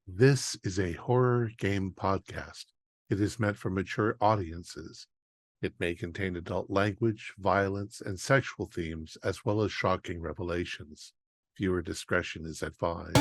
This is a horror game podcast. It is meant for mature audiences. It may contain adult language, violence, and sexual themes, as well as shocking revelations. Viewer discretion is advised.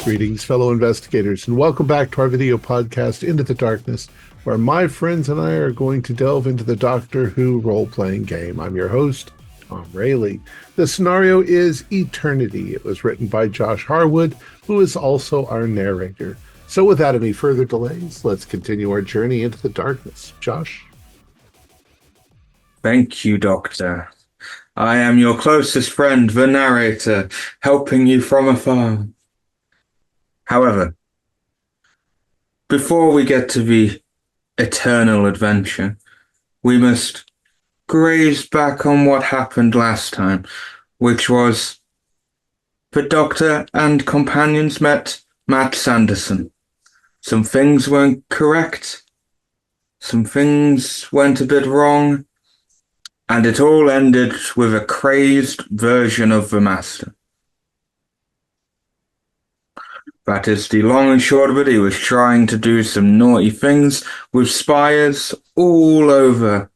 Greetings, fellow investigators, and welcome back to our video podcast, Into the Darkness, where my friends and I are going to delve into the Doctor Who role-playing game. I'm your host, Thom Raley. The scenario is Eternity. It was written by Josh Harwood, who is also our narrator. So without any further delays, let's continue our journey into the darkness. Josh? Thank you, Doctor. I am your closest friend, the narrator, helping you from afar. However, before we get to the eternal adventure, we must graze back on what happened last time, which was the Doctor and companions met Matt Sanderson. Some things weren't correct, some things went a bit wrong, and it all ended with a crazed version of the Master. That is the long and short of it. He was trying to do some naughty things with spires all over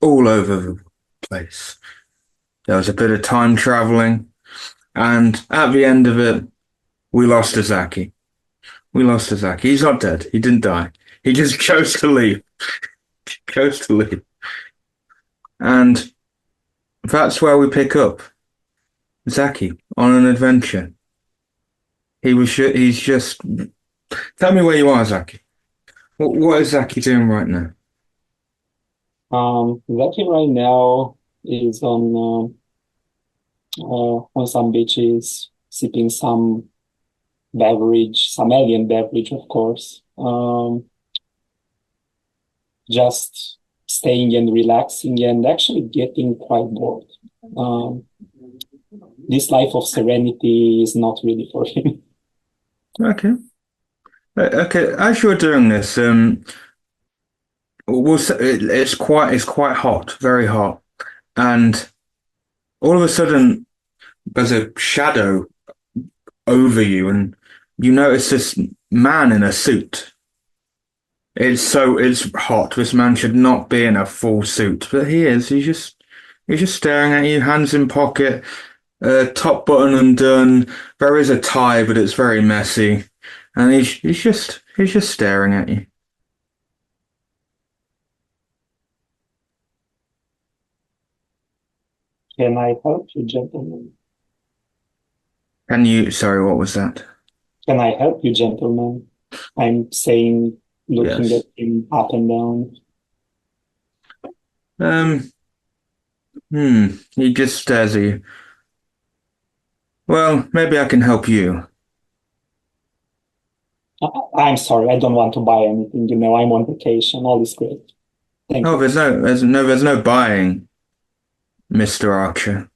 the place. There was a bit of time traveling, and at the end of it, we lost Azaki. He's not dead. He didn't die. He just chose to leave. And that's where we pick up Zaki on an adventure. He's just... Tell me where you are, Zaki. What is Zaki doing right now? Zaki right now is on some beaches, sipping some beverage, some alien beverage, of course. Just staying and relaxing and actually getting quite bored. This life of serenity is not really for him. Okay. As you're doing this, it's quite hot, very hot, and all of a sudden there's a shadow over you, and you notice this man in a suit. It's hot. This man should not be in a full suit, but he is. He's just staring at you, hands in pocket. Top button undone. There is a tie, but it's very messy, and he's just staring at you. Can I help you, gentlemen? Sorry, what was that? Can I help you, gentlemen? I'm saying, looking Yes. at him up and down. He just stares at you. Well, maybe I can help you. I'm sorry, I don't want to buy anything. I'm on vacation. All is great. Thank you. There's no buying, Mr. Archer.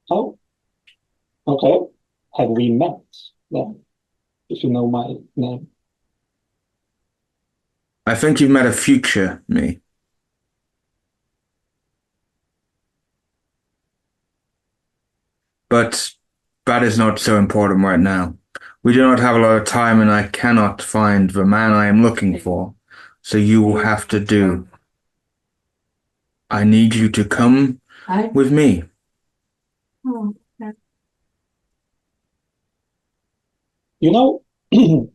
Oh, okay. Have we met then? If you know my name. I think you've met a future me. But that is not so important right now. We do not have a lot of time, and I cannot find the man I am looking for. So you will have to do. I need you to come with me. Oh, okay.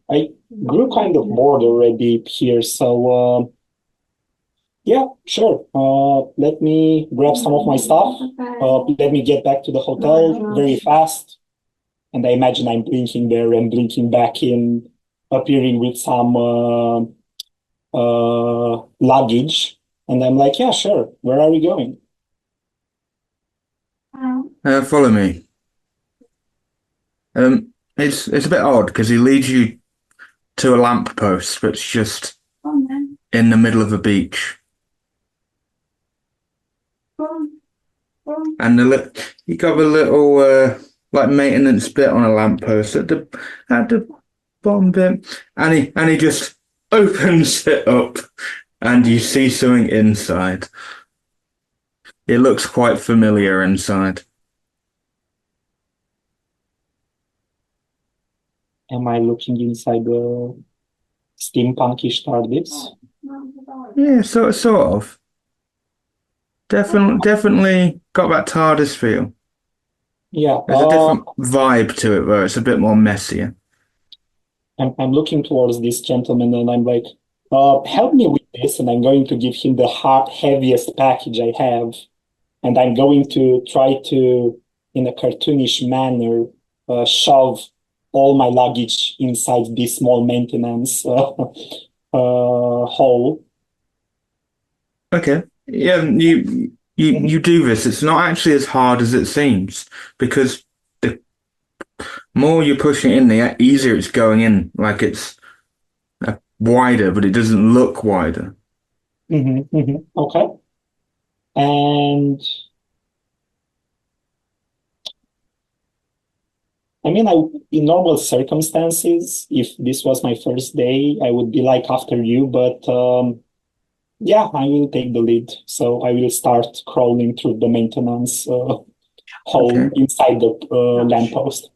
I grew kind of bored already here, so yeah, sure. Let me grab some of my stuff. Let me get back to the hotel very fast. And I imagine I'm blinking there and blinking back in, appearing with some luggage. And I'm like, yeah, sure. Where are we going? Follow me. It's a bit odd because he leads you to a lamppost, but it's just in the middle of a beach. And you got a little like maintenance bit on a lamppost at the bottom bit, and he just opens it up, and you see something inside. It looks quite familiar inside. Am I looking inside the steampunkish TARDIS? Yeah, sort of. Definitely got that TARDIS feel. Yeah, There's a different vibe to it, though. It's a bit more messier. I'm looking towards this gentleman and I'm like, help me with this. And I'm going to give him the heaviest package I have. And I'm going to try to, in a cartoonish manner, shove all my luggage inside this small maintenance hole. Okay. Yeah, you do this. It's not actually as hard as it seems because the more you're pushing it in, the easier it's going in. Like it's wider, but it doesn't look wider. Okay. And I mean, in normal circumstances, if this was my first day, I would be like after you, but yeah, I will take the lead. So I will start crawling through the maintenance hole Okay. inside the lamppost.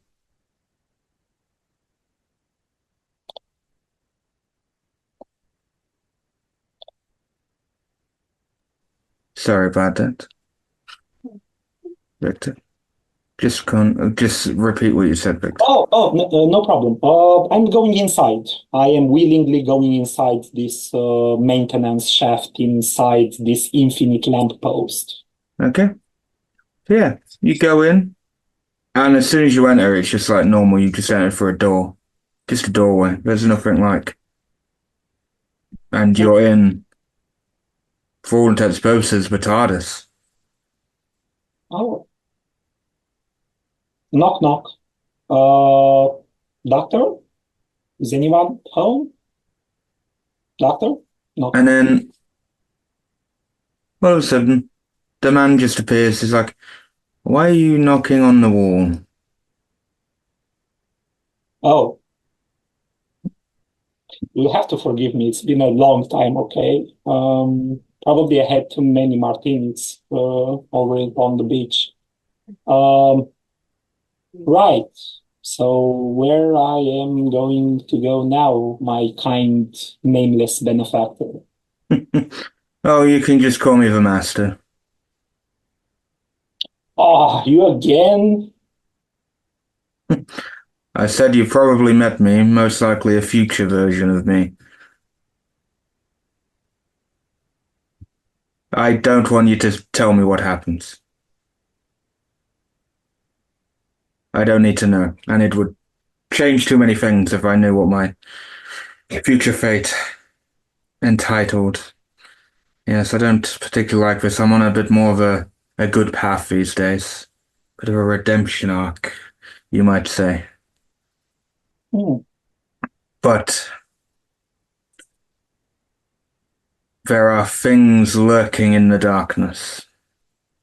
Sorry about that, Victor. Just repeat what you said, Victor. Oh, no problem. I'm going inside. I am willingly going inside this maintenance shaft, inside this infinite lamppost. Okay. So yeah, you go in, and as soon as you enter, it's just like normal. You just enter through a door, just a doorway. There's nothing like, and you're in, for all intents and purposes, the TARDIS. Oh, knock, knock. Doctor? Is anyone home? Doctor? Knock, And knock. then all of a sudden, the man just appears. He's like, "Why are you knocking on the wall?" Oh, you'll have to forgive me. It's been a long time, okay? Probably I had too many martinis over on the beach. Um, right. So where I am going to go now, my kind, nameless benefactor? Oh, you can just call me the master. Ah, you again? I said you probably met me, most likely a future version of me. I don't want you to tell me what happens. I don't need to know, and it would change too many things if I knew what my future fate entitled. Yes, I don't particularly like this. I'm on a bit more of a good path these days. Bit of a redemption arc, you might say. Hmm. But there are things lurking in the darkness,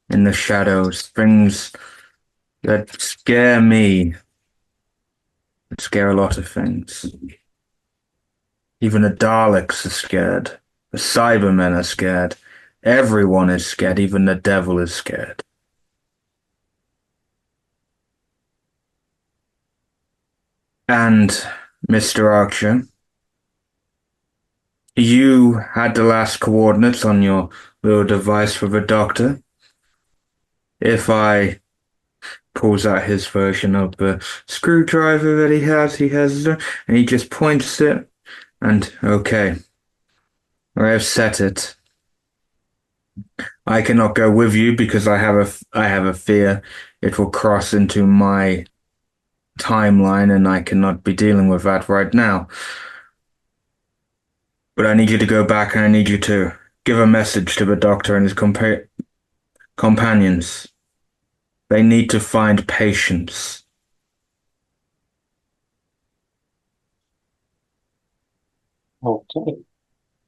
in the shadows, things that scare me, that scare a lot of things. Even the Daleks are scared. The Cybermen are scared. Everyone is scared. Even the devil is scared. And, Mr. Archer, you had the last coordinates on your little device for the doctor. If I pulls out his version of the screwdriver that he has, and he just points it, and okay, I have set it. I cannot go with you because I have a fear it will cross into my timeline, and I cannot be dealing with that right now. But I need you to go back and I need you to give a message to the doctor and his companions. They need to find patience. Okay.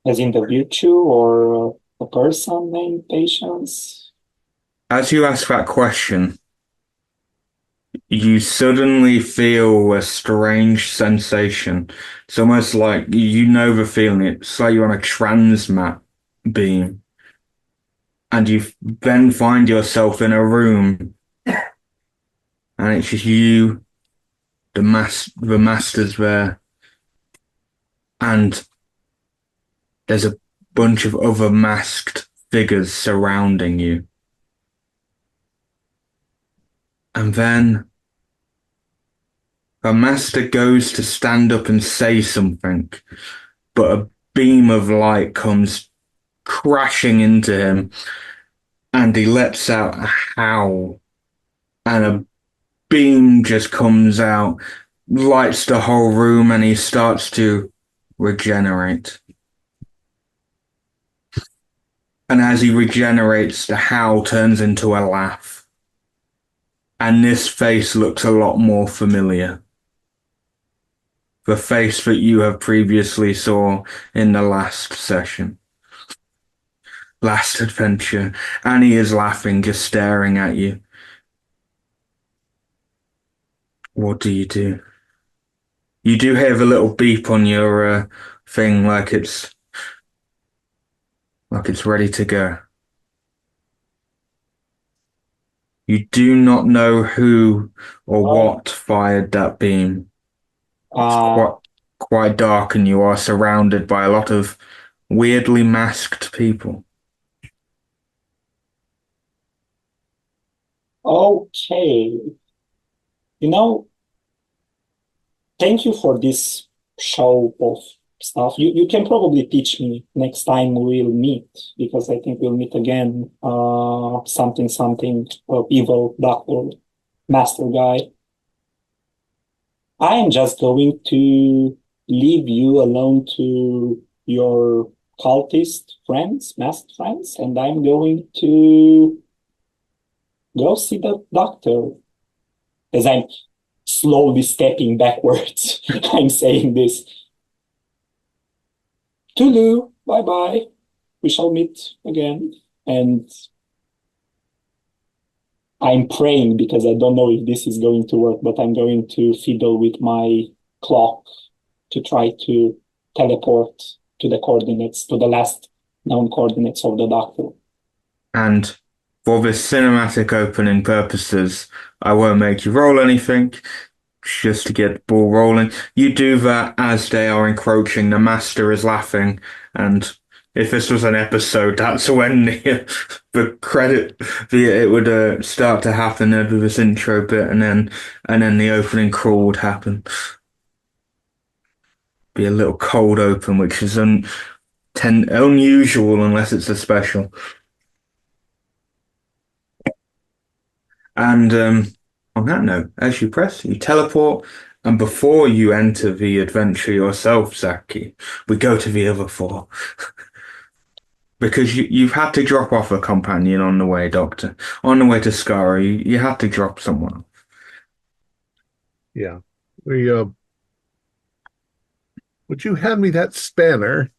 As in the virtue or a person named Patience? As you ask that question, you suddenly feel a strange sensation. It's almost like you know the feeling. It's like you're on a transmat beam. And you then find yourself in a room and it's just you, the master's there, and there's a bunch of other masked figures surrounding you. And then the master goes to stand up and say something, but a beam of light comes crashing into him, and he lets out a howl, and a beam just comes out, lights the whole room, and he starts to regenerate. And as he regenerates, the howl turns into a laugh. And this face looks a lot more familiar. The face that you have previously saw in the last session. Last adventure. And he is laughing, just staring at you. What do? You do hear the little beep on your thing like it's ready to go. You do not know who or what fired that beam. It's quite dark and you are surrounded by a lot of weirdly masked people. Okay. Thank you for this show of stuff. You can probably teach me next time we'll meet, because I think we'll meet again. Something evil doctor, master guy. I am just going to leave you alone to your cultist friends, masked friends, and I'm going to go see the doctor. As I'm slowly stepping backwards, I'm saying this. Tulu, bye bye. We shall meet again. And I'm praying, because I don't know if this is going to work, but I'm going to fiddle with my clock to try to teleport to the coordinates, to the last known coordinates of the doctor. And for this cinematic opening purposes, I won't make you roll anything, just to get the ball rolling. You do that as they are encroaching. The master is laughing, and if this was an episode, that's when the credit, it would start to happen. There'd be this intro bit, and then the opening crawl would happen. Be a little cold open, which is unusual unless it's a special. And on that note, as you press, you teleport, and before you enter the adventure yourself, Zaki, we go to the other four. Because you've had to drop off a companion on the way, Doctor. On the way to Scarro, you had to drop someone. Yeah. Would you hand me that spanner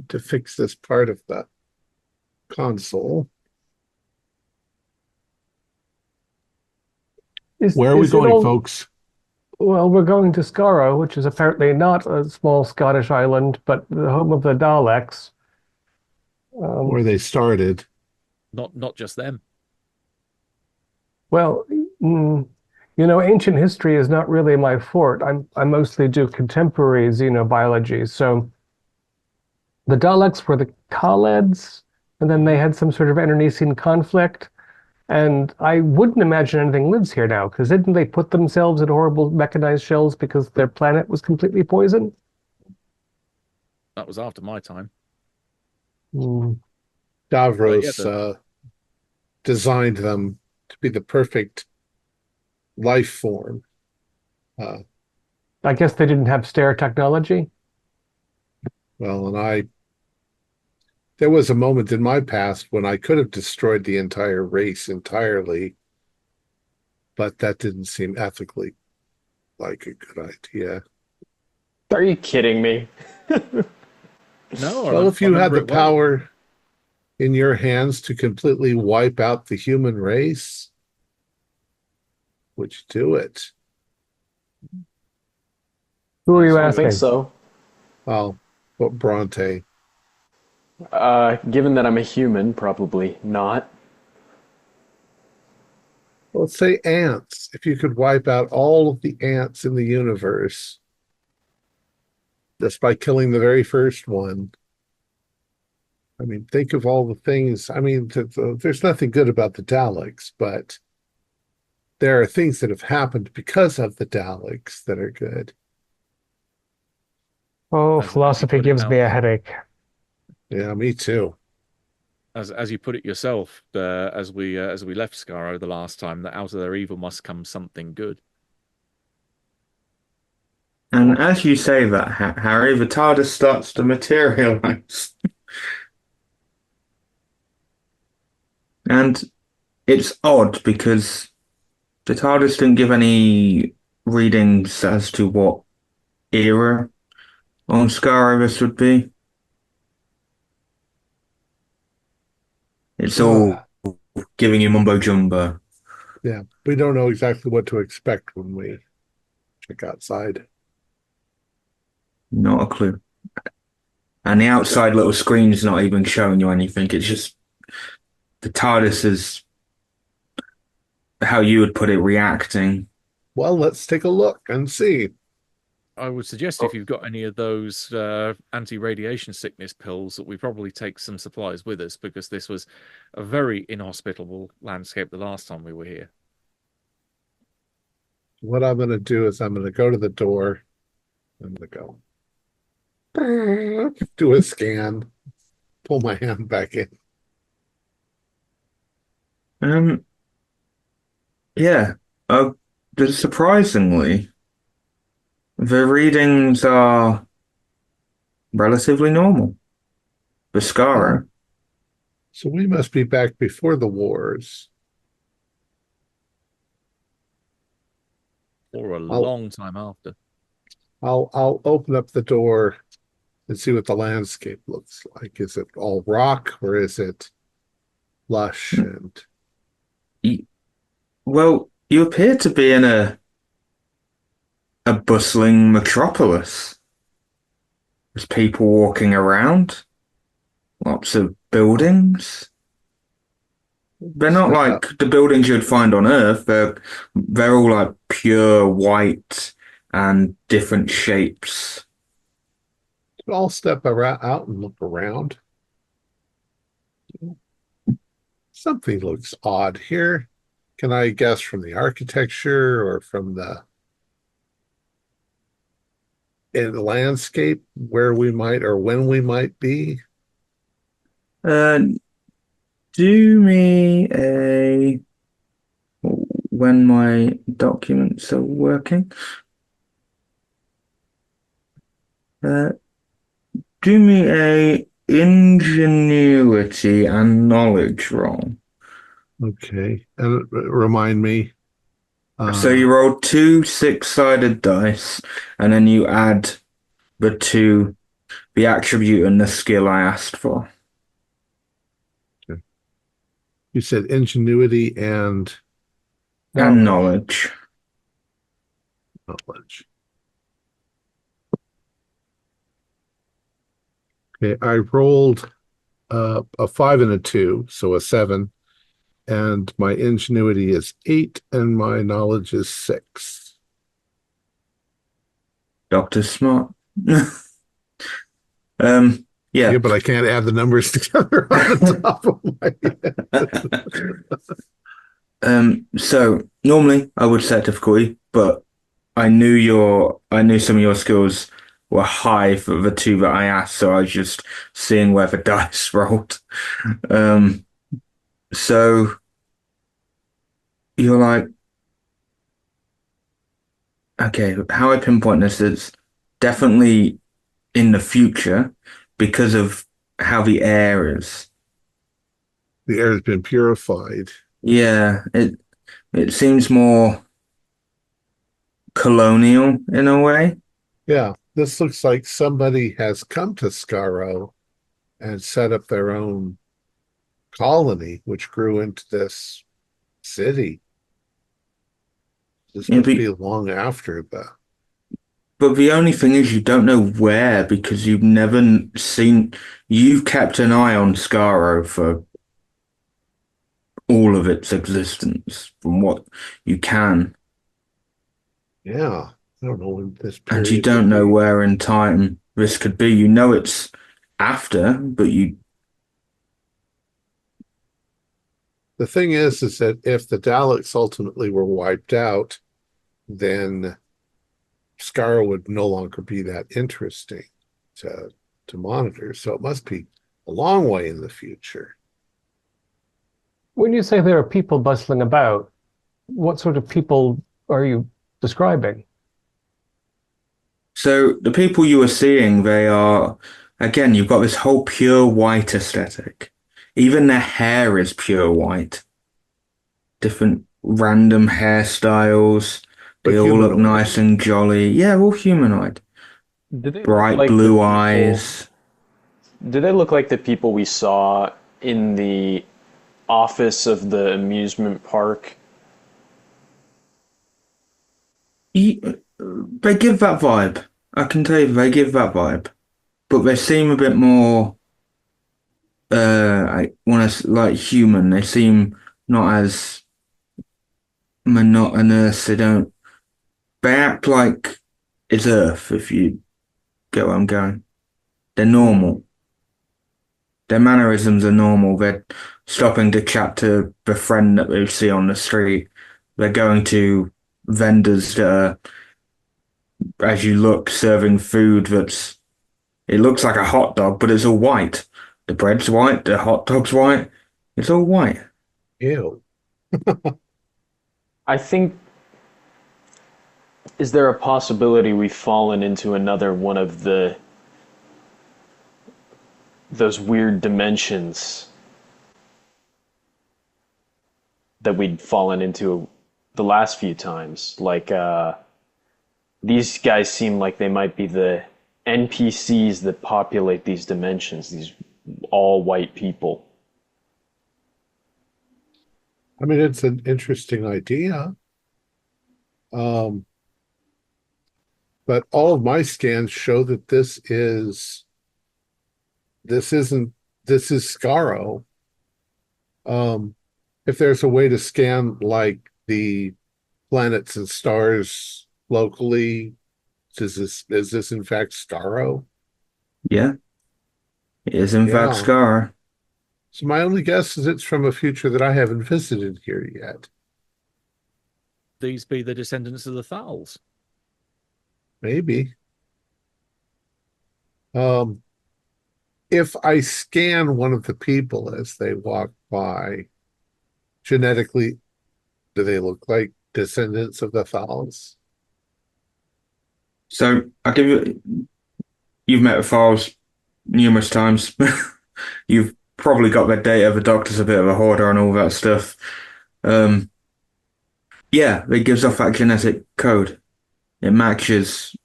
to fix this part of the console? Where are we going, folks? Well, we're going to Scarro, which is apparently not a small Scottish island, but the home of the Daleks. Where they started. Not just them. Well, ancient history is not really my forte. I mostly do contemporary xenobiology. So the Daleks were the Khaleds, and then they had some sort of internecine conflict. And I wouldn't imagine anything lives here now, because didn't they put themselves in horrible mechanized shells because their planet was completely poisoned? That was after my time. Davros designed them to be the perfect life form. I guess they didn't have stair technology. Well, there was a moment in my past when I could have destroyed the entire race entirely, but that didn't seem ethically like a good idea. Are you kidding me? No, I, Well, if I you had remember the it well. power in your hands to completely wipe out the human race, would you do it? Who are Yes, you I don't think asking? so. Well, what Bronte? Given that I'm a human, probably not. Let's say ants. If you could wipe out all of the ants in the universe just by killing the very first one. I mean, think of all the things. I mean, there's nothing good about the Daleks, but there are things that have happened because of the Daleks that are good. Oh, As you philosophy put it gives now, me a headache. Yeah, me too. as you put it yourself, as we left Scarro the last time, that out of their evil must come something good. And as you say that, Harry, the TARDIS starts to materialize. And it's odd because the TARDIS didn't give any readings as to what era on Scarro this would be. It's all giving you mumbo jumbo. Yeah, we don't know exactly what to expect when we check outside. Not a clue. And the outside little screen's not even showing you anything. It's just the TARDIS is how you would put it, reacting. Well, let's take a look and see. I would suggest if you've got any of those anti-radiation sickness pills, that we probably take some supplies with us, because this was a very inhospitable landscape the last time we were here. What I'm going to do is I'm going to go to the door. I'm going to go do a scan, pull my hand back in. Um, yeah. Uh, Surprisingly, the readings are relatively normal. The Oh, Scarro. so we must be back before the wars. Or a I'll long time after. I'll open up the door and see what the landscape looks like. Is it all rock or is it lush and Y- Well, you appear to be in a bustling metropolis. There's people walking around, lots of buildings. They're not step like out? the buildings you'd find on Earth. They're all like pure white and different shapes. I'll step around, out and look around. Something looks odd here. Can I guess from the architecture or from the in the landscape where we might or when we might be? Uh, do me a when my documents are working. Uh, do me a ingenuity and knowledge roll. Okay. And remind me. So you roll two six-sided dice, and then you add the attribute and the skill I asked for. You said ingenuity and And knowledge. knowledge. Okay, I rolled a 5 and a 2, so a 7, and my ingenuity is 8, and my knowledge is 6. Dr. Smart. Yeah. Yeah, but I can't add the numbers together on the top of my head. So normally I would set difficulty, but I knew some of your skills were high for the two that I asked, so I was just seeing where the dice rolled. So you're like, okay, how I pinpoint this is definitely in the future because of how the air is. The air has been purified. Yeah, it seems more colonial in a way. Yeah, this looks like somebody has come to Scarro and set up their own colony, which grew into this city. This Yeah, must be long after but the only thing is you don't know where because you've never seen. You've kept an eye on Scarro for all of its existence, from what you can, yeah, I don't know when this and you period would don't know be. where in time this could be. You know it's after, but you. The thing is that if the Daleks ultimately were wiped out, then Scarro would no longer be that interesting to monitor. So it must be a long way in the future. When you say there are people bustling about, what sort of people are you describing? So the people you are seeing, they are again. You've got this whole pure white aesthetic. Even their hair is pure white. Different random hairstyles. But They all look humanoid. nice and jolly. Yeah, all humanoid. Do they look Bright like the blue people? eyes. Do they look like the people we saw in the office of the amusement park? They give that vibe. I can tell you they give that vibe. But they seem a bit more I want to like human. They seem not as monotonous. They act like it's Earth, if you get where I'm going. They're normal. Their mannerisms are normal. They're stopping to chat to the friend that they see on the street. They're going to vendors that are, as you look, serving food it looks like a hot dog, but it's all white. The bread's white, the hot dog's white. It's all white. Ew. I think, is there a possibility we've fallen into another one of those weird dimensions that we'd fallen into the last few times? Like, these guys seem like they might be the NPCs that populate these dimensions, these all white people. I mean, it's an interesting idea. Um, but all of my scans show that this isn't this is Scarro. If there's a way to scan like the planets and stars locally, is this in fact Scarro? Yeah, it is in fact Yeah. Scar. So my only guess is it's from a future that I haven't visited here yet. These be the descendants of the Thals. Maybe. Um, if I scan one of the people as they walk by, genetically, do they look like descendants of the Thals? So I give you've met with Files numerous times. You've probably got their data. The doctor's a bit of a hoarder and all that stuff. Um, yeah, it gives off that genetic code. It matches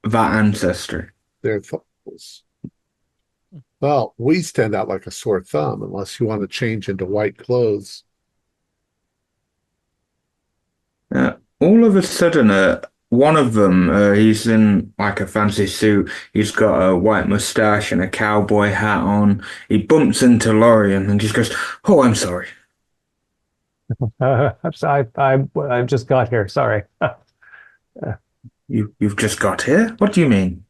that ancestry. They're Thals. Well, we stand out like a sore thumb unless you want to change into white clothes. All of a sudden, one of them, he's in like a fancy suit. He's got a white mustache and a cowboy hat on. He bumps into Lorian and just goes, "Oh, I'm sorry." I've just got here. Sorry. You've just got here? What do you mean?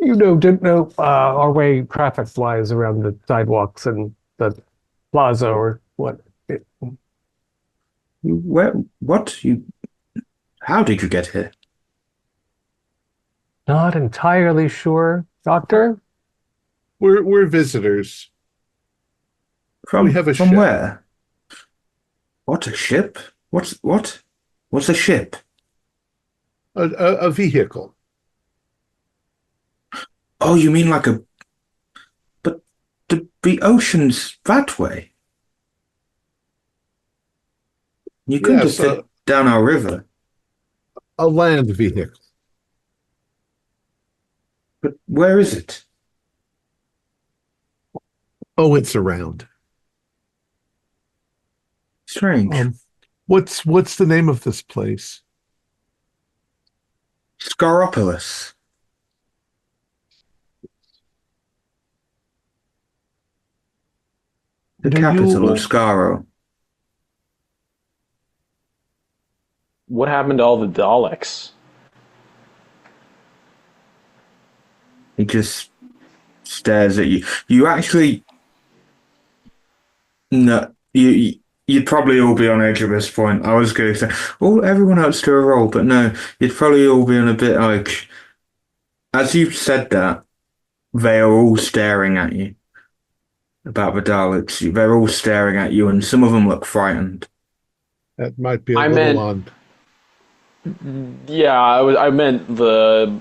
Didn't know our way traffic flies around the sidewalks and the plaza or what. Where? What? How did you get here? Not entirely sure, Doctor. We're visitors. We have a From ship. where? What, a ship? What? What's a ship? A vehicle. Oh, you mean like a, but the ocean's that way. You couldn't Yes, just fit down our river. a land vehicle. But where is it? Oh, it's around. Strange. What's the name of this place? Scaropolis, the Do capital of you Scarro. What happened to all the Daleks? He just stares at you. You actually, no, you'd probably all be on edge at this point. I was going to say, oh, everyone else to a roll, but no, you'd probably all be on a bit like, as you said that, they are all staring at you about the Daleks. They're all staring at you, and some of them look frightened. that might be a I little meant, on. yeah, I meant the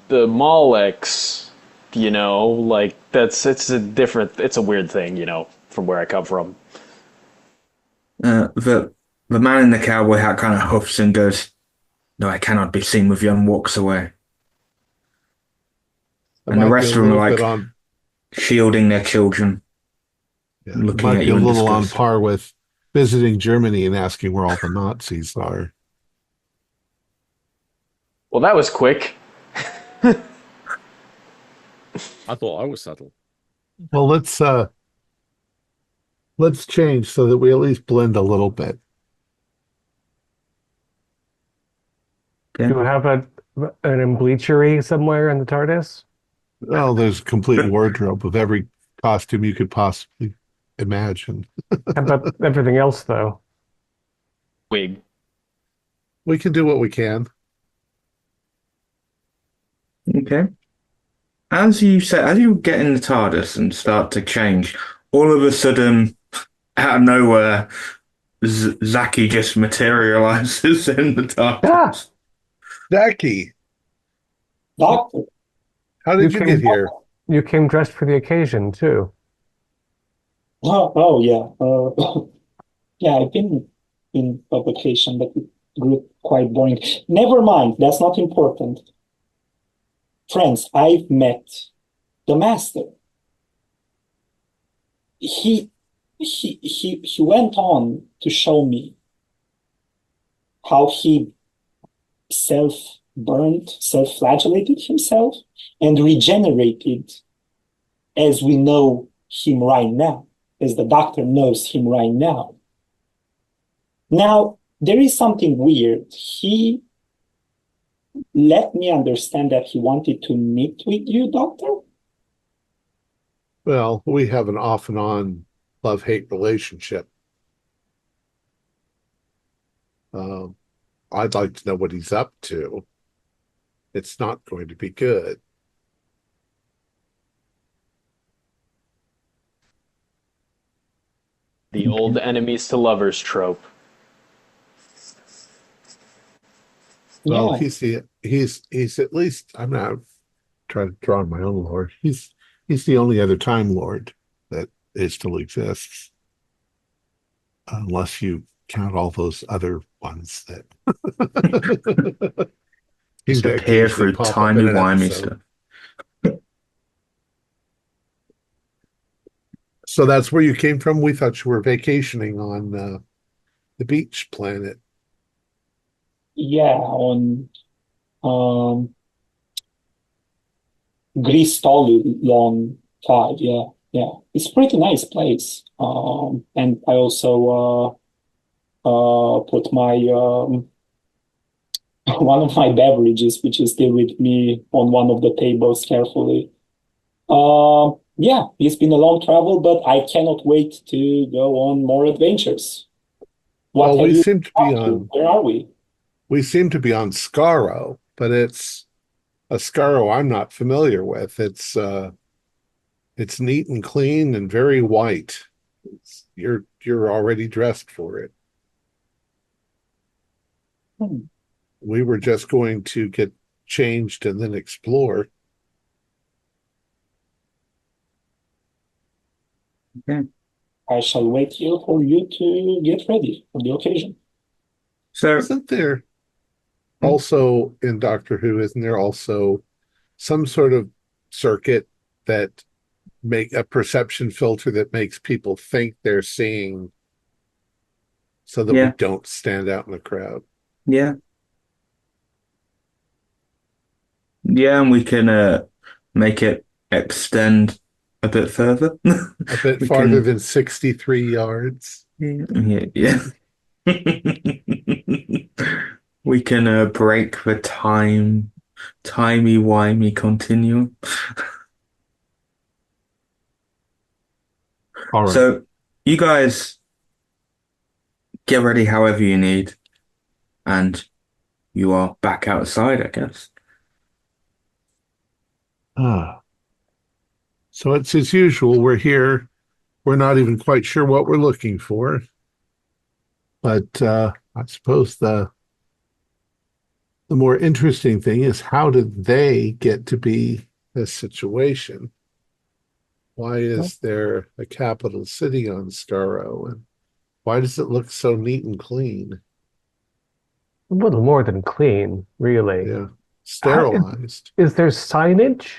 Malex. Like it's a weird thing, from where I come from. The man in the cowboy hat kind of huffs and goes, "No, I cannot be seen with you," and walks away. That And the might be a rest of them are little bit like on. shielding their children, Yeah, it looking might at be a you in little on disgust. par with visiting Germany and asking where all the Nazis are. Well, that was quick. I thought I was subtle. Well, let's change so that we at least blend a little bit. Do Okay. you have an embleachery somewhere in the TARDIS? Oh, there's a complete wardrobe of every costume you could possibly imagine. How about everything else, though? Wig. We can do what we can. Okay. As you say, as you get in the TARDIS and start to change, all of a sudden, out of nowhere, Zaki just materializes in the Ah, TARDIS. Jackie, Doctor, how you did you get came here? you came dressed for the occasion too. oh yeah, yeah, I've been in publication, but it grew quite boring. Never mind, that's not important. Friends, I've met the master. He went on to show me how he self-flagellated himself and regenerated as we know him right now, as the doctor knows him right now. Now, there is something weird. He let me understand that he wanted to meet with you, doctor. Well, we have an off and on love-hate relationship. Um, I'd like to know what he's up to. It's not going to be good. The old enemies to lovers trope. Well, Yeah. he's at least I'm not trying to draw on my own lore. He's the only other Time Lord that still exists, unless you count all those other ones that seem Just to appear occasionally through pop up in an timey-wimey episode. stuff. So that's where you came from. We thought you were vacationing on the beach planet. Yeah, on um Lawn 5, yeah, yeah. It's a pretty nice place. And I also put my one of my beverages, which is still with me, on one of the tables carefully. Yeah, it's been a long travel, but I cannot wait to go on more adventures. What Well, have we you seem to be up to? on Where are we? Scarro, but it's a Scarro I'm not familiar with. It's neat and clean and very white. You're already dressed for it. Hmm. We were just going to get changed and then explore. Okay. I shall wait here for you to get ready for the occasion. So, Isn't there also in Doctor Who, isn't there also some sort of circuit that make a perception filter that makes people think they're seeing so that we yeah, don't stand out in the crowd? yeah, yeah, and we can make it extend a bit further. A bit We farther can, than 63 yards. yeah, yeah. We can break the timey-wimey continuum. All right. So you guys get ready however you need, and you are back outside, I guess. Ah. So it's as usual. We're here. We're not even quite sure what we're looking for. But I suppose the more interesting thing is how did they get to be this situation? Why is there a capital city on Scarro? And why does it look so neat and clean? A little more than clean, really. Yeah. Sterilized. Is there signage?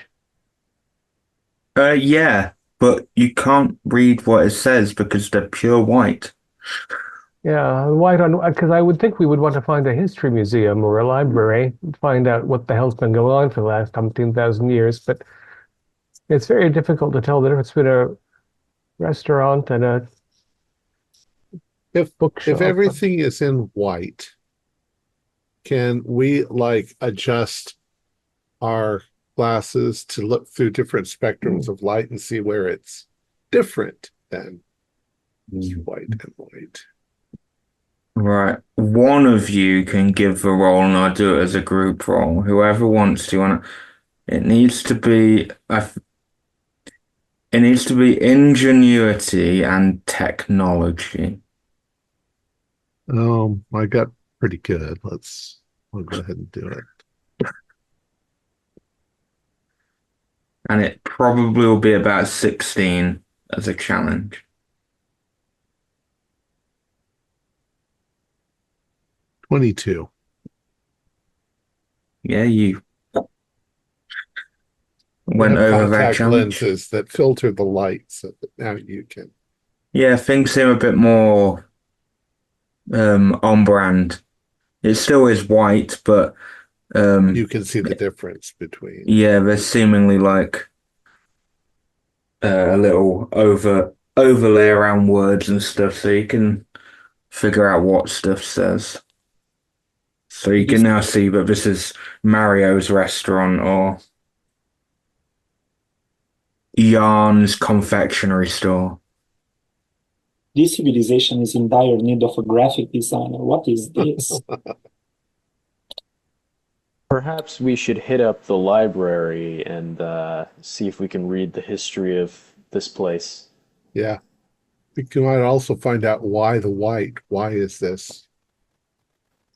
Yeah, but you can't read what it says because they're pure white. Yeah, why don't, because I would think we would want to find a history museum or a library and find out what the hell's been going on for the last 10,000 years. But it's very difficult to tell the difference between a restaurant and a If bookshop. everything is in white, can we like adjust our glasses to look through different spectrums of light and see where it's different than white and white? Right. One of you can give the role, and I'll do it as a group role. Whoever wants to, and it needs to be it needs to be ingenuity and technology. I got pretty good. We'll go ahead and do it. And it probably will be about 16 as a challenge. 22. Yeah, you We went have over that contact challenge. lenses that filter the light so that now you can. Yeah, things seem a bit more on brand. It still is white, but You can see the difference between. yeah, there's seemingly like a little overlay around words and stuff, so you can figure out what stuff says. So you can now see that this is Mario's restaurant or Yarn's confectionery store. This civilization is in dire need of a graphic designer. What is this? Perhaps we should hit up the library and see if we can read the history of this place. Yeah. We might also find out why the white. Why is this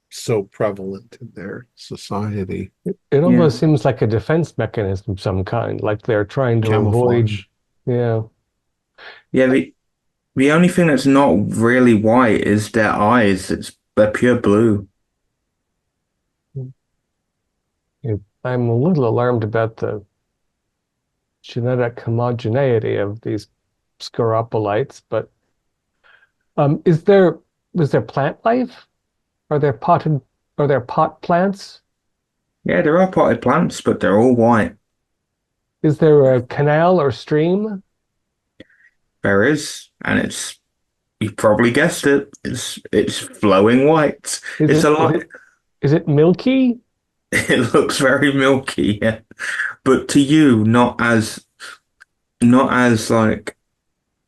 so prevalent in their society? It almost seems like a defense mechanism of some kind, like they're trying to avoid. Camouflage. Yeah. Yeah, the only thing that's not really white is their eyes. They're pure blue. I'm a little alarmed about the genetic homogeneity of these scoropolites, but is there plant life? Are there pot plants? Yeah, there are potted plants, but they're all white. Is there a canal or stream? There is, and you probably guessed it. It's flowing white. It's a lot. Is it milky? It looks very milky, yeah. But to you, not as like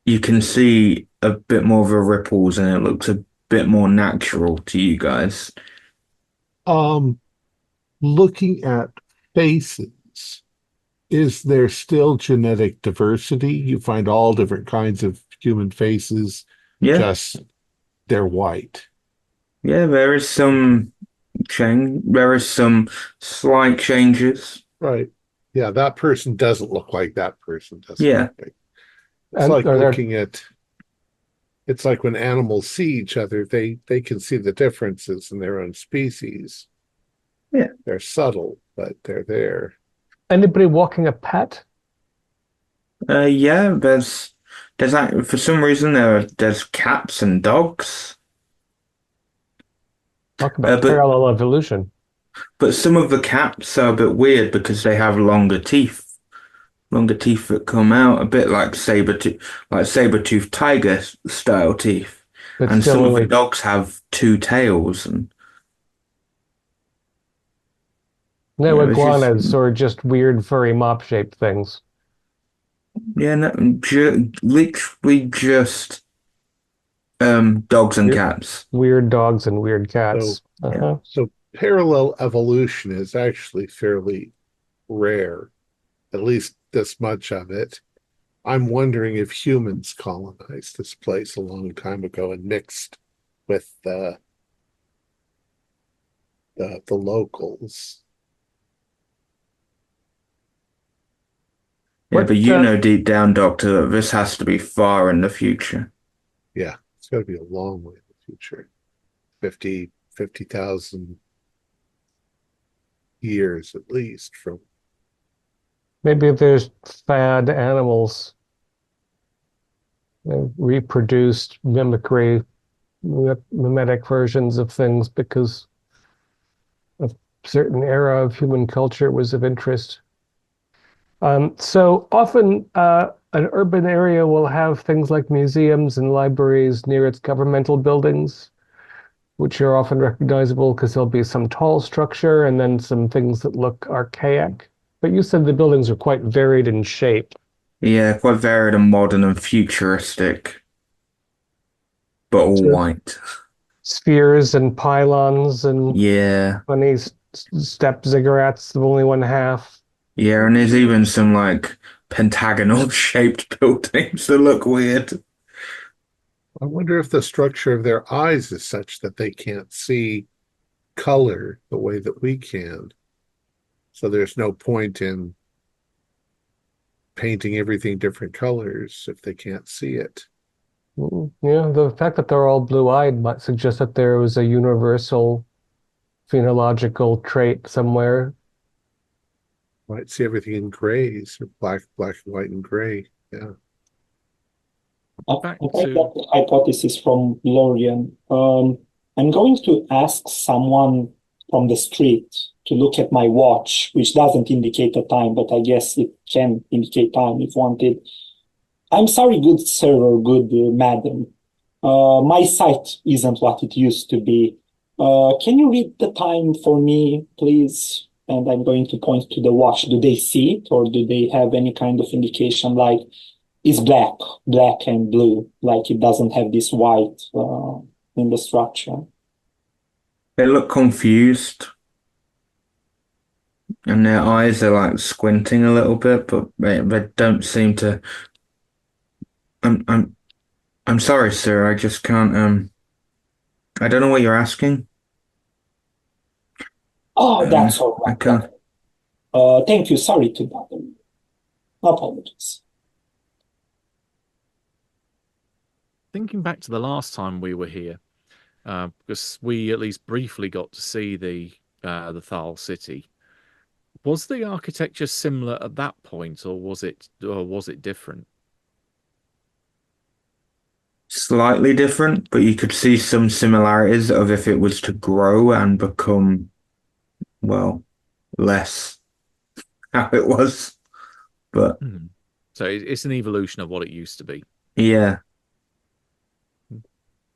you can see a bit more of the ripples and it looks a bit more natural to you guys. Looking at faces, is there still genetic diversity? You find all different kinds of human faces, Yeah, just they're white. yeah, there is some change. There is some slight changes. Right. Yeah, that person doesn't look like that person doesn't Yeah. look like. It's And like are there looking at it's like when animals see each other, they can see the differences in their own species. Yeah. They're subtle, but they're there. anybody walking a pet? Yeah, there's like for some reason there's cats and dogs. Talk about But parallel evolution. some of the cats are a bit weird because they have longer teeth that come out, a bit like saber-toothed tiger style teeth. But And still some of the only dogs have two tails, and no yeah, it's just iguanas or just weird furry mop shaped things. yeah, no, literally just dogs and Weird, cats. weird dogs and weird So cats. Yeah. Uh-huh. so parallel evolution is actually fairly rare, at least this much of it. I'm wondering if humans colonized this place a long time ago and mixed with the locals. Yeah, What but deep down, Doctor, that this has to be far in the future. Yeah, it's got to be a long way in the future. 50,000 years at least from. maybe there's fad animals, reproduced mimetic versions of things because a certain era of human culture was of interest. So often, an urban area will have things like museums and libraries near its governmental buildings, which are often recognizable because there'll be some tall structure and then some things that look archaic. But you said the buildings are quite varied in shape. Yeah, quite varied and modern and futuristic, but all So white. spheres and pylons and Yeah. funny step ziggurats of only one half. Yeah, and there's even some like pentagonal shaped buildings that look weird. I wonder if the structure of their eyes is such that they can't see color the way that we can. So there's no point in painting everything different colors if they can't see it. Yeah, the fact that they're all blue-eyed might suggest that there was a universal phenological trait somewhere. Might see everything in grays or black, white, and gray. Yeah. I Back think to that hypothesis from Lorian. I'm going to ask someone from the street to look at my watch, which doesn't indicate the time, but I guess it can indicate time if wanted. I'm sorry, good sir or good madam. My sight isn't what it used to be. Can you read the time for me, please? And I'm going to point to the watch. Do they see it, or do they have any kind of indication like it's black and blue, like it doesn't have this white in the structure? They look confused and their eyes are like squinting a little bit, but they don't seem to. I'm I'm I'm sorry, sir. I just can't. I don't know what you're asking. Oh, that's all I right. can't. Thank you. Sorry to bother you. Apologies. thinking back to the last time we were here, because we at least briefly got to see the Thal city. Was the architecture similar at that point, or was it different? Slightly different, but you could see some similarities of if it was to grow and become, well, less how it was. But Hmm. So it's an evolution of what it used to be. yeah,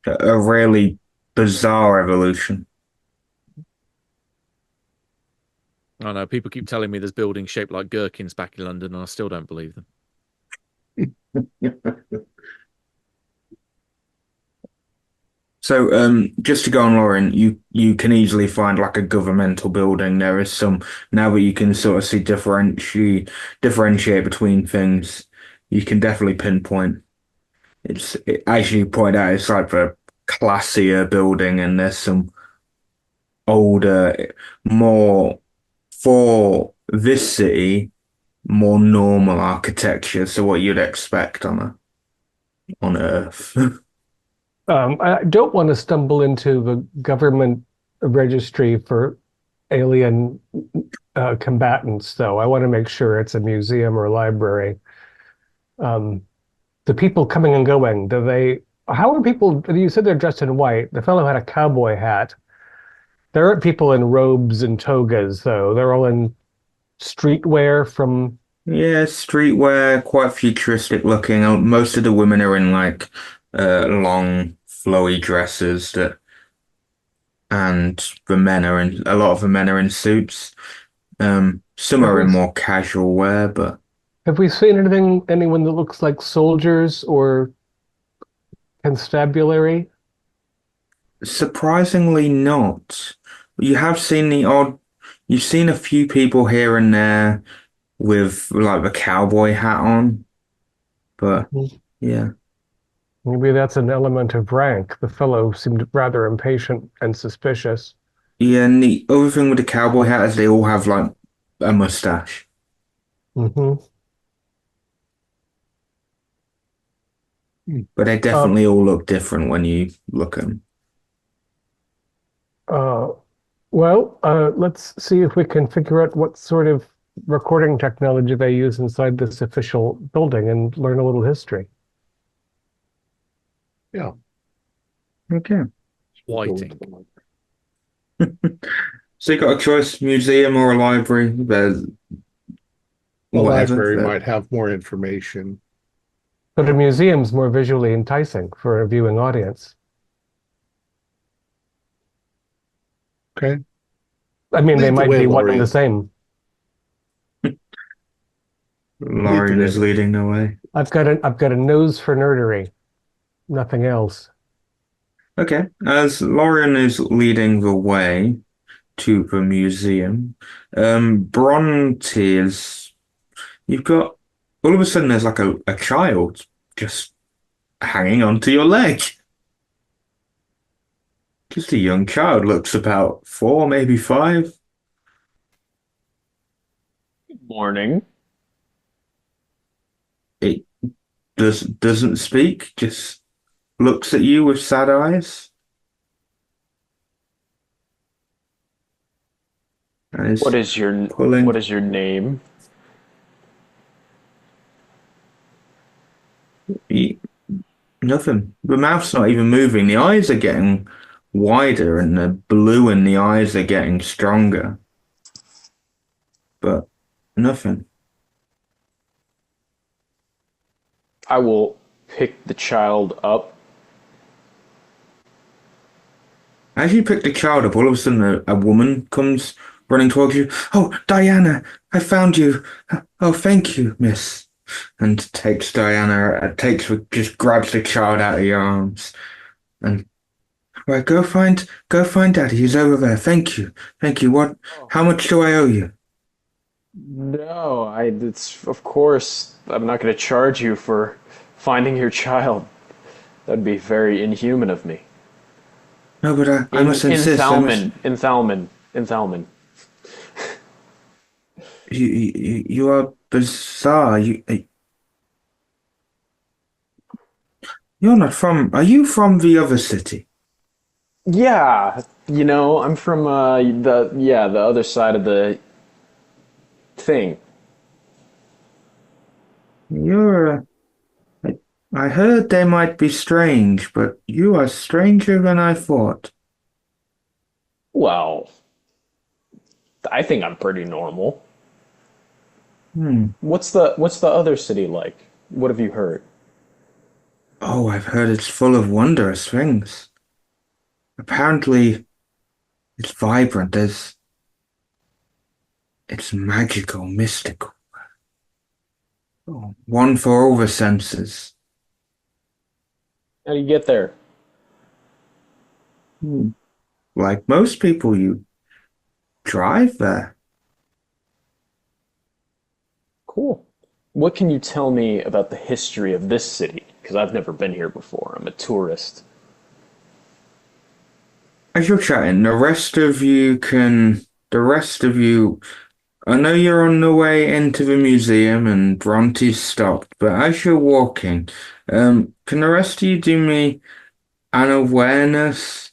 a really bizarre evolution. I know people keep telling me there's buildings shaped like gherkins back in London, and I still don't believe them. So, just to go on, Lauren, you can easily find like a governmental building. There is some now that you can sort of see differentiate between things. You can definitely pinpoint. As you point out, it's like a classier building, and there's some older, more for this city, more normal architecture. So what you'd expect on on Earth. I don't want to stumble into the government registry for alien combatants, though. I want to make sure it's a museum or library. Um, the people coming and going, how are people, you said they're dressed in white. The fellow had a cowboy hat. There aren't people in robes and togas, though. They're all in streetwear from, Yeah, streetwear, quite futuristic looking. Most of the women are in like long, flowy dresses and a lot of the men are in suits. Some have are we, in more casual wear, but have we seen anyone that looks like soldiers or constabulary? surprisingly not. You have seen you've seen a few people here and there with like the cowboy hat on, but yeah. Maybe that's an element of rank. The fellow seemed rather impatient and suspicious. Yeah, and the other thing with the cowboy hat is they all have like a mustache, Hmm. but they Um, definitely all look different when you look at them. uh, let's see if we can figure out what sort of recording technology they use inside this official building and learn a little history. Yeah. Okay. Whiting. So you got a choice, museum or a library. There's The whatever. library might have more information. But a museum's more visually enticing for a viewing audience. Okay. I mean, they Lead the might way, be one and Laurie. the same. Lauren is leading the way. I've got a nose for nerdery, nothing else. Okay, as Lauren is leading the way to the museum, Bronte is, you've got, all of a sudden there's like a child just hanging onto your leg. Just a young child, looks about 4, maybe 5. Morning. It doesn't speak, just looks at you with sad eyes. And is What is your pulling. what is your name? Nothing. The mouth's not even moving. The eyes are getting wider and the blue in the eyes are getting stronger. But nothing. I will pick the child up. As you pick the child up, all of a sudden a woman comes running towards you. Oh, Diana, I found you. Oh, thank you, miss. And takes just grabs the child out of your arms. And right, go find Daddy. He's over there. Thank you. Thank you. How much do I owe you? No, it's of course I'm not going to charge you for finding your child. That'd be very inhuman of me. No, but I must insist. In Thalman. You are bizarre. You're not from. Are you from the other city? Yeah, I'm from the other side of the thing. You're. I heard they might be strange, but you are stranger than I thought. Well, I think I'm pretty normal. Hmm. What's the other city like? What have you heard? Oh, I've heard it's full of wondrous things. Apparently, it's vibrant. It's magical, mystical. Oh, one for all the senses. How do you get there? Hmm. Like most people, you drive there. Cool. What can you tell me about the history of this city? Because I've never been here before. I'm a tourist. As you're chatting, the rest of you I know you're on the way into the museum and Bronte's stopped, but as you're walking, can the rest of you do me an awareness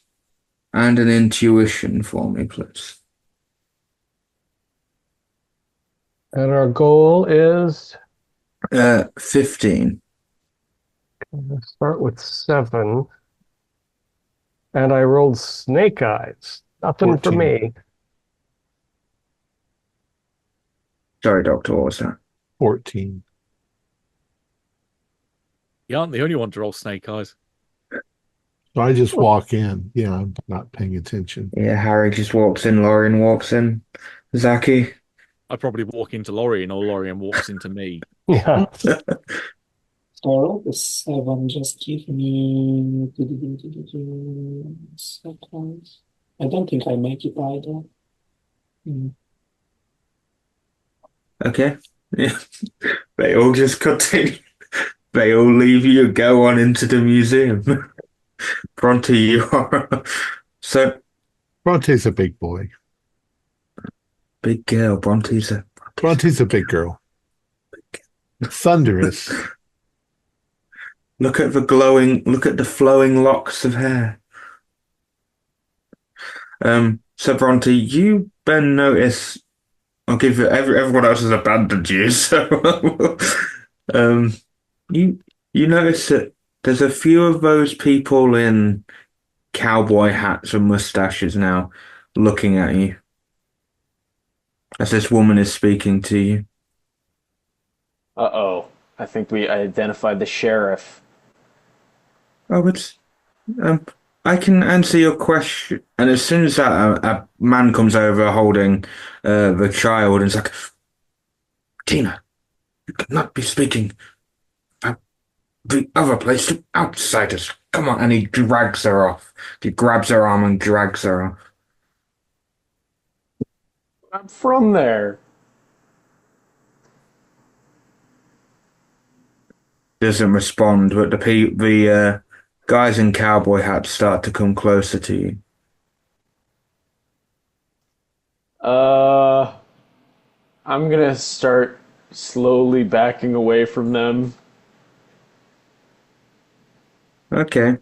and an intuition for me, please? And our goal is 15. let's start with 7. And I rolled snake eyes. Nothing for 14. me. Sorry, Doctor, what was that? 14. You aren't the only one to roll snake eyes. So I just walk in. Yeah, I'm not paying attention. Yeah, Harry just walks in, Lorian walks in. Zaki? I probably walk into Lorien or Lorien walks into me. Yeah. So the 7, just give me seconds. I don't think I make it either. Okay. Yeah. They all just continue. They all leave you and go on into the museum. Bronte, you are. So, Bronte's a big boy. big girl. Bronte's Bronte's a big girl. Thunderous. Look at the flowing locks of hair. So Bronte, you then notice, I'll give you, everyone else has abandoned you, so, you notice that there's a few of those people in cowboy hats and mustaches now looking at you as this woman is speaking to you. Uh-oh. I think we identified the sheriff. Oh, I can answer your question. And as soon as that a man comes over holding the child and it's like, Tina, you cannot be speaking about the other place to outsiders. Come on. And he drags her off. He grabs her arm and drags her off. I'm from there. Doesn't respond, but the guys in cowboy hats start to come closer to you. I'm gonna start slowly backing away from them. Okay.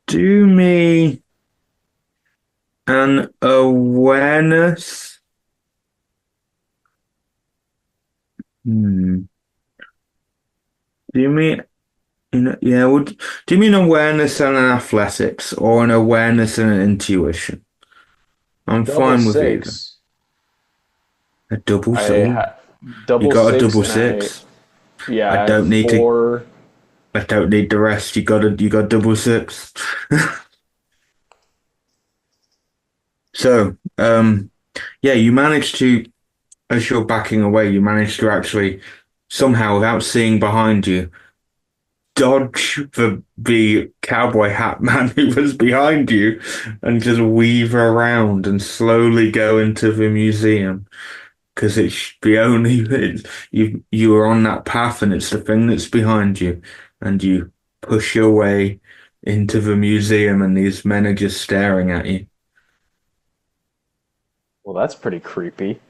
Do me an awareness. Do you mean do you mean awareness and an athletics or an awareness and an intuition? I'm Double fine with either. six. A double I six. ha double You got a six double and six. yeah, I I don't have need 4. I don't need the rest. You got double six. So, yeah, you managed to, as you're backing away, you managed to actually somehow, without seeing behind you, dodge the cowboy hat man who was behind you and just weave around and slowly go into the museum. Because it's the only, you are on that path and it's the thing that's behind you. And you push your way into the museum and these men are just staring at you. Well, that's pretty creepy.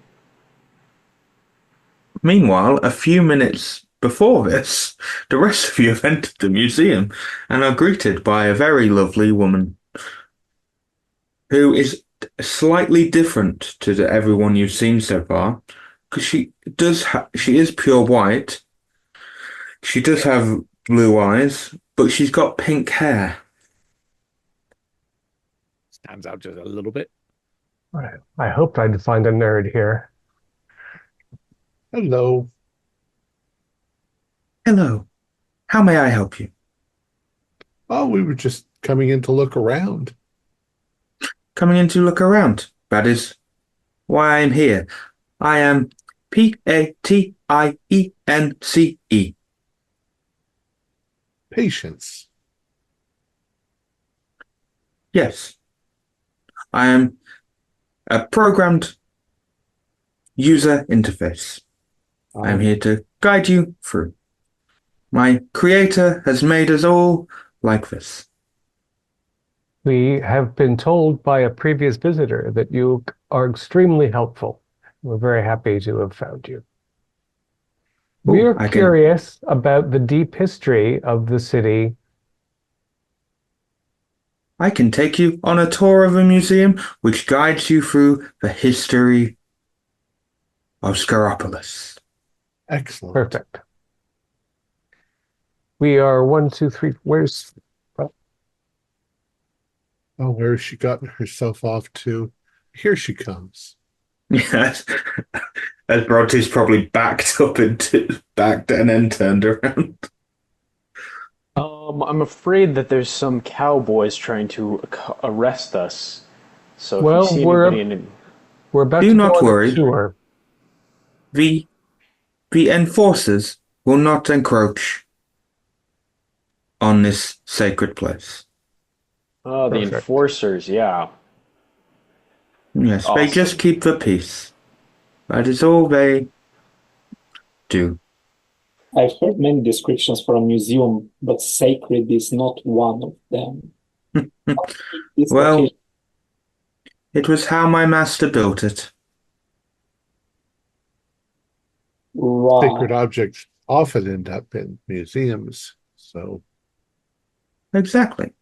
Meanwhile, a few minutes before this, the rest of you have entered the museum and are greeted by a very lovely woman who is slightly different to everyone you've seen so far, because she is pure white. She does have blue eyes, but she's got pink hair. Stands out just a little bit. I hoped I'd find a nerd here. Hello. Hello, how may I help you? Oh, we were just coming in to look around. Coming in to look around. That is why I'm here. I am Patience. Patience. Yes. I am a programmed user interface. I'm here to guide you through. My creator has made us all like this. We have been told by a previous visitor that you are extremely helpful. We're very happy to have found you. We're I can curious about the deep history of the city. take you on a tour of a museum which guides you through the history of Scaropolis. Excellent. Perfect. We are 1, 2, 3. Where's Oh, where has she gotten herself off to? Here she comes. Yes. As Bronte's probably backed and then turned around. I'm afraid that there's some cowboys trying to arrest us. So if you well, see we're anybody we're about Do to go not on a worry. tour. The enforcers will not encroach on this sacred place. oh, the Perfect. enforcers, yeah. Yes, they just Awesome. keep the peace. That is all they do. I've heard many descriptions for a museum, but sacred is not one of them. This Well, location, it was how my master built it. Sacred right. objects often end up in museums. So Exactly.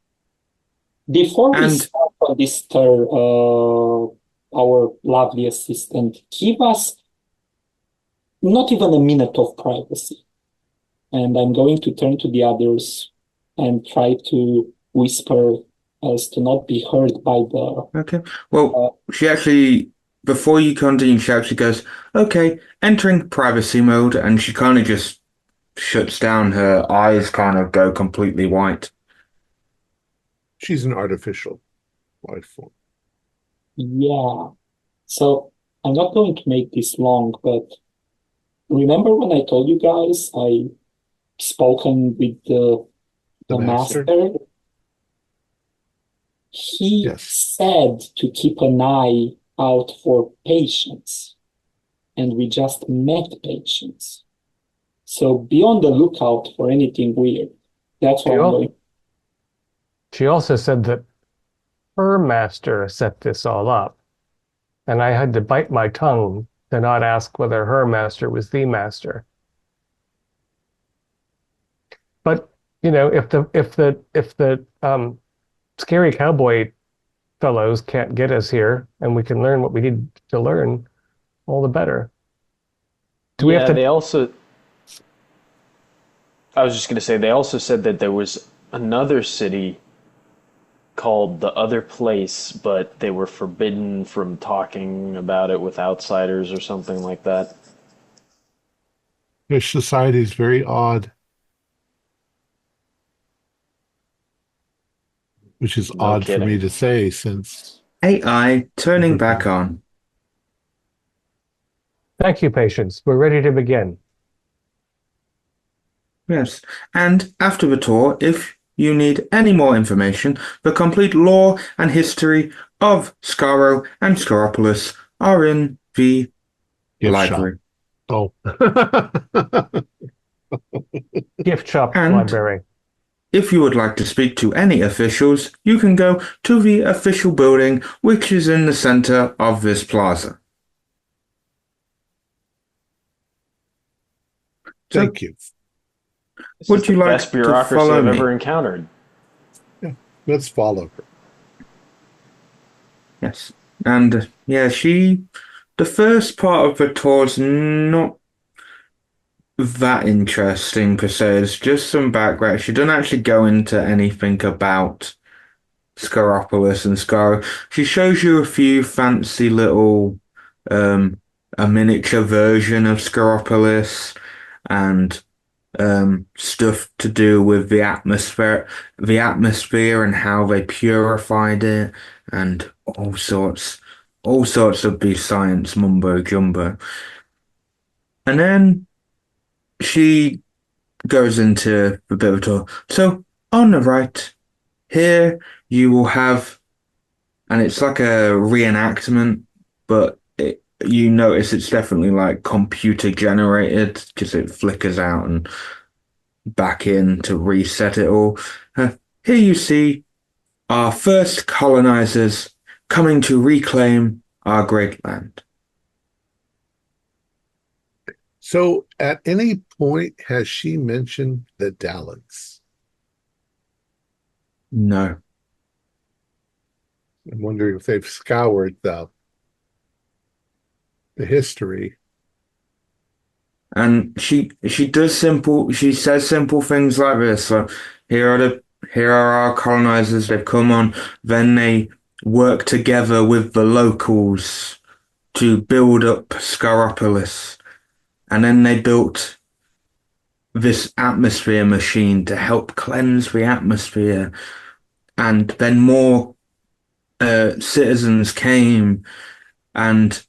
Before we And start on this tour, our lovely assistant, give us not even a minute of privacy. And I'm going to turn to the others and try to whisper as to not be heard by the. okay. Well, she actually, before you continue, she actually goes, okay, entering privacy mode, and she kind of just shuts down. Her eyes kind of go completely white. she's an artificial life form. Yeah. So I'm not going to make this long, but remember when I told you guys I spoken with The the master? master? He Yes. said to keep an eye out for patients, and we just met patients. So be on the lookout for anything weird. That's what I'm going. She also said that her master set this all up, and I had to bite my tongue to not ask whether her master was the master. But if the scary cowboy fellows can't get us here, and we can learn what we need to learn, all the better. Do we have Yeah, to? they also. I was just going to say, they also said that there was another city called the Other Place, but they were forbidden from talking about it with outsiders or something like that. Their society is very odd, which is No odd for me kidding. to say since AI turning back on. Thank you, patients. We're ready to begin. Yes. And after the tour, if you need any more information, the complete lore and history of Scarro and Scaropolis are in the gift library. shop. Oh. Gift shop And library. if you would like to speak to any officials, you can go to the official building, which is in the center of this plaza. Thank you. This Would is the you like best to bureaucracy follow I've me? ever encountered. Let's follow her. Yes. And yeah, the first part of the tour's not that interesting per se. It's just some background. She doesn't actually go into anything about Scaropolis and Scarro. She shows you a few fancy little, a miniature version of Scaropolis and stuff to do with the atmosphere and how they purified it and all sorts of the science mumbo jumbo. And then she goes into a bit of a tour. So on the right here, you will have, and it's like a reenactment, but you notice it's definitely like computer generated because it flickers out and back in to reset it all. Here you see our first colonizers coming to reclaim our great land. So, at any point, has she mentioned the Daleks? No. I'm wondering if they've scoured the history. And she she says simple things like this. So here are our colonizers, they've come on, then they work together with the locals to build up Scaropolis. And then they built this atmosphere machine to help cleanse the atmosphere. And then more citizens came, and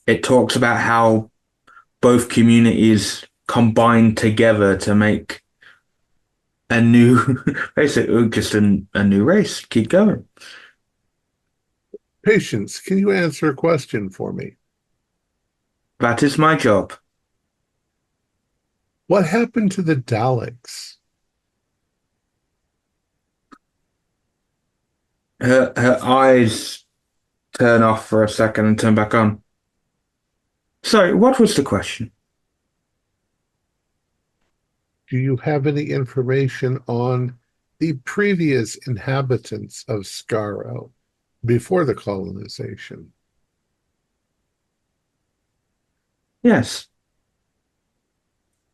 it talks about how both communities combined together to make a new, basically just a new race. Keep going. Patience, can you answer a question for me? That is my job. What happened to the Daleks? Her eyes turn off for a second and turn back on. Sorry, what was the question? Do you have any information on the previous inhabitants of Scarro before the colonization? Yes.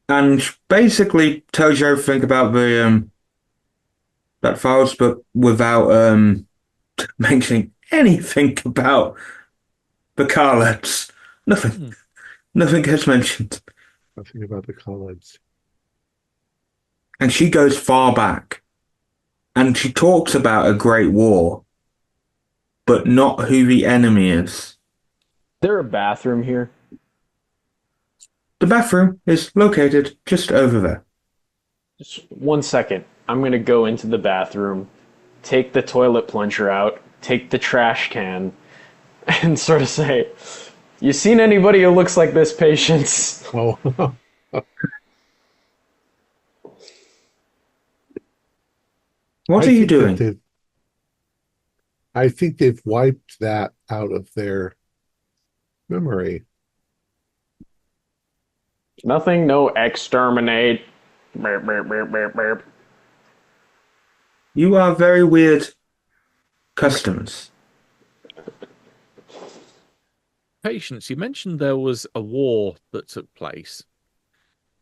And basically tells you everything about the that files, but without mentioning anything about the Carlets. Nothing. Nothing gets mentioned. Nothing about the Collins. And she goes far back. And she talks about a great war, but not who the enemy is. Is there a bathroom here? The bathroom is located just over there. Just 1 second. I'm gonna go into the bathroom, take the toilet plunger out, take the trash can, and sort of say, "You seen anybody who looks like this, Patience?" Oh, What I are you think that doing? I think they've wiped that out of their memory. Nothing, no exterminate. Burp, burp, burp, burp, burp. You are very weird customers. Patience, you mentioned there was a war that took place.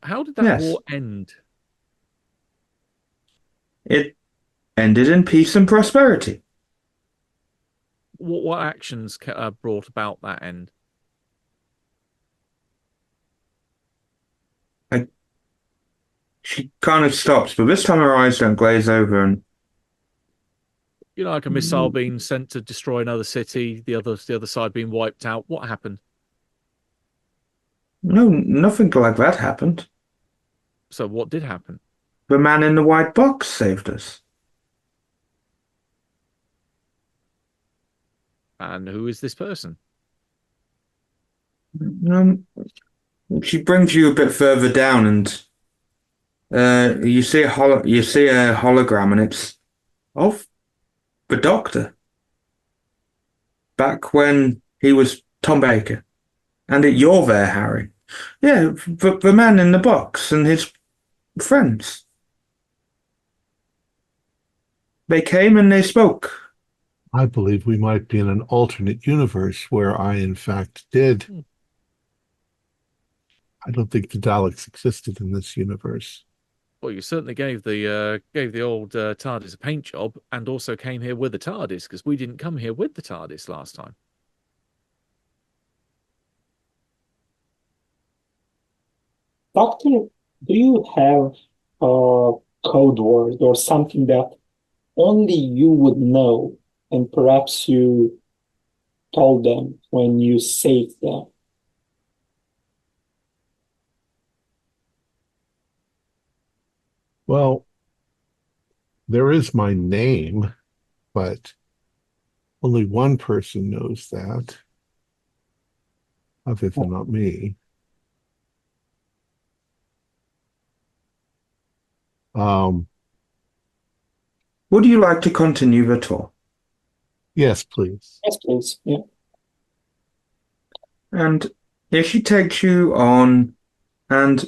How did that Yes. war end? It ended in peace and prosperity. What actions brought about that end? She kind of stops, but this time her eyes don't glaze over, and You know, like a missile being sent to destroy another city, the other side being wiped out. What happened? no, nothing like that happened. So what did happen? The man in the white box saved us. And who is this person? Um, she brings you a bit further down, and you see you see a hologram, and it's of the Doctor back when he was Tom Baker, and you're there, Harry. Yeah, the man in the box and his friends. They came and they spoke. I believe we might be in an alternate universe where I, in fact, did. I don't think the Daleks existed in this universe. Well, you certainly gave the old TARDIS a paint job, and also came here with the TARDIS because we didn't come here with the TARDIS last time. Doctor, do you have a code word or something that only you would know, and perhaps you told them when you saved them? Well, there is my name, but only one person knows that, other than not me. Um, would you like to continue the tour? Yes, please. Yes, please. Yeah. And if she takes you on, and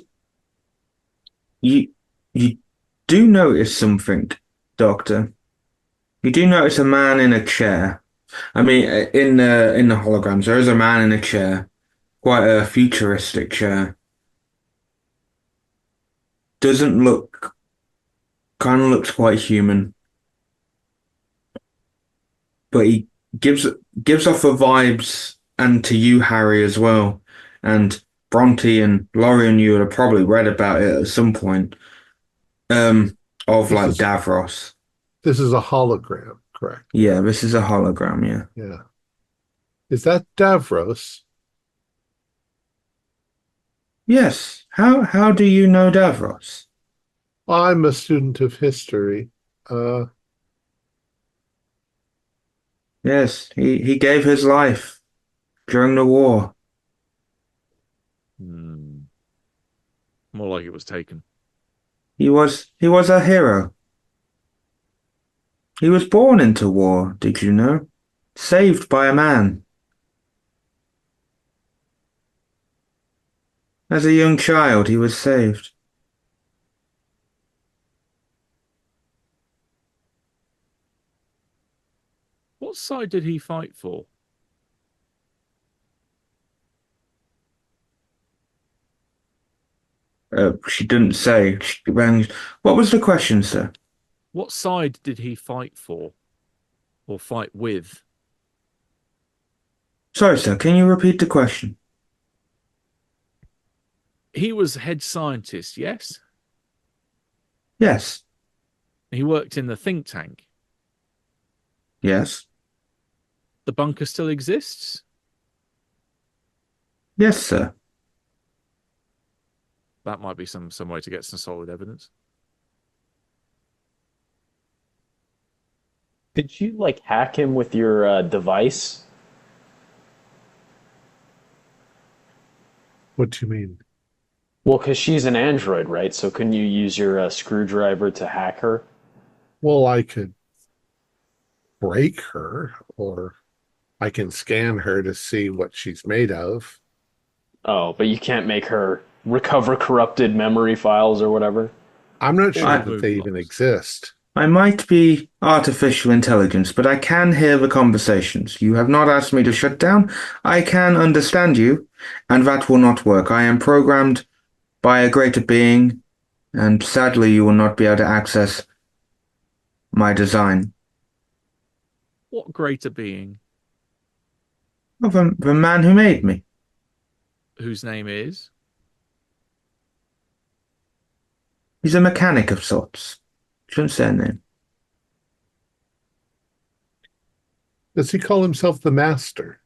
you you do notice something, Doctor. You do notice a man in a chair. I mean, in the holograms, there is a man in a chair, quite a futuristic chair. Doesn't look, kind of looks quite human, but he gives gives off the vibes, and to you, Harry, as well, and Bronte and Laurie and you would have probably read about it at some point. Of This like is Davros. this is a hologram, correct? Yeah, this is a hologram. Yeah. Yeah. Is that Davros? Yes. How do you know Davros? I'm a student of history. Uh, Yes, he gave his life during the war. Hmm. More like it was taken. He was a hero. He was born into war, did you know? Saved by a man. As a young child, he was saved. What side did he fight for? She didn't say. What was the question, sir? What side did he fight for? Or fight with? Sorry, sir, can you repeat the question? He was head scientist, yes? Yes. He worked in the think tank. Yes. The bunker still exists? Yes, sir. That might be some way to get some solid evidence. Did you like hack him with your device? what do you mean? Well, because she's an android, right? So couldn't you use your screwdriver to hack her? Well, I could break her, or I can scan her to see what she's made of. Oh, but you can't make her recover corrupted memory files or whatever. I'm not sure I- that they even exist. I might be artificial intelligence, but I can hear the conversations. You have not asked me to shut down. I can understand you, and that will not work. I am programmed by a greater being, and sadly you will not be able to access my design. What greater being? Of the man who made me. Whose name is? He's a mechanic of sorts. Shouldn't say a name. Does he call himself the Master?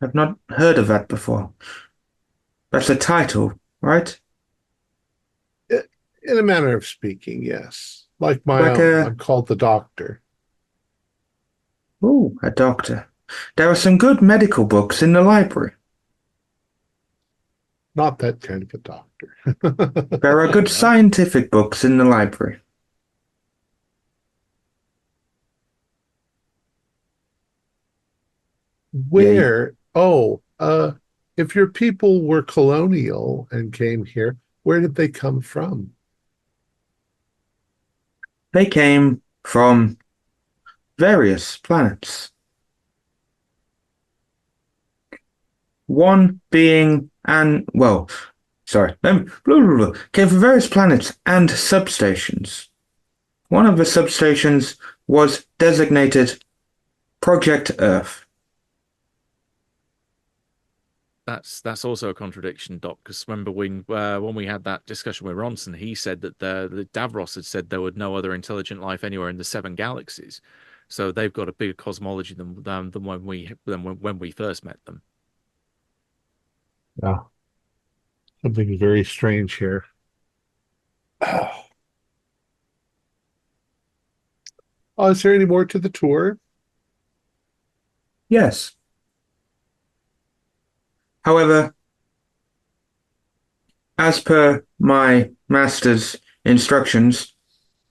I've not heard of that before. That's a title, right? In a manner of speaking, yes. Like my Like own. a I'm called the Doctor. ooh, a doctor. There are some good medical books in the library. Not that kind of a doctor. There are good scientific books in the library. Yeah, Where? Oh, if your people were colonial and came here, where did they come from? they came from various planets. One being came from various planets and substations. One of the substations was designated Project Earth. That's also a contradiction, Doc. Because remember when we had that discussion with Ronson, he said that the Davros had said there was no other intelligent life anywhere in the seven galaxies, so they've got a bigger cosmology than when we first met them. Yeah. Something very strange here. Oh, is there any more to the tour? Yes. However, as per my master's instructions,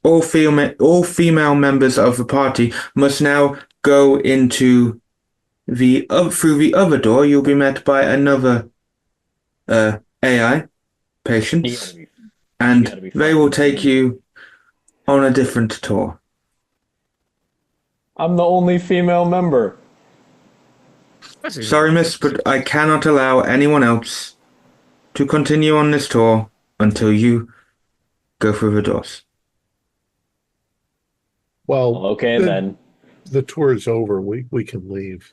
all female members of the party must now go into through the other door. You'll be met by another AI patients, and they will take you on a different tour. I'm the only female member. Sorry, miss, but I cannot allow anyone else to continue on this tour until you go through the doors. Well, Okay, then. The tour is over. We can leave.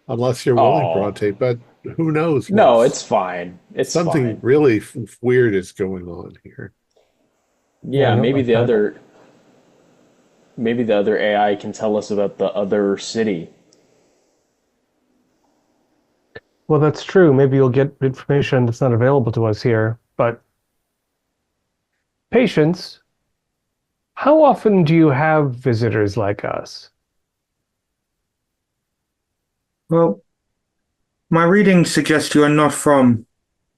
Unless you're willing, Bronte, but who knows? No, it's fine. It's something fine. really weird is going on here. Yeah, maybe the other AI can tell us about the other city. Well, that's true. Maybe you'll get information that's not available to us here. But Patience, how often do you have visitors like us? Well, my readings suggest you are not from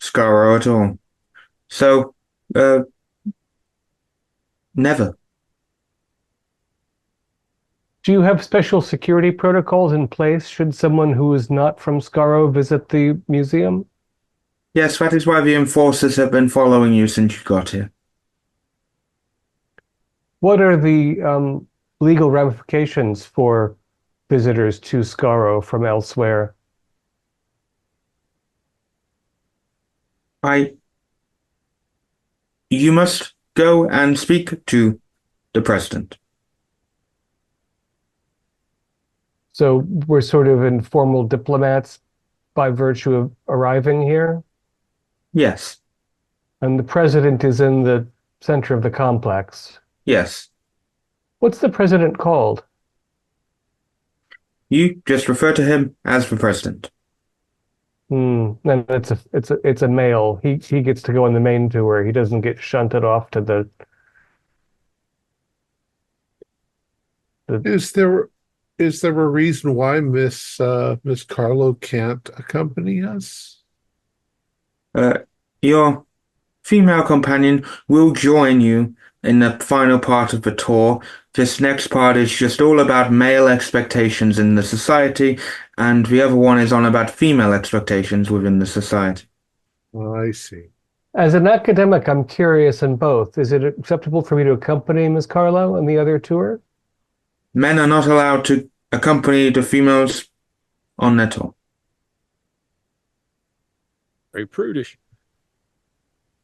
Scarro at all. So, never. Do you have special security protocols in place should someone who is not from Scarro visit the museum? Yes, that is why the enforcers have been following you since you got here. What are the legal ramifications for visitors to Scarro from elsewhere? You must go and speak to the president. So we're sort of informal diplomats by virtue of arriving here? Yes. And the president is in the center of the complex? Yes. What's the president called? You just refer to him as the president. And it's a male. He gets to go on the main tour. He doesn't get shunted off to the Is there a reason why Miss Carlo can't accompany us? Your female companion will join you in the final part of the tour. This next part is just all about male expectations in the society, and the other one is on about female expectations within the society. I see. As an academic, I'm curious in both. Is it acceptable for me to accompany Ms. Carlo on the other tour? Men are not allowed to accompany the females on their tour. Very prudish.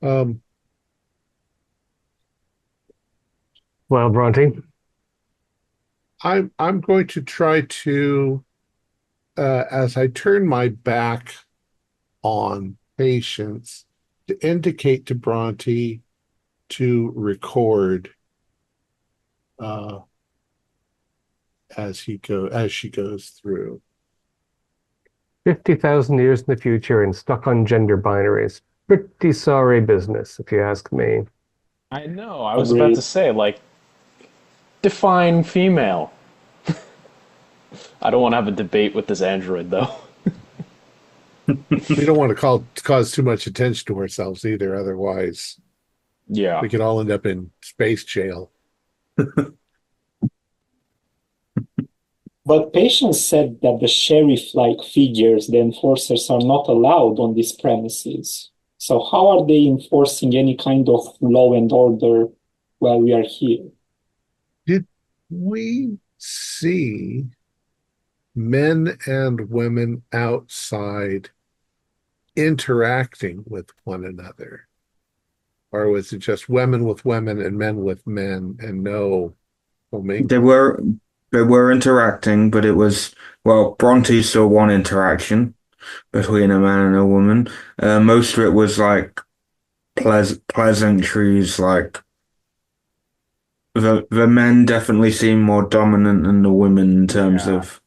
Well, Bronte, I'm going to try to, as I turn my back on Patience, to indicate to Bronte to record as she goes through. 50,000 years in the future and stuck on gender binaries. Pretty sorry business, if you ask me. I know. I was about to say, define female. I don't want to have a debate with this android, though. We don't want to cause too much attention to ourselves either. Otherwise, yeah, we could all end up in space jail. But Patience said that the sheriff-like figures, the enforcers, are not allowed on these premises. So how are they enforcing any kind of law and order while we are here? Did we see men and women outside interacting with one another? Or was it just women with women and men with men and no mingling? They were interacting, but it was, well, Bronte saw one interaction between a man and a woman. Most of it was like pleasantries, like the men definitely seemed more dominant than the women in terms of.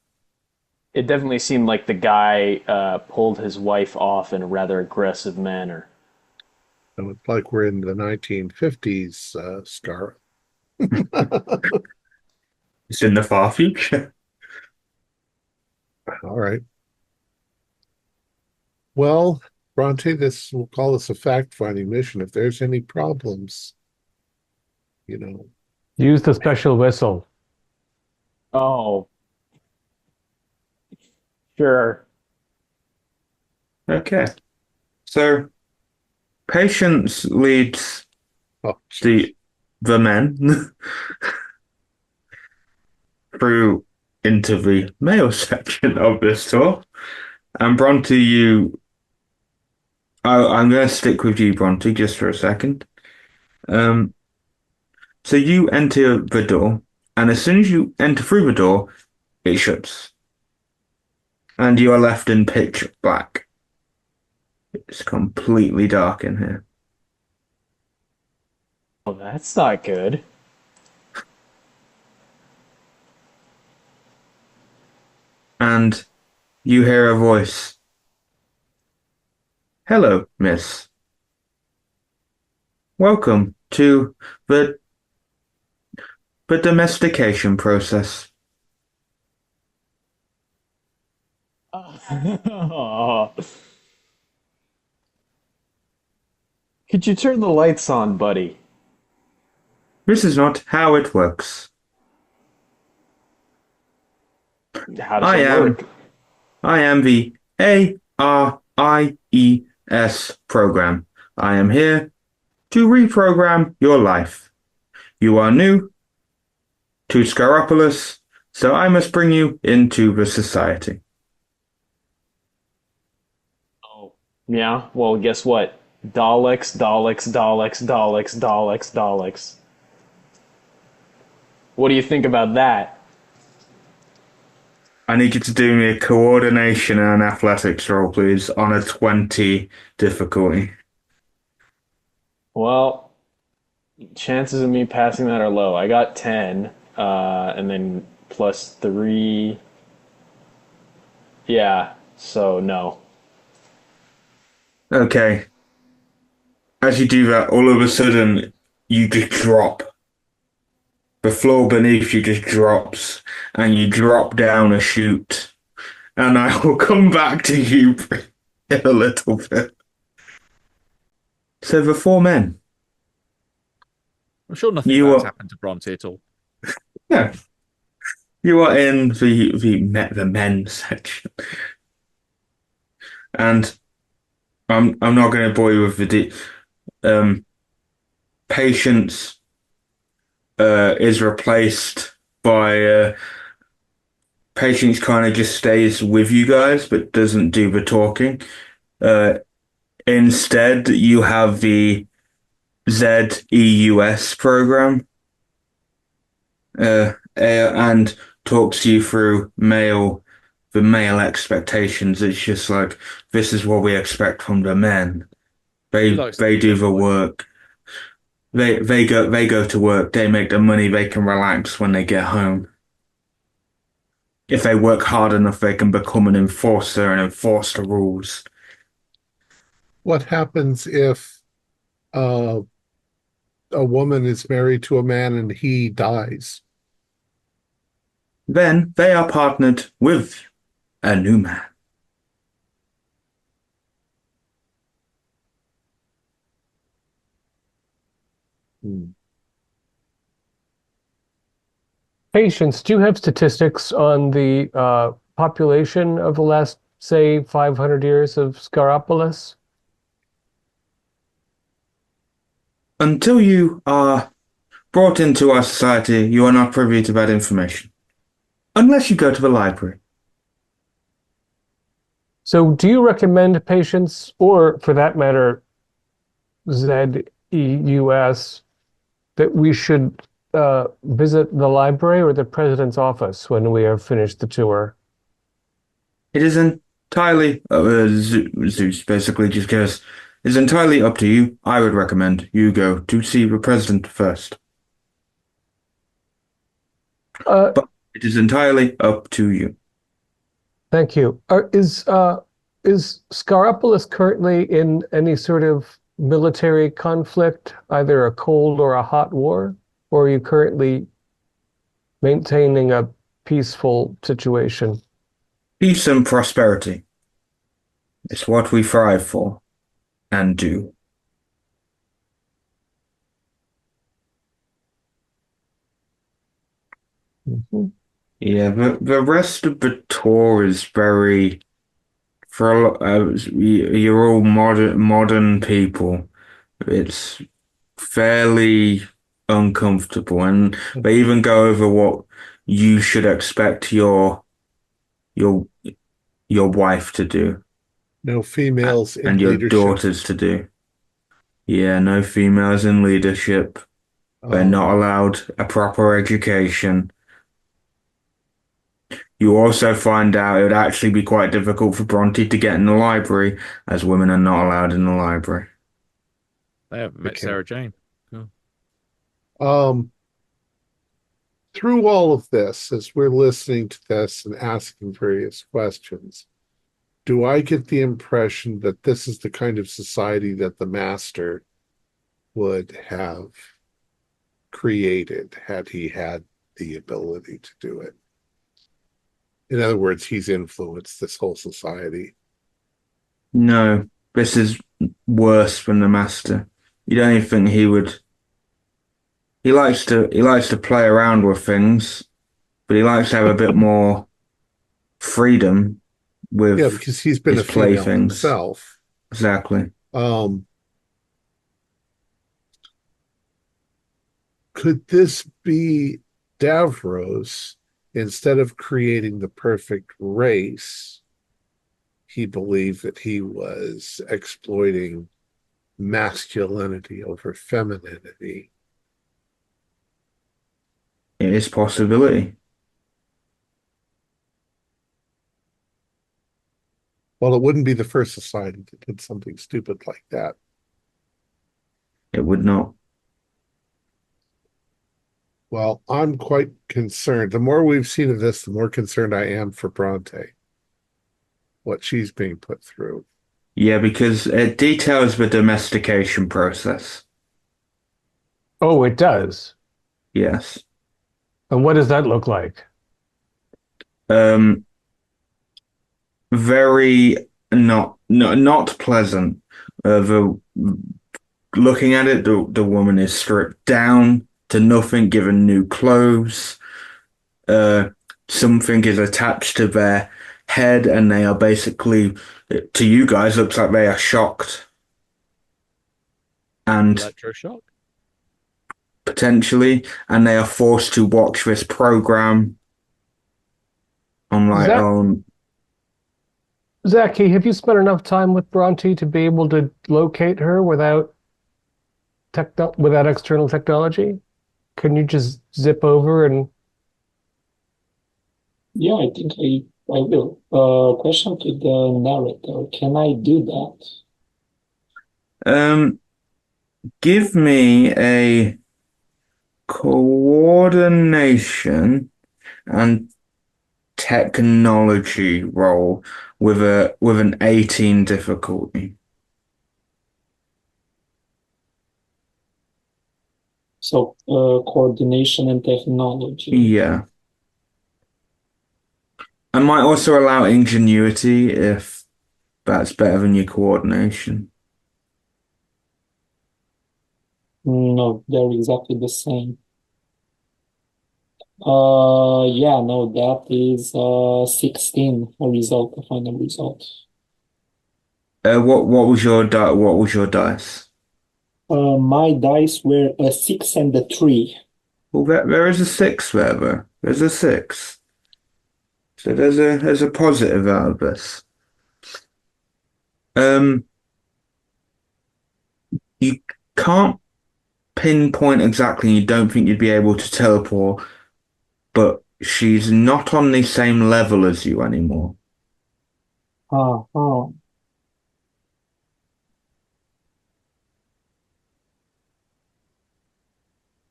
It definitely seemed like the guy pulled his wife off in a rather aggressive manner. So it's like we're in the 1950s, Scarro. It's in the far future. All right. Well, Bronte, we'll call this a fact-finding mission. If there's any problems, Use the special whistle. Oh, sure. Okay. So Patience leads oh, the men through into the male section of this tour. And Bronte, I'm going to stick with you, Bronte, just for a second. So you enter the door, and as soon as you enter through the door, it shuts. And you are left in pitch black. It's completely dark in here. Well, that's not good. And you hear a voice. Hello, miss. Welcome to the domestication process. Could you turn the lights on, buddy? This is not how it works. How does it work? I am the ARIES program. I am here to reprogram your life. You are new to Scarropolis, so I must bring you into the society. Oh, yeah? Well, guess what? Daleks, Daleks, Daleks, Daleks, Daleks, Daleks. What do you think about that? I need you to do me a coordination and an athletics roll, please, on a 20 difficulty. Well, chances of me passing that are low. I got 10, and then plus 3. Yeah, so no. Okay. As you do that, all of a sudden, you just drop. The floor beneath you just drops, and you drop down a chute. And I will come back to you in a little bit. So the four men. I'm sure nothing bad's happened to Bronte at all. Yeah. You are in the men section. And I'm not going to bore you with the Patience is replaced by Patience kind of just stays with you guys but doesn't do the talking. Instead, you have the ZEUS program and talks you through the male expectations. It's just like, this is what we expect from the men. They do the work. They go to work, they make the money, they can relax when they get home. If they work hard enough, they can become an enforcer and enforce the rules. What happens if a woman is married to a man and he dies? Then they are partnered with a new man. Patience, do you have statistics on the population of the last, say, 500 years of Scarropolis? Until you are brought into our society, you are not privy to that information. Unless you go to the library. So do you recommend Patience, or for that matter, ZEUS, that we should visit the library or the president's office when we have finished the tour? It is entirely, Zeus basically just goes, it's entirely up to you. I would recommend you go to see the president first. But it is entirely up to you. Thank you. Is Scarropolis currently in any sort of military conflict, either a cold or a hot war? Or are you currently maintaining a peaceful situation? Peace and prosperity. It's what we thrive for. and do. Mhm. Yeah, the rest of the tour is very for a lot. You're all modern people. It's fairly uncomfortable, and they even go over what you should expect your your wife to do No females in and your leadership. daughters to do. Yeah, no females in leadership. They're Um, not allowed a proper education. You also find out it would actually be quite difficult for Bronte to get in the library, as women are not allowed in the library. They haven't met okay. Sarah Jane. Cool. Um, through all of this, as we're listening to this and asking various questions, do I get the impression that this is the kind of society that the master would have created had he had the ability to do it? In other words, he's influenced this whole society. No, this is worse than the master. You don't even think he would. He likes to play around with things, but he likes to have a bit more freedom Yeah, with because he's been his a female playthings. himself. Exactly. Could this be Davros? Instead of creating the perfect race, he believed that he was exploiting masculinity over femininity. It is possibility. Well, it wouldn't be the first society that did something stupid like that. It would not. Well, I'm quite concerned. The more we've seen of this, the more concerned I am for Bronte, what she's being put through. Yeah, because it details the domestication process. Oh, it does. Yes. And what does that look like? Um, very not pleasant. The looking at it, the woman is stripped down to nothing, given new clothes. Something is attached to their head, and they are basically, to you guys, looks like they are shocked. And Electroshock. potentially, and they are forced to watch this program on Zachy, have you spent enough time with Bronte to be able to locate her without external technology? Can you just zip over and Yeah, I think I will. Question to the narrator. Can I do that? give me a coordination and technology roll with an 18 difficulty. So, coordination and technology. Yeah. I might also allow ingenuity if that's better than your coordination. No, they're exactly the same. Yeah, no, that is 16 a result, a final result. What was your dice? My dice were a 6 and a 3. Well, there is a 6 there, though. There's a 6. So there's a positive out of this. You can't pinpoint exactly. You don't think you'd be able to teleport, but she's not on the same level as you anymore. Oh.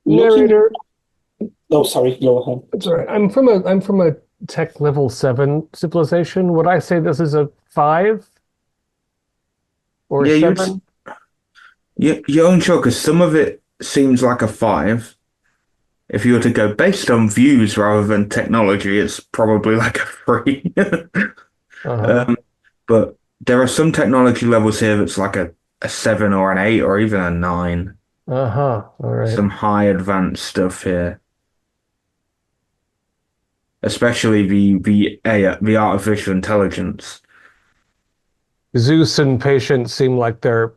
narrator? Oh, sorry, go ahead. It's all right. I'm from a tech level 7 civilization. Would I say this is a 5 or Yeah, a 7? You're unsure because some of it seems like a 5. If you were to go based on views rather than technology, it's probably like a 3. Uh-huh. But there are some technology levels here that's like a a 7 or an 8 or even a 9. Uh-huh. All right. Some high advanced stuff here. Especially the artificial intelligence. Zeus and Patience seem like they're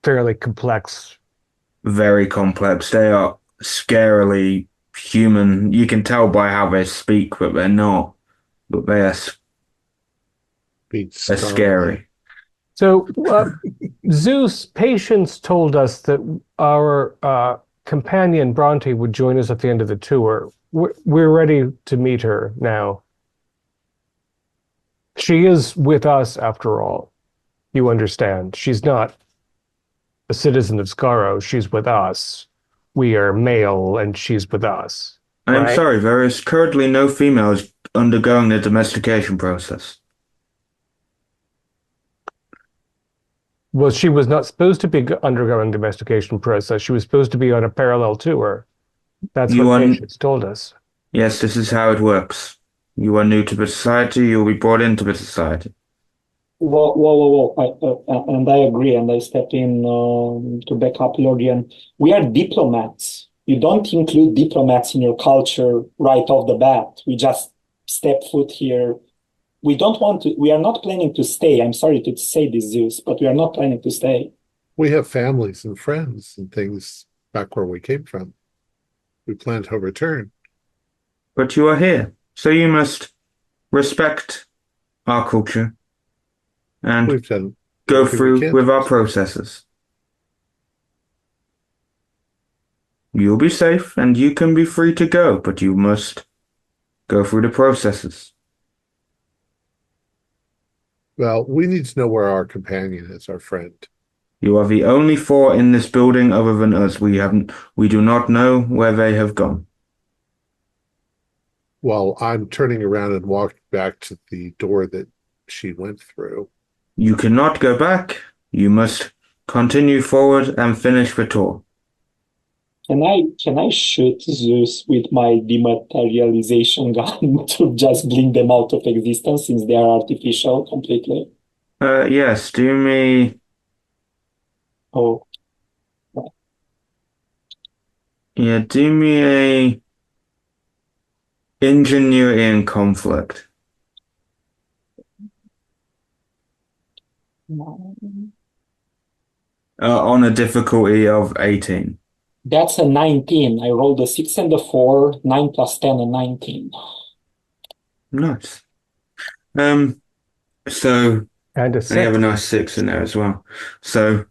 fairly complex. Very complex. They are scarily human. You can tell by how they speak, but they're not. But they're Beats scary. So, Zeus, Patience told us that our companion Bronte would join us at the end of the tour. We're ready to meet her now. She is with us, after all. You understand. She's not a citizen of Scarro. She's with us. We are male, and she's with us. I'm Right? sorry, there is currently no females undergoing the domestication process. Well, she was not supposed to be undergoing domestication process. She was supposed to be on a parallel tour. That's what Patience told us. Yes, this is how it works. You are new to the society, you'll be brought into the society. Whoa. And I agree, and I step in to back up Lordian. We are diplomats. You don't include diplomats in your culture right off the bat. We just step foot here. We are not planning to stay. I'm sorry to say this, Zeus, but we are not planning to stay. We have families and friends and things back where we came from. We plan to return. But you are here, so you must respect our culture and We've done go through with our processes. You'll be safe and you can be free to go, but you must go through the processes. Well, we need to know where our companion is, our friend. You are the only 4 in this building other than us. We do not know where they have gone. Well, I'm turning around and walking back to the door that she went through. You cannot go back. You must continue forward and finish the tour. Can I shoot Zeus with my dematerialization gun to just blink them out of existence since they are artificial completely? Yes, do me. Oh. Yeah, do me a ingenuity and conflict. On a difficulty of 18. That's a 19. I rolled a 6 and a 4, 9 plus 10 and 19. Nice. So And a and you have a 6. nice 6 in there as well. So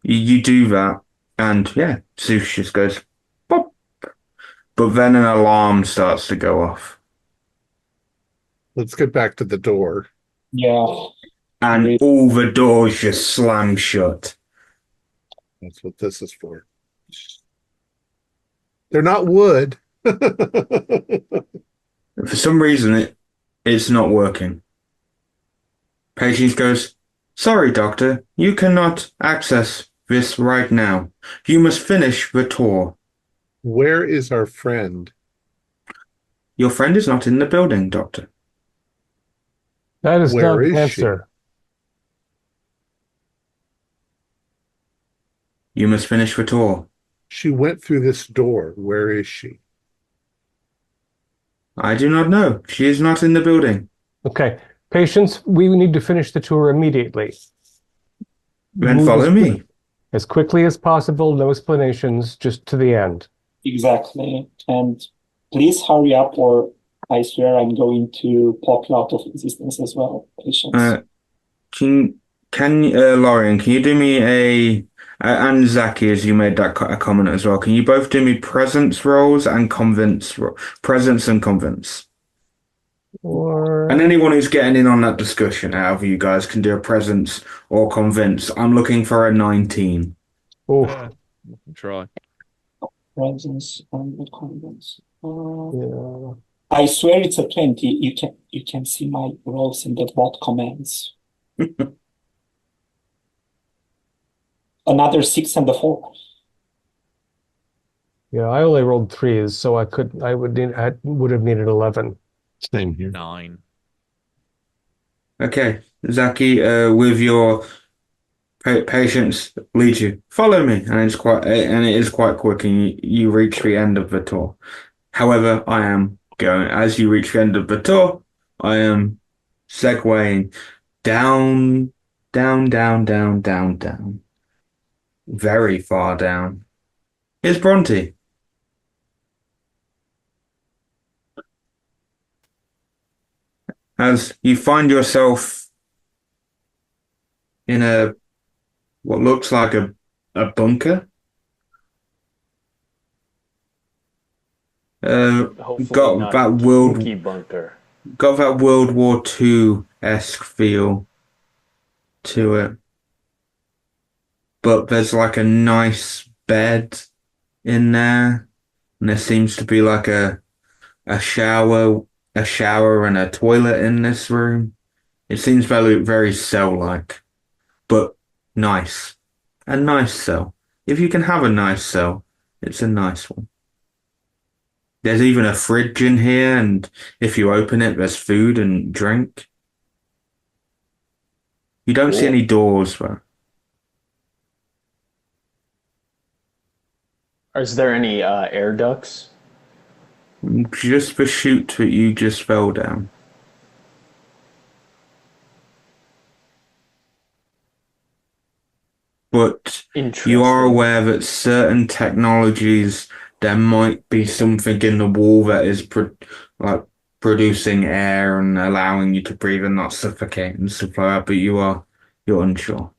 you do that, and yeah, Zeus just goes pop. But then an alarm starts to go off. Let's get back to the door. Yeah. And all the doors just slam shut. That's what this is for. They're not wood. For some reason, it's not working. Patience goes, "Sorry, Doctor, you cannot access this right now. You must finish the tour." Where is our friend? Your friend is not in the building, Doctor. That is Where not is the answer. You must finish the tour. She went through this door. Where is she? I do not know. She is not in the building. Okay. Patience, we need to finish the tour immediately. Then Move follow me. as quickly as possible, no explanations, just to the end. Exactly. And please hurry up, or I swear I'm going to pop you out of existence as well. Patience. Lorian, can you do me and Zaki, as you made that a comment as well, can you both do me presence rolls and presence and convince? And anyone who's getting in on that discussion, out of you guys can do a presence or convince. I'm looking for a 19. Oh, Try. Presence and convince. yeah. I swear it's a 20. You can see my rolls in the bot commands. Another 6 and a 4. Yeah, I only rolled 3s, so I would have needed 11. Same here. 9. Okay, Zaki, with your Patience leads you. Follow me, and it is quite quick, and you reach the end of the tour. However, I am going as you reach the end of the tour. I am segueing down, down, very far down. Here's Bronte. As you find yourself in what looks like a bunker. Hopefully not kinky bunker. Got that World War II-esque feel to it. But there's like a nice bed in there, and there seems to be like a shower and a toilet in this room. It seems very cell-like, but nice. A nice cell. If you can have a nice cell, it's a nice one. There's even a fridge in here, and if you open it, there's food and drink. You don't see any doors, though. Is there any air ducts? Just the chute that you just fell down. But you are aware that certain technologies, there might be something in the wall that is producing air and allowing you to breathe and not suffocate and stuff like that, but you're unsure.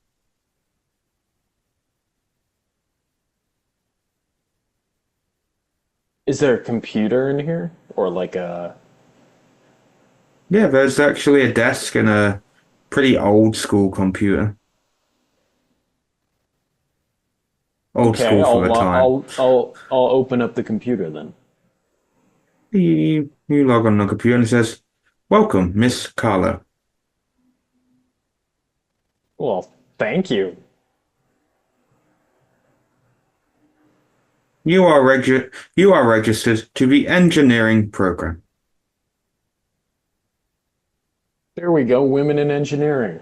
Is there a computer in here? Or like a... Yeah, there's actually a desk and a pretty old school computer. Old school for the time. I'll open up the computer then. You log on the computer and it says, "Welcome, Miss Carlo." Well, thank you. You are registered to the engineering program. There we go, women in engineering.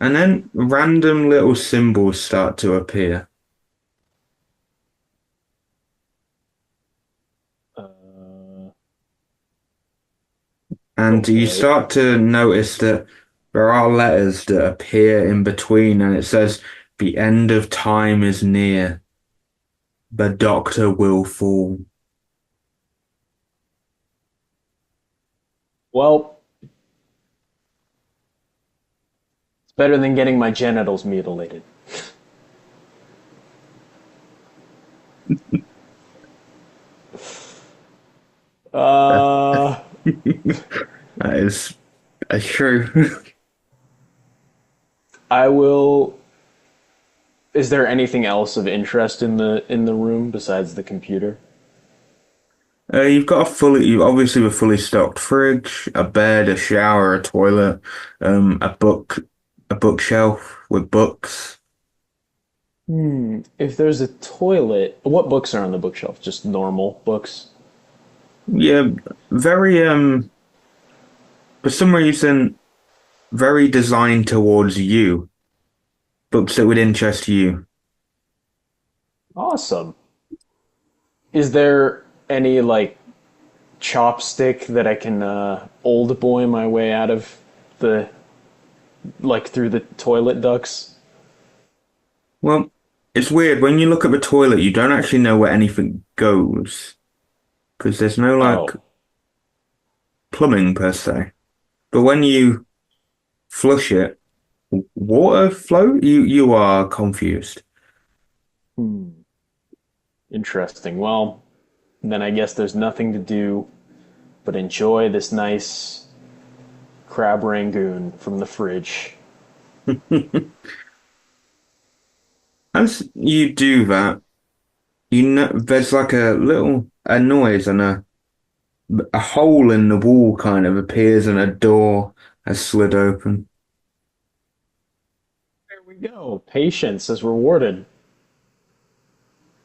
And then random little symbols start to appear. And you start to notice that there are letters that appear in between, and it says, "The end of time is near. The doctor will fall." Well, it's better than getting my genitals mutilated. That is true. I will. Is there anything else of interest in the room besides the computer? You've got obviously a fully stocked fridge, a bed, a shower, a toilet, a bookshelf with books. If there's a toilet, what books are on the bookshelf? Just normal books? Yeah, very for some reason, very designed towards you. Books that would interest you. Awesome. Is there any like chopstick that I can old boy my way out of through the toilet ducts? Well, it's weird. When you look at the toilet, you don't actually know where anything goes. Because there's no plumbing per se. But when you flush it, water flow, you are confused. Interesting. Well, then I guess there's nothing to do but enjoy this nice crab rangoon from the fridge. As you do that, you know there's like a noise and a hole in the wall kind of appears and a door has slid open. There we go. Patience is rewarded.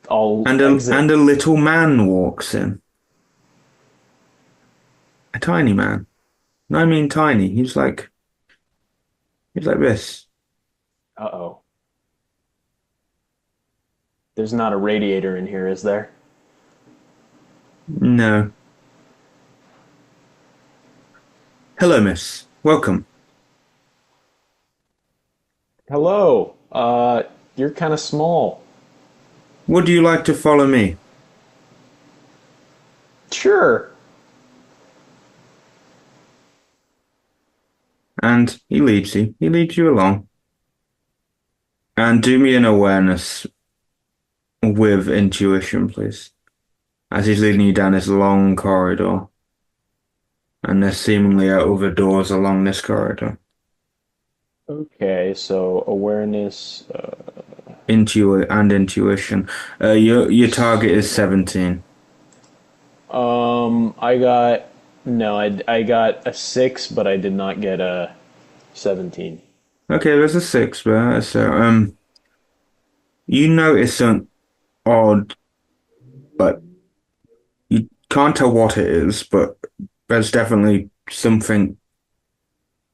And a little man walks in. A tiny man. No, I mean tiny. He's like It's like this. Uh-oh. There's not a radiator in here, is there? No. Hello, miss. Welcome. Hello. You're kind of small. Would you like to follow me? Sure. And he leads you. He leads you along. And do me an awareness with intuition, please. As he's leading you down this long corridor. And there's seemingly other doors along this corridor. Okay, so awareness. Intuition. Your target is 17. I got no, I got a 6, but I did not get a 17. Okay, there's a 6 there. So you notice an odd, but you can't tell what it is, but there's definitely something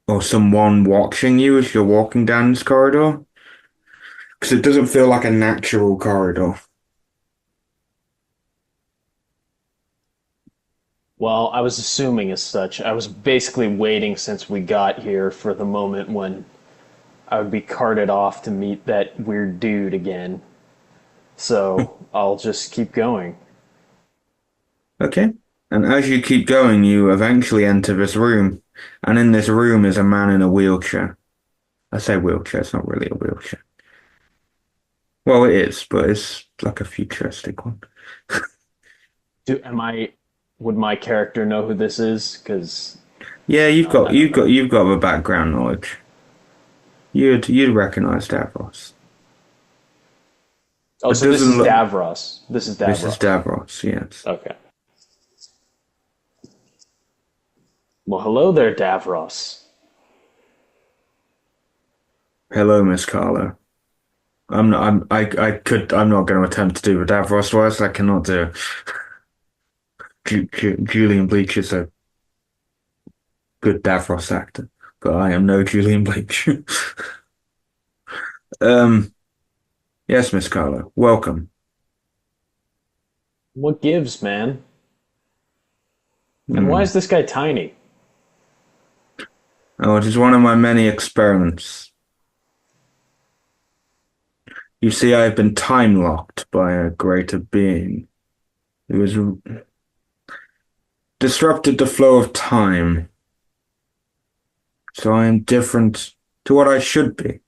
or someone watching you as you're walking down this corridor. Because it doesn't feel like a natural corridor. Well, I was assuming as such. I was basically waiting since we got here for the moment when I would be carted off to meet that weird dude again. So I'll just keep going. Okay. And as you keep going, you eventually enter this room. And in this room is a man in a wheelchair. I say wheelchair, it's not really a wheelchair. Well, it is, but it's like a futuristic one. Would my character know who this is? Because Yeah, you've got the background knowledge. You'd recognize Davros. oh, It so this doesn't is look- Davros. This is Davros. This is Davros, yes. Okay. Well, hello there, Davros. Hello, Miss Carlo. I'm not. I'm not going to attempt to do a Davros voice. I cannot do. Julian Bleach is a good Davros actor, but I am no Julian Bleach. Yes, Miss Carlo. Welcome. What gives, man? And why is this guy tiny? Oh, it is one of my many experiments. You see, I have been time locked by a greater being. It was disrupted the flow of time. So I am different to what I should be.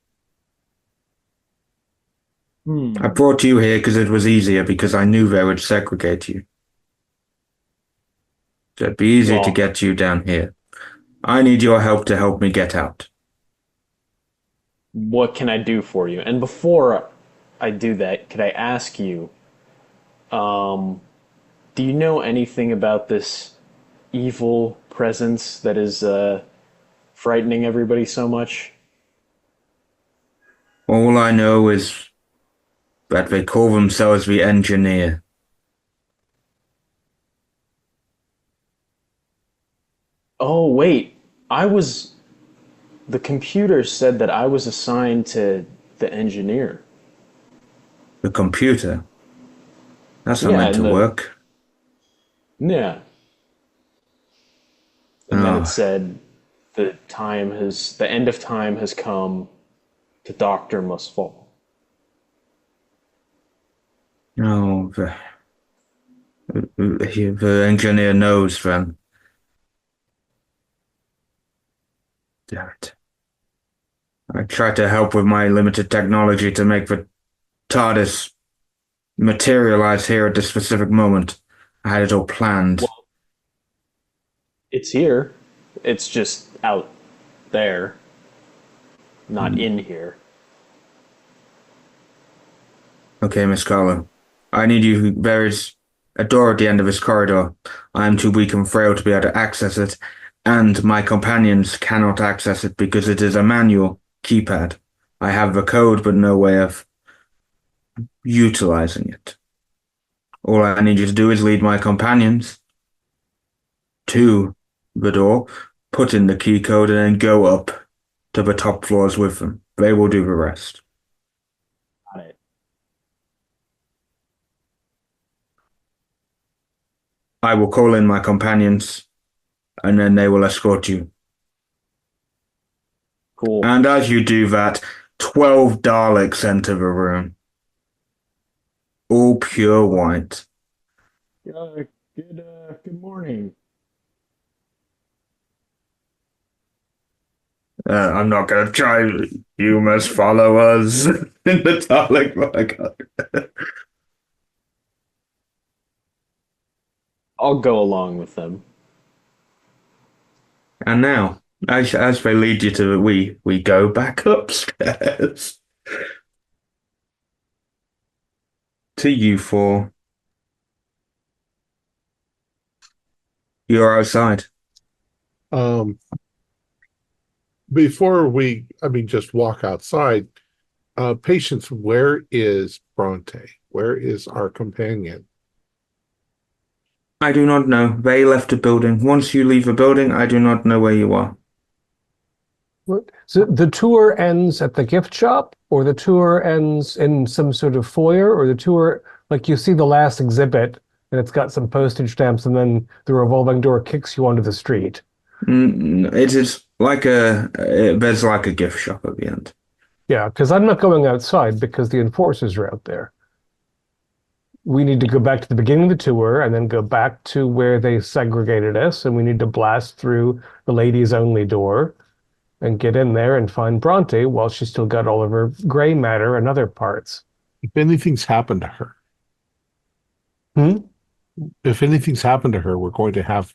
I brought you here because it was easier, because I knew they would segregate you. So it'd be easier to get you down here. I need your help to help me get out. What can I do for you? And before I do that, could I ask you, do you know anything about this evil presence that is frightening everybody so much? All I know is that they call themselves the Engineer. Oh, wait. The computer said that I was assigned to the engineer. The computer? That's not meant to work. Yeah. And then Oh. it said the end of time has come, the doctor must fall. No, the engineer knows then. Damn it. I tried to help with my limited technology to make the TARDIS materialize here at this specific moment. I had it all planned. Well, it's here. It's just out there, not in here. Okay, Miss Carlo. I need you. There is a door at the end of this corridor. I am too weak and frail to be able to access it, and my companions cannot access it because it is a manual keypad. I have the code, but no way of utilizing it. All I need you to do is lead my companions to the door, put in the key code, and then go up to the top floors with them. They will do the rest. Got it. I will call in my companions, and then they will escort you. Cool. And as you do that, 12 Daleks enter the room. All pure white. Good morning. I'm not going to try. You must follow us. In the Dalek like. I'll go along with them. And now, as they lead you to we go back upstairs to you four. You're outside. Before we, just walk outside, Patience, where is Bronte? Where is our companion? I do not know. They left the building. Once you leave the building, I do not know where you are. So the tour ends at the gift shop, or the tour ends in some sort of foyer, or the tour, like you see the last exhibit and it's got some postage stamps and then the revolving door kicks you onto the street. It is like there's like a gift shop at the end. Yeah, because I'm not going outside because the enforcers are out there. We need to go back to the beginning of the tour and then go back to where they segregated us, and we need to blast through the ladies only door and get in there and find Bronte while she's still got all of her gray matter and other parts. If anything's happened to her, Hmm? if anything's happened to her, we're going to have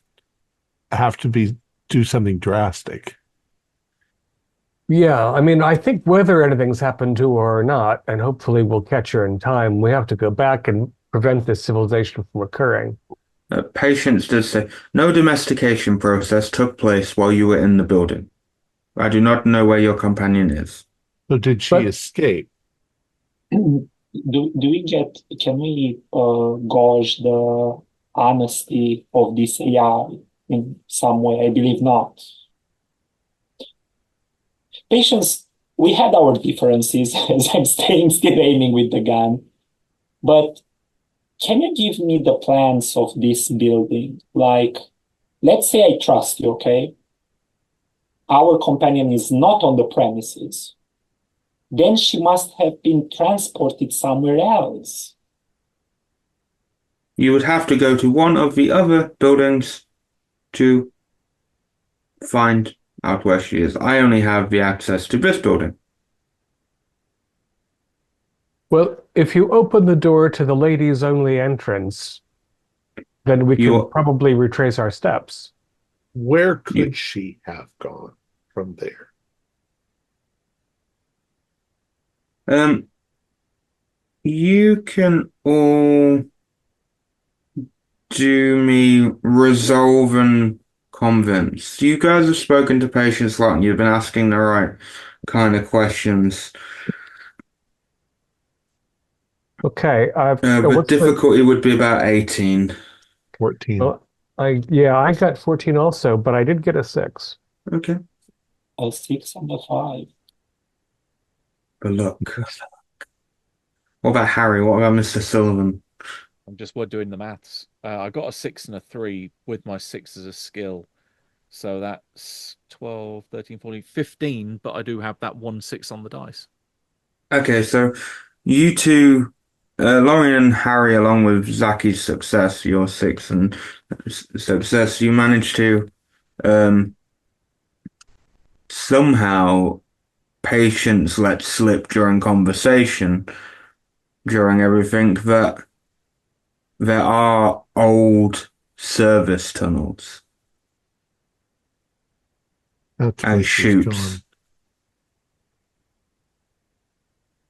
to do something drastic. Yeah, I think whether anything's happened to her or not, and hopefully we'll catch her in time, we have to go back and prevent this civilization from occurring. Patience does say, no domestication process took place while you were in the building. I do not know where your companion is. So did she escape? Can we gauge the honesty of this AI in some way? I believe not. Patience, we had our differences as I'm still aiming with the gun. But can you give me the plans of this building? Like, let's say I trust you, okay? Our companion is not on the premises. Then she must have been transported somewhere else. You would have to go to one of the other buildings to find out where she is. I only have the access to this building. Well, if you open the door to the ladies only entrance, then we can probably retrace our steps. Where could she have gone from there? You can all do me resolve and convince. You guys have spoken to Patience a lot and you've been asking the right kind of questions. Okay. The difficulty would be about 18. 14. Well, I got 14 also, but I did get a 6. Okay. A 6 and a 5. Good luck. What about Harry? What about Mr. Sullivan? I'm just doing the maths. I got a 6 and a 3 with my 6 as a skill. So that's 12, 13, 14, 15, but I do have that 1 6 on the dice. Okay, so you two, Laurie and Harry, along with Zaki's success, your 6 and success, you managed to somehow Patience let slip during conversation, during everything, that there are old service tunnels and chutes.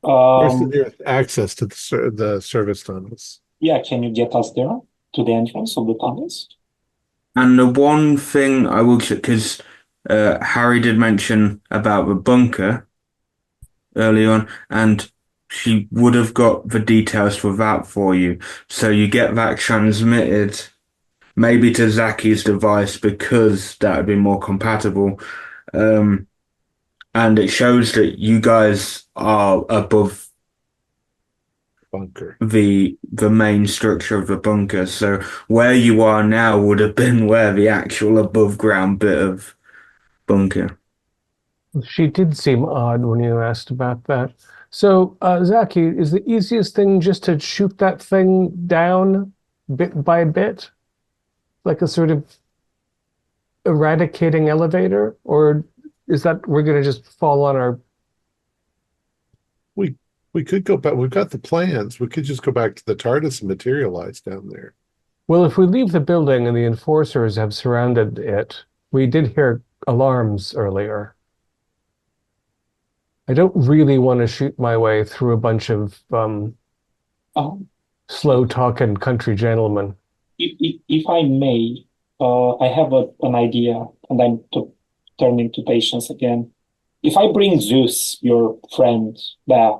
Where's the nearest access to the service tunnels? Yeah, can you get us there to the entrance of the tunnels? And the one thing I will, because Harry did mention about the bunker early on, and she would have got the details for that for you. So you get that transmitted maybe to Zaki's device because that would be more compatible. And and it shows that you guys are above bunker. the main structure of the bunker. So where you are now would have been where the actual above ground bit of bunker. She did seem odd when you asked about that. So, Zaki, is the easiest thing just to shoot that thing down bit by bit, like a sort of eradicating elevator, or is that we're going to just fall on our? We could go back. We've got the plans. We could just go back to the TARDIS and materialize down there. Well, if we leave the building and the enforcers have surrounded it, we did hear alarms earlier. I don't really want to shoot my way through a bunch of slow-talking country gentlemen. If I may, I have an idea, and I'm turning to Patience again. If I bring Zeus, your friend, back,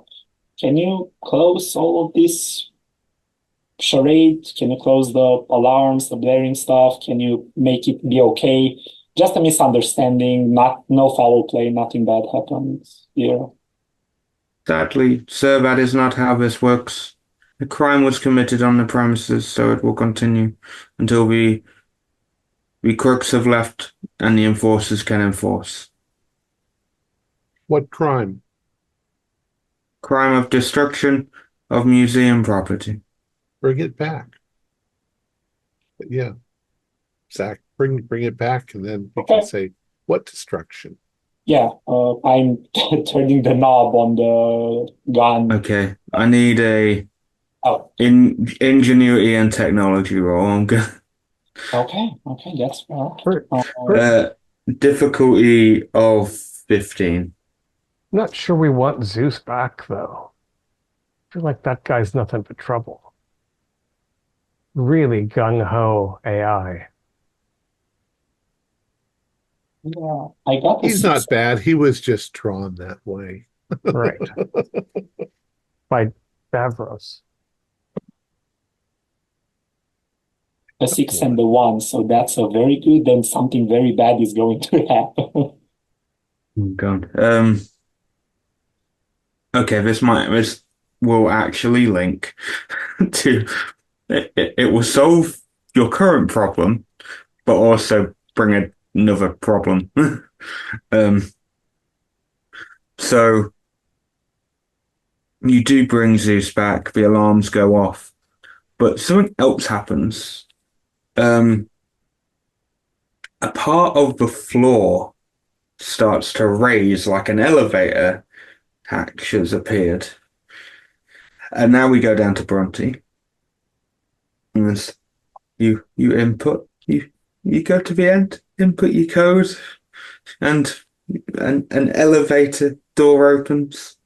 can you close all of this charade? Can you close the alarms, the blaring stuff? Can you make it be okay? Just a misunderstanding, no foul play, nothing bad happens here. Sadly, sir, that is not how this works. The crime was committed on the premises, so it will continue until the crooks have left and the enforcers can enforce. What crime? Crime of destruction of museum property. Bring it back. But yeah, Zach, bring it back, and then we can say what destruction. Yeah, I'm turning the knob on the gun. Okay, I need a ingenuity and technology roll. I'm good. Okay, that's fair. Difficulty of 15. Not sure we want Zeus back, though. I feel like that guy's nothing but trouble. Really gung-ho AI. Yeah, I got He's not bad. He was just drawn that way. Right. By Davros. A 6 and a 1, so that's a very good. Then something very bad is going to happen. God. Okay, this will actually link to it will solve your current problem, but also bring another problem. So you do bring Zeus back, the alarms go off, but something else happens. A part of the floor starts to raise like an elevator hatch has appeared. And now we go down to Bronte. And you input, you go to the end, input your code, and an elevator door opens.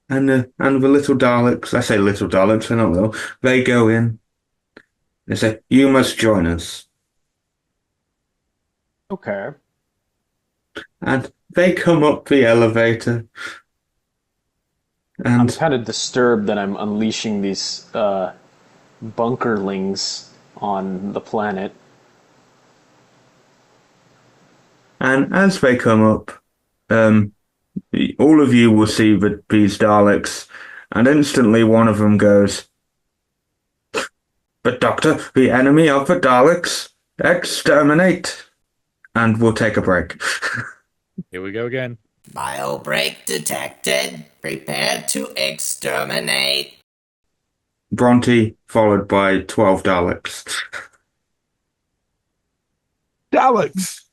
And the little Daleks, I say little Daleks, they're not little, they go in. They say, "You must join us." Okay. And they come up the elevator. I'm And kind of disturbed that I'm unleashing these bunkerlings on the planet. as they come up, all of you will see these Daleks, and instantly one of them goes, "But Doctor, the enemy of the Daleks, exterminate!" And we'll take a break. Here we go again. Bio break detected. Prepare to exterminate. Bronte, followed by 12 Daleks. Daleks!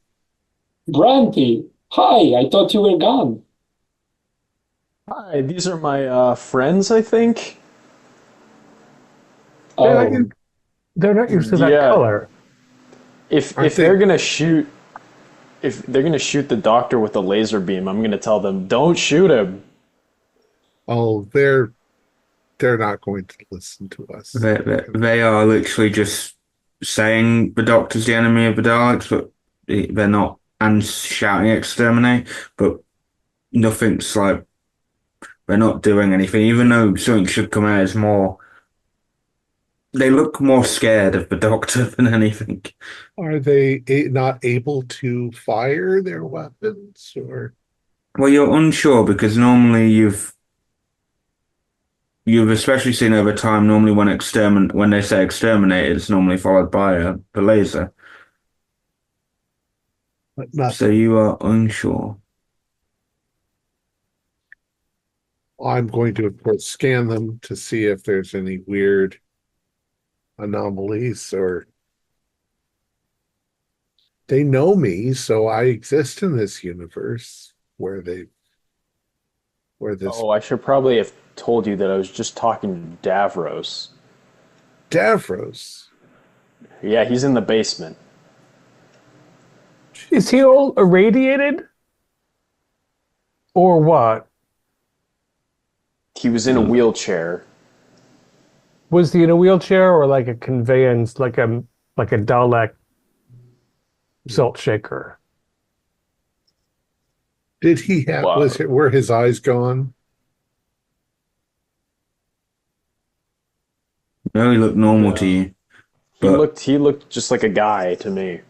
Bronte, hi, I thought you were gone. Hi, these are my friends, I think. They're not usually that color. If they're gonna shoot the doctor with a laser beam, I'm gonna tell them, don't shoot him. Oh, they're not going to listen to us. They are literally just saying the Doctor's the enemy of the Daleks, but they're not, and shouting exterminate, but nothing's like, they're not doing anything, even though something should come out as more. They look more scared of the Doctor than anything. Are they not able to fire their weapons, or? Well, you're unsure because normally you've especially seen over time. Normally, when they say exterminate, it's normally followed by a laser. But So nothing. you are unsure. I'm going to, of course, scan them to see if there's any weird anomalies or they know me, so I exist in this universe where this Oh, I should probably have told you that I was just talking to Davros. Davros. Yeah, he's in the basement. Is he all irradiated? Or what? He was in a wheelchair. Was he in a wheelchair or like a conveyance, like a Dalek salt shaker? Did he have Wow. were his eyes gone? No, he looked normal to you, but He looked just like a guy to me.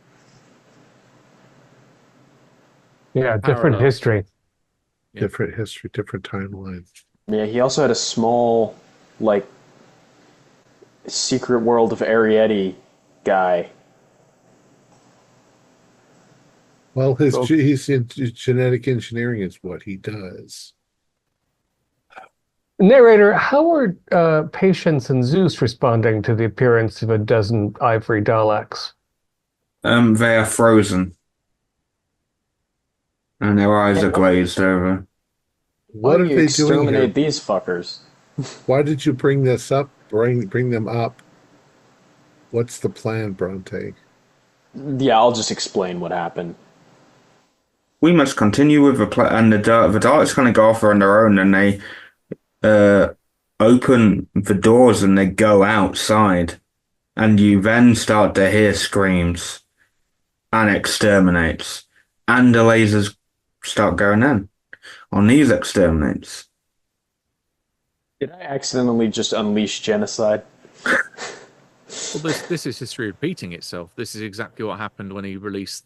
Yeah, different Parallel. history. Yeah. Different history, different timeline. Yeah, he also had a small, like, secret world of Arietti guy. Well, So- he's in genetic engineering is what he does. Narrator, how are Patience and Zeus responding to the appearance of a dozen ivory Daleks? they are frozen and their eyes are glazed over. What Why are do you they doing here? exterminate these fuckers? Why did you bring this up? Bring them up. What's the plan, Bronte? Yeah, I'll just explain what happened. We must continue with the plan, and the Daleks kind of go off on their own, and they open the doors and they go outside, and you then start to hear screams and exterminates, and the lasers start going in on these exterminates. Did I accidentally just unleash genocide? Well, this is history repeating itself. This is exactly what happened when he released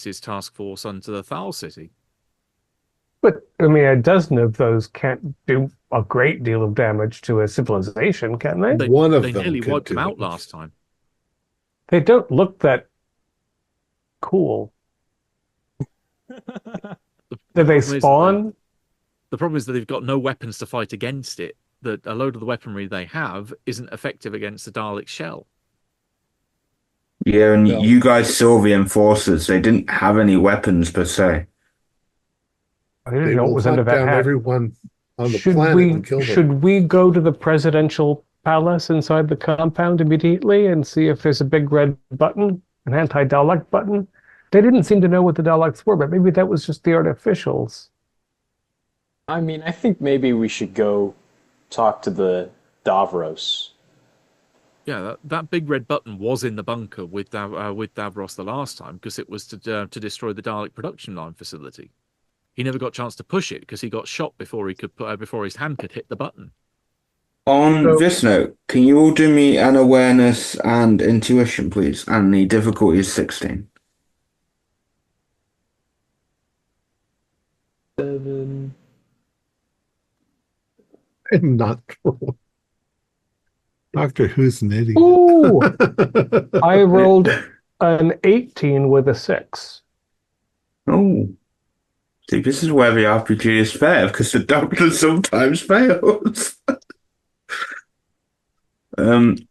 his task force onto the Thal city. But I mean, a dozen of those can't do a great deal of damage to a civilization, can they? One of They them nearly could wiped them do out it. last time. They don't look that cool. Do they spawn? The problem is that they've got no weapons to fight against it. That a load of the weaponry they have isn't effective against the Dalek shell. Yeah, and No. you guys saw the enforcers. They didn't have any weapons per se. I didn't They know what will was under hunt that down hat. everyone on the planet and kill them. Should we go to the presidential palace inside the compound immediately and see if there's a big red button, an anti-Dalek button? They didn't seem to know what the Daleks were, but maybe that was just the artificials. I mean, I think maybe we should go talk to the Davros. Yeah, that big red button was in the bunker with Davros the last time because it was to destroy the Dalek production line facility. He never got a chance to push it because he got shot before his hand could hit the button. On this note, can you all do me an awareness and intuition, please? And the difficulty is 16. 7. I'm not. Doctor Who's an idiot. Ooh! I rolled an 18 with a 6. Oh. See, this is where the RPG is fair, because the Doctor sometimes fails.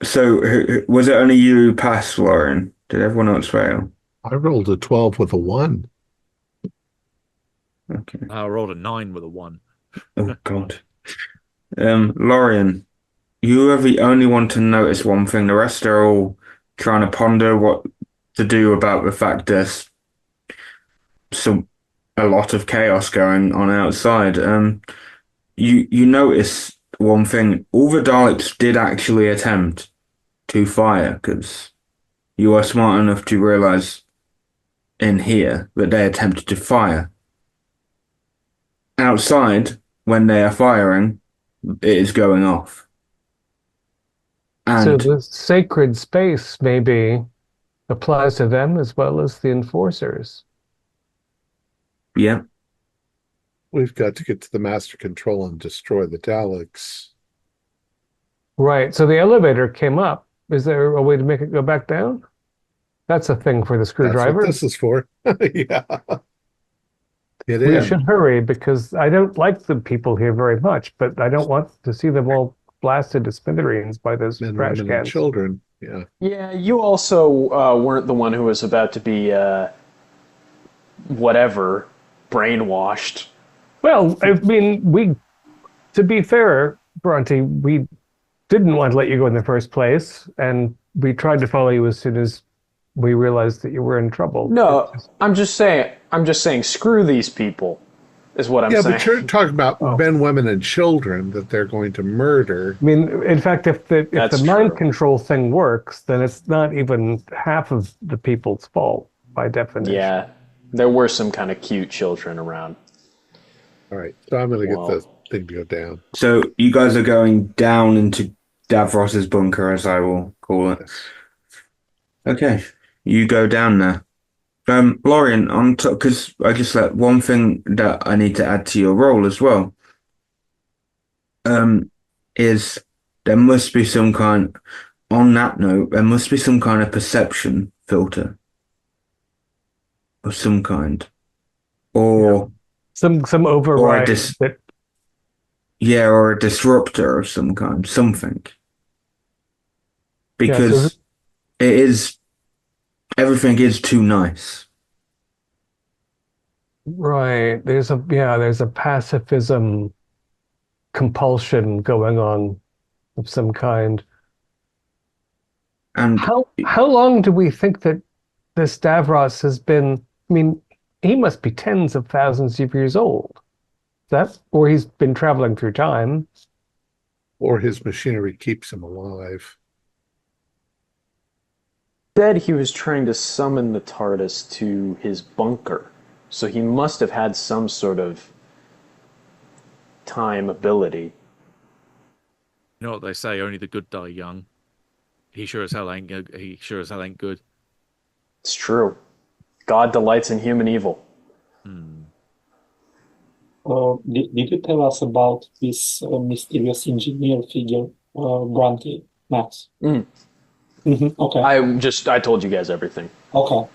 So was it only you who passed, Lauren? Did everyone else fail? I rolled a 12 with a 1. Okay. I rolled a 9 with a 1. Oh, God. Lorian, you are the only one to notice one thing. The rest are all trying to ponder what to do about the fact there's a lot of chaos going on outside. You notice one thing. All the Daleks did actually attempt to fire, because you are smart enough to realize in here that they attempted to fire. Outside, when they are firing, it is going off. So And the sacred space maybe applies to them as well as the enforcers. Yeah. We've got to get to the master control and destroy the Daleks. Right. So the elevator came up. Is there a way to make it go back down? That's a thing for the That's what screwdriver. this is for. Yeah. Get We in. should hurry because I don't like the people here very much, but I don't want to see them all blasted to smithereens by those Men, trash women, and cans. children. Yeah. Yeah, you also weren't the one who was about to be whatever brainwashed. Well, I mean, to be fair, Bronte, we didn't want to let you go in the first place, and we tried to follow you as soon as we realized that you were in trouble. No, I'm just saying, screw these people, is what I'm Yeah, saying. but you're talking about men, women, and children that they're going to murder. I mean, in fact, if the That's mind true. control thing works, then it's not even half of the people's fault by definition. Yeah, there were some kind of cute children around. All right, so I'm going to Wow. get the thing to go down. So you guys are going down into Davros's bunker, as I will call it. Okay, you go down there. Lorian, on top, because I just let one thing that I need to add to your role as well. Is there must be some kind, on that note, there must be some kind of perception filter of some kind, or Some override that or a disruptor of some kind, something, because it is everything is too nice. right. There's a pacifism compulsion going on of some kind. And How long do we think that this Davros has been? I mean, he must be tens of thousands of years old. Or he's been traveling through time. Or his machinery keeps him alive. Said he was trying to summon the TARDIS to his bunker, so he must have had some sort of time ability. You know what they say? Only the good die young. He sure as hell ain't good. He sure as hell ain't good. It's true. God delights in human evil. Did you tell us about this mysterious engineer figure, Bronte, Max? Okay. I told you guys everything. Okay.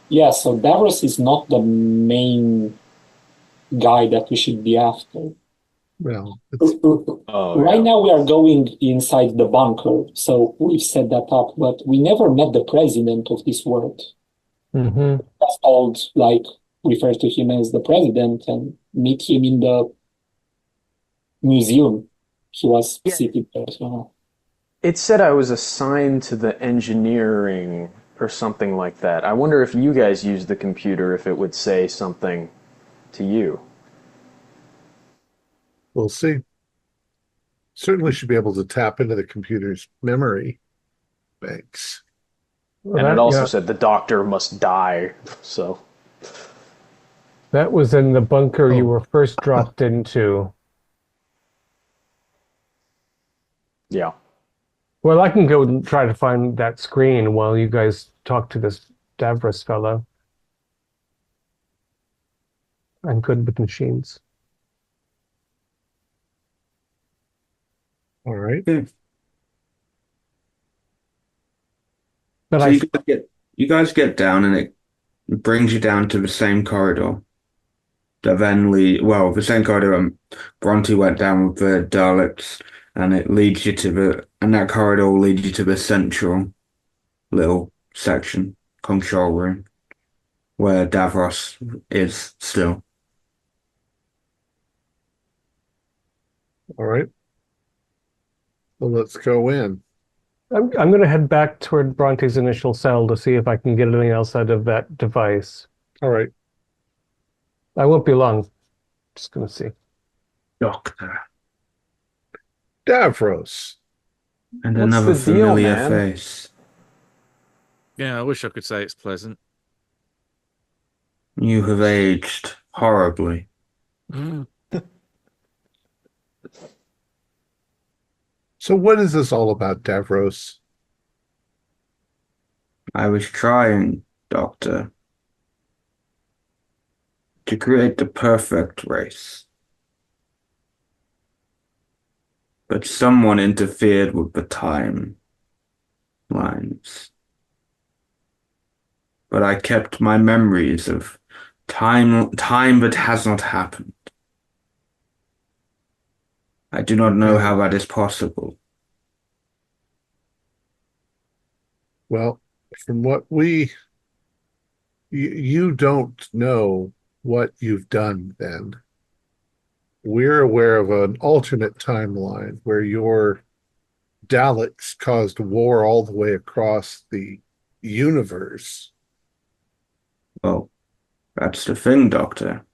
Yeah, so Davros is not the main guy that we should be after. Well, Right now we are going inside the bunker, so we've set that up, but we never met the president of this world. Mm-hmm. That's called, refer to him as the president and meet him in the museum. He was seated there. So. It said I was assigned to the engineering or something like that. I wonder if you guys used the computer, if it would say something to you. we'll see. Certainly should be able to tap into the computer's memory banks. And it also said the doctor must die, so... That was in the bunker you were first dropped into. Yeah. Well, I can go and try to find that screen while you guys talk to this Davros fellow. I'm good with machines. All right. But So you guys get down, and it brings you down to the same corridor. The same corridor Bronte went down with the Daleks, and it leads you and that corridor will lead you to the central little section, control room, where Davros is still. All right. Well, let's go in. I'm going to head back toward Bronte's initial cell to see if I can get anything else out of that device. All right. I won't be long. Just going to see. Doctor. Davros. And What's another the deal, familiar man? face. Yeah, I wish I could say it's pleasant. You have aged horribly. So what is this all about, Davros? I was trying, Doctor. to create the perfect race. But someone interfered with the timelines. But I kept my memories of time that has not happened. I do not know how that is possible. Well, from what you don't know what you've done then. We're aware of an alternate timeline where your Daleks caused war all the way across the universe. Well, that's the thing, Doctor.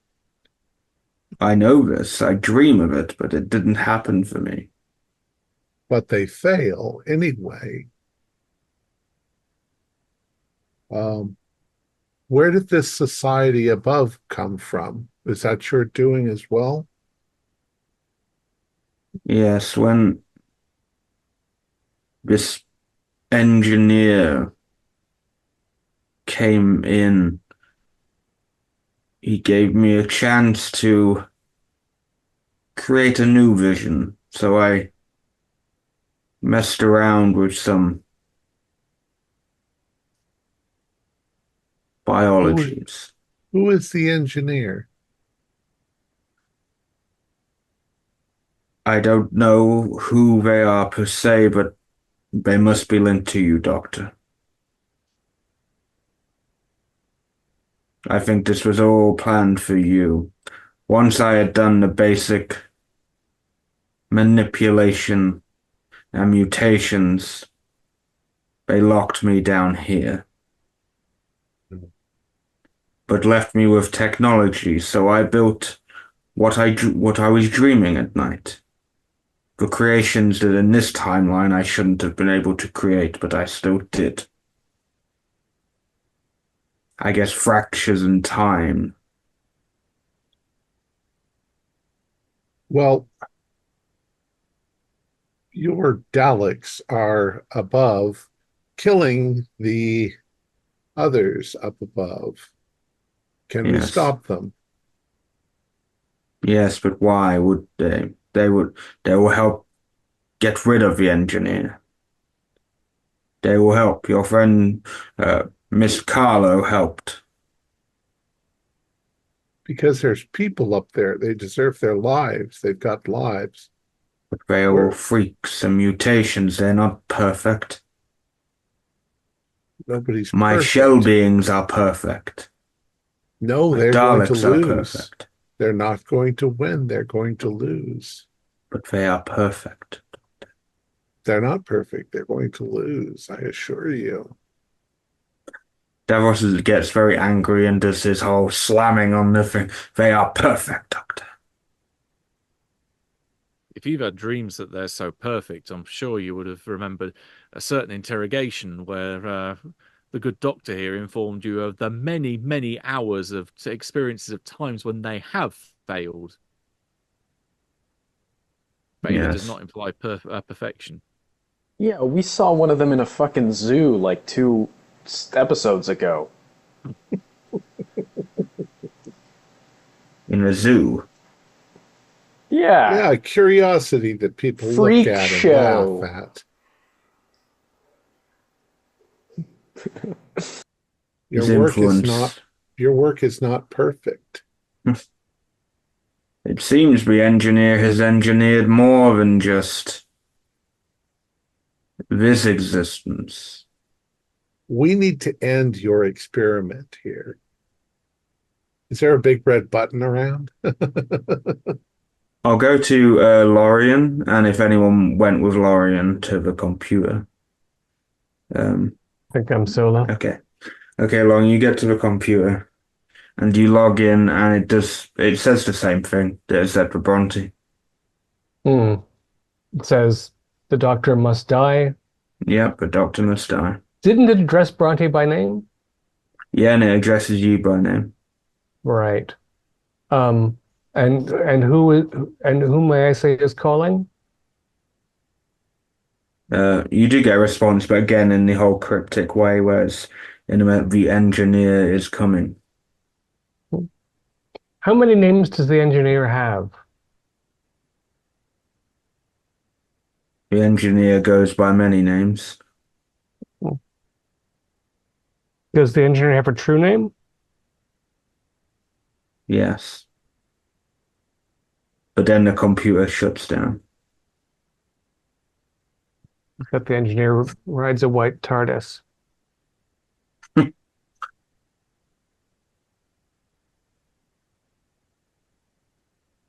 I know this, I dream of it, but it didn't happen for me. But they fail anyway. Where did this society above come from? Is that your doing as well? Yes, when this engineer came in, he gave me a chance to create a new vision. So I messed around with some biologies. Who is the engineer? I don't know who they are per se, but they must be linked to you, Doctor. I think this was all planned for you. Once I had done the basic manipulation and mutations, they locked me down here. But left me with technology, so I built what I was dreaming at night. The creations that in this timeline I shouldn't have been able to create, but I still did. I guess fractures in time. Well, your Daleks are above, killing the others up above. Can we Yes. stop them? Yes, but why would they? They will help get rid of the engineer. They will help. Your friend, Miss Carlo, helped. Because there's people up there. They deserve their lives. They've got lives. But they are all freaks and mutations. They're not perfect. Nobody's My perfect. shell beings are perfect. No, My they're going to Daleks are lose. perfect. They're not going to win. They're going to lose. But they are perfect. They're not perfect. They're going to lose, I assure you. Davos gets very angry and does his whole slamming on the thing. They are perfect, Doctor. If you've had dreams that they're so perfect, I'm sure you would have remembered a certain interrogation where the good doctor here informed you of the many, many hours of experiences of times when they have failed. Failure does Yes. not imply perfection. Yeah, we saw one of them in a fucking zoo like 2 episodes ago. In a zoo. Yeah. Yeah, curiosity that people Freak look at show. and laugh at. Your His work is influence. not perfect. It seems the engineer has engineered more than just this existence. We need to end your experiment here. Is there a big red button around? I'll go to Lorian, and if anyone went with Lorian to the computer. I think I'm solo. Okay. Okay, Lorian, you get to the computer, and you log in, and it says the same thing that it said for Bronte. It says the doctor must die. Yep, the doctor must die. Didn't it address Bronte by name? Yeah, and it addresses you by name. Right. And who may I say is calling? You do get a response, but again, in the whole cryptic way, whereas in the engineer is coming. How many names does the engineer have? The engineer goes by many names. Does the engineer have a true name? Yes. But then the computer shuts down. That the engineer rides a white TARDIS.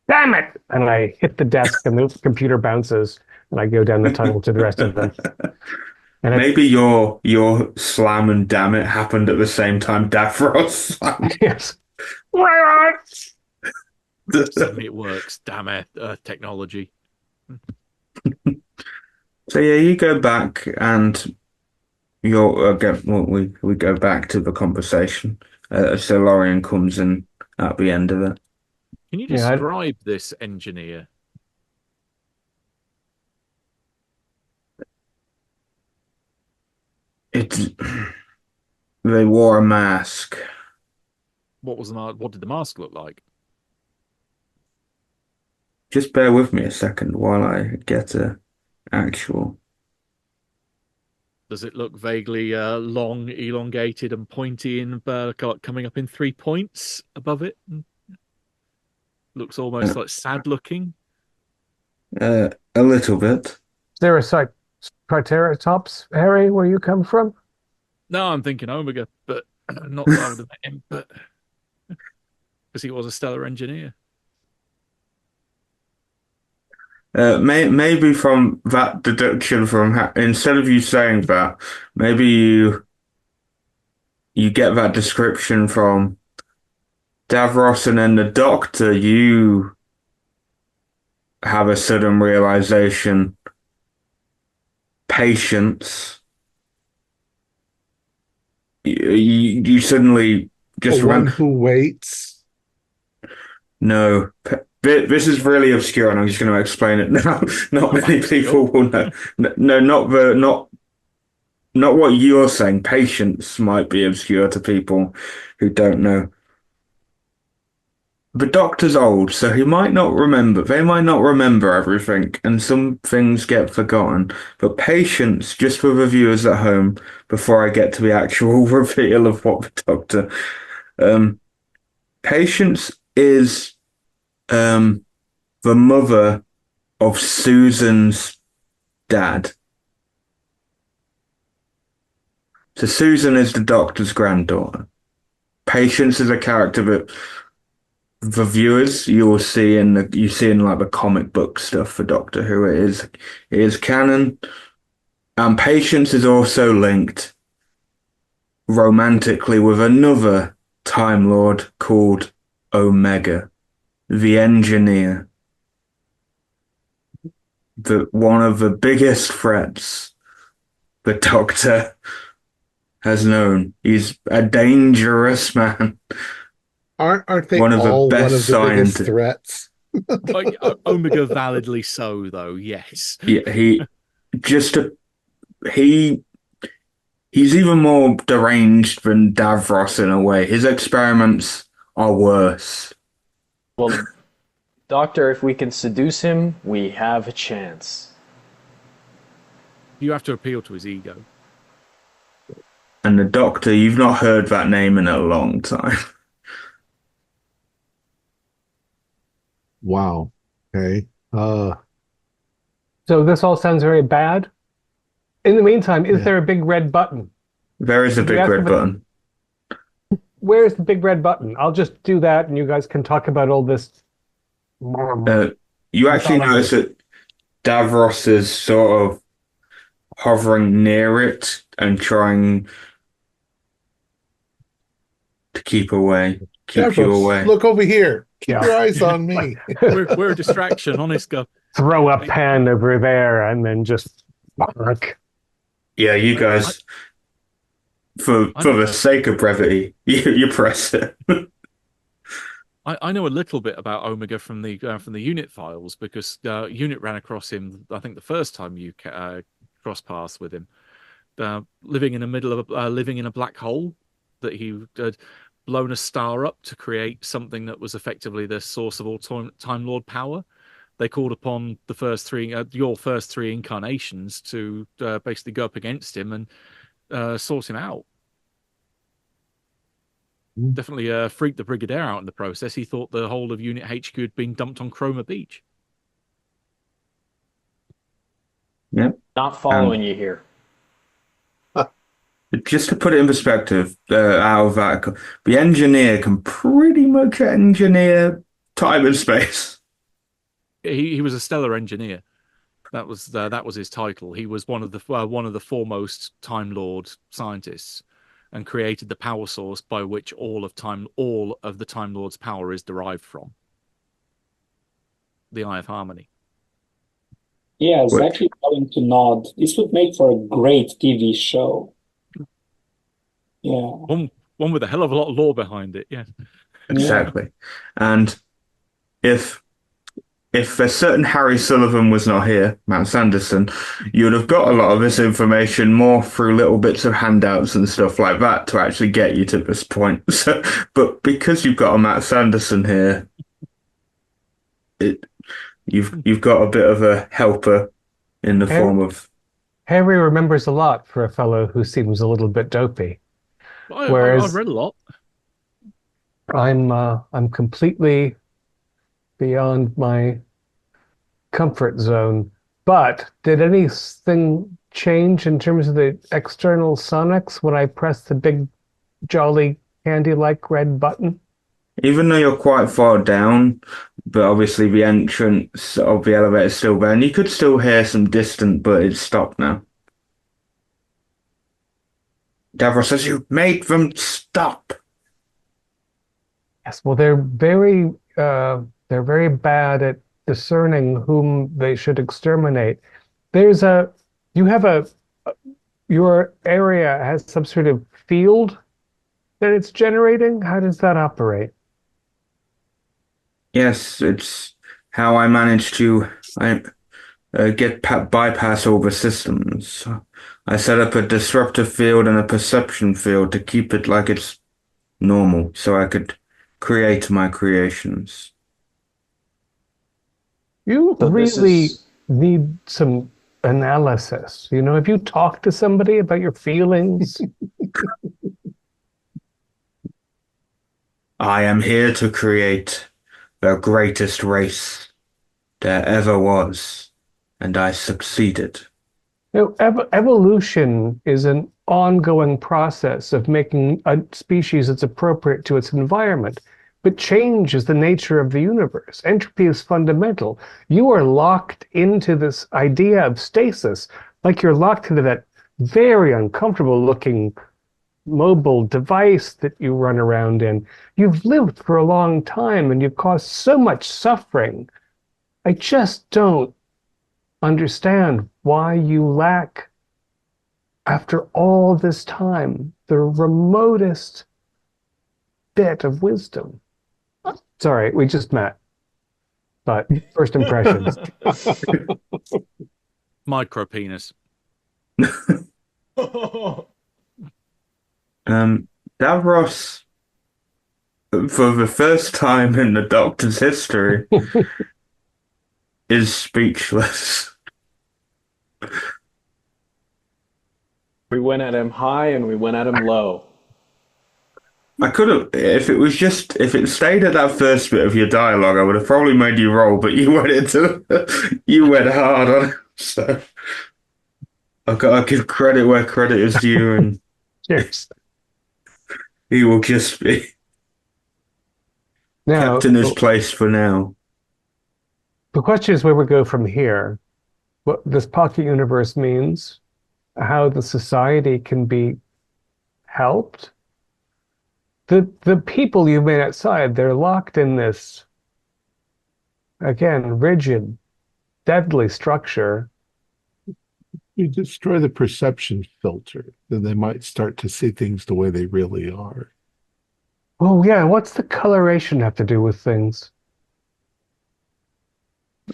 Damn it! And I hit the desk and the computer bounces and I go down the tunnel to the rest of them. And Maybe your slam and damn it happened at the same time Davros slammed. yes. Suddenly it works. Damn it, technology. So yeah, you go back and you're again. Well, we go back to the conversation. So Lorian comes in at the end of it. Can you Yeah, describe this engineer? It's they wore a mask. What did the mask look like? Just bear with me a second while I get a actual. Does it look vaguely long, elongated, and pointy, and coming up in 3 points above it? Looks almost like sad looking. A little bit. is there a Triceratops, Harry, where you come from? No, I'm thinking Omega, but not that I would have met him, but because he was a stellar engineer. Maybe from that deduction instead of you saying that, maybe you get that description from Davros, and then the Doctor, you have a sudden realization. Patience. You suddenly just The one remember. who waits. No, this is really obscure, and I'm just going to explain it now. Not many people will know. No, not what you're saying. Patience might be obscure to people who don't know. The Doctor's old, so he might not remember. They might not remember everything, and some things get forgotten. But patience, just for the viewers at home, before I get to the actual reveal of what the Doctor. Patience is the mother of Susan's dad. So Susan is the Doctor's granddaughter. Patience is a character that the viewers you see in like the comic book stuff for Doctor Who. It is canon, and Patience is also linked romantically with another Time Lord called Omega, the engineer. One of the biggest threats the Doctor has known. He's a dangerous man. Aren't they One of the all one of best the biggest scientists. threats? Omega validly so, though. Yes. Yeah, he's even more deranged than Davros in a way. His experiments are worse. Well, Doctor, if we can seduce him, we have a chance. You have to appeal to his ego. And the Doctor, you've not heard that name in a long time. Wow. Okay. So this all sounds very bad. In the meantime, is there a big red button? There is a big red button. Where's the big red button? I'll just do that and you guys can talk about all this. You actually notice that Davros is sort of hovering near it and trying to keep you away. Look over here. Keep Yeah. your eyes on me. We're a distraction, honest God. Throw a pen over there and then just bark. Yeah, you guys, for the sake of brevity, you press it. I know a little bit about Omega from the unit files because unit ran across him. I think the first time you cross paths with him, living in the middle of living in a black hole that he blown a star up to create something that was effectively the source of all Time Lord power. They called upon the first three, your first three incarnations, to basically go up against him and sort him out. Definitely freaked the Brigadier out in the process. He thought the whole of Unit HQ had been dumped on Chroma Beach. Yep. Not following you here. Just to put it in perspective, out of that, the engineer can pretty much engineer time and space. He was a stellar engineer. That was his title. He was one of the foremost Time Lord scientists, and created the power source by which all of the Time Lord's power is derived from. The Eye of Harmony. Yeah, exactly. Going to nod. This would make for a great TV show. Yeah. One with a hell of a lot of lore behind it. Yeah. Exactly. And if a certain Harry Sullivan was not here, Matt Sanderson, you would have got a lot of this information more through little bits of handouts and stuff like that to actually get you to this point. So, but because you've got a Matt Sanderson here, you've got a bit of a helper in the form of... Harry remembers a lot for a fellow who seems a little bit dopey. Whereas I've read a lot. I'm completely beyond my comfort zone. But did anything change in terms of the external sonics when I pressed the big jolly candy-like red button? Even though you're quite far down, but obviously the entrance of the elevator is still there, and you could still hear some distant, but it's stopped now. Davros says, "You made them stop." Yes, well, they're very bad at discerning whom they should exterminate. Your area has some sort of field that it's generating. How does that operate? Yes, it's how I managed to bypass all the systems. I set up a disruptive field and a perception field to keep it like it's normal, so I could create my creations. You really need some analysis. Have you talked to somebody about your feelings? I am here to create the greatest race there ever was, and I succeeded. Evolution is an ongoing process of making a species that's appropriate to its environment. But change is the nature of the universe. Entropy is fundamental. You are locked into this idea of stasis, like you're locked into that very uncomfortable looking mobile device that you run around in. You've lived for a long time and you've caused so much suffering. I just don't understand why you lack, after all this time, the remotest bit of wisdom. Sorry, we just met. But first impressions. Micro penis. Davros, for the first time in the Doctor's history, is speechless. We went at him high and we went at him low. I could have, if it stayed at that first bit of your dialogue, I would have probably made you roll, but you went hard on it. So I've got to give credit where credit is due, and Cheers. he will just be kept in his place for now. The question is where we go from here, what this pocket universe means, how the society can be helped. The people you made outside, they're locked in this, again, rigid, deadly structure. You destroy the perception filter, then they might start to see things the way they really are. Oh, yeah, what's the coloration have to do with things?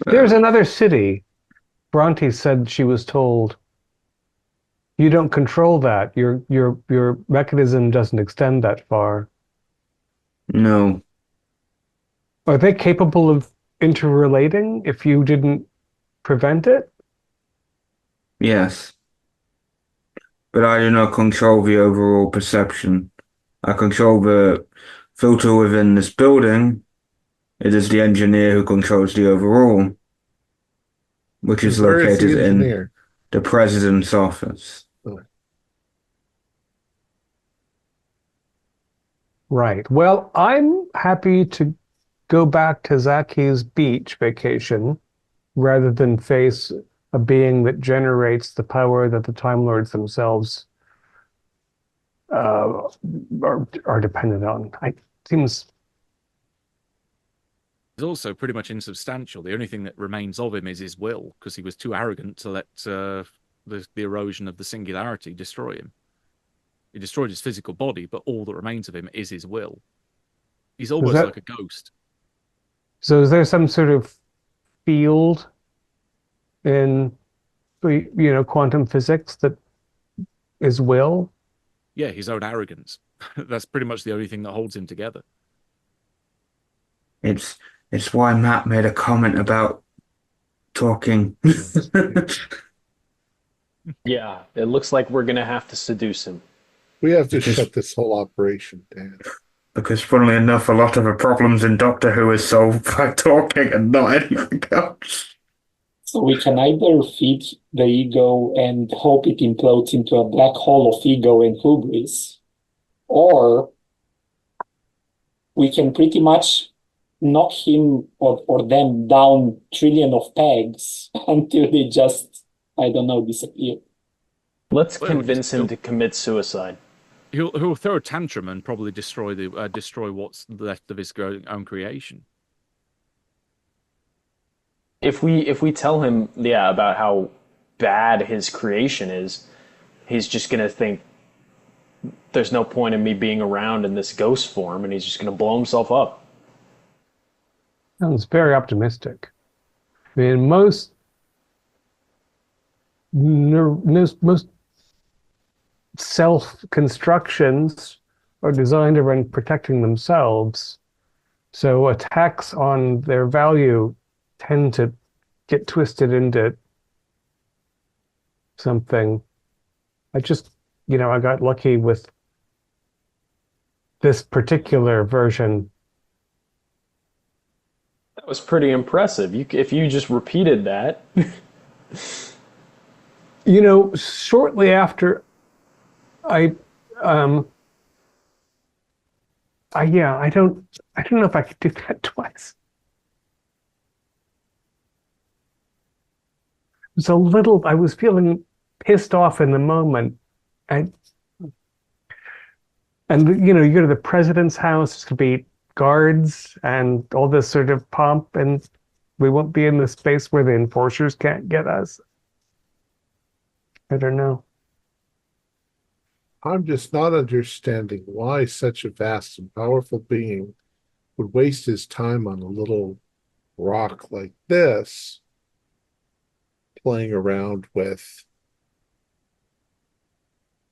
There's another city. Bronte said she was told, you don't control that. Your mechanism doesn't extend that far. No. Are they capable of interrelating if you didn't prevent it? Yes. But I do not control the overall perception. I control the filter within this building. It is the engineer who controls the overall, which is Where is the located in engineer? the president's office. Right. Well, I'm happy to go back to Zaki's beach vacation rather than face a being that generates the power that the Time Lords themselves uh, are dependent on. It seems He's also pretty much insubstantial. The only thing that remains of him is his will, because he was too arrogant to let the erosion of the singularity destroy him. He destroyed his physical body, but all that remains of him is his will. He's almost that like a ghost. so. Is there some sort of field in quantum physics that is will? Yeah, his own arrogance. That's pretty much the only thing that holds him together. It's it's why Matt made a comment about talking. Yeah, it looks like we're gonna have to seduce him. We have to Because shut this whole operation down. because funnily enough, a lot of the problems in Doctor Who is solved by talking and not anything else. So we can either feed the ego and hope it implodes into a black hole of ego and hubris, or we can pretty much knock him or them down trillion of pegs until they just, I don't know, disappear. Let's Well, convince him to commit suicide. He'll throw a tantrum and probably destroy what's left of his own creation. If we tell him, yeah, about how bad his creation is, he's just gonna think there's no point in me being around in this ghost form, and he's just gonna blow himself up. Sounds very optimistic. I mean, most self constructions are designed around protecting themselves. So attacks on their value tend to get twisted into something. I got lucky with this particular version. That was pretty impressive. If you just repeated that. Shortly after I I don't know if I could do that twice. I was feeling pissed off in the moment. And you go to the president's house to be guards and all this sort of pomp, and we won't be in the space where the enforcers can't get us. I don't know. I'm just not understanding why such a vast and powerful being would waste his time on a little rock like this, playing around with,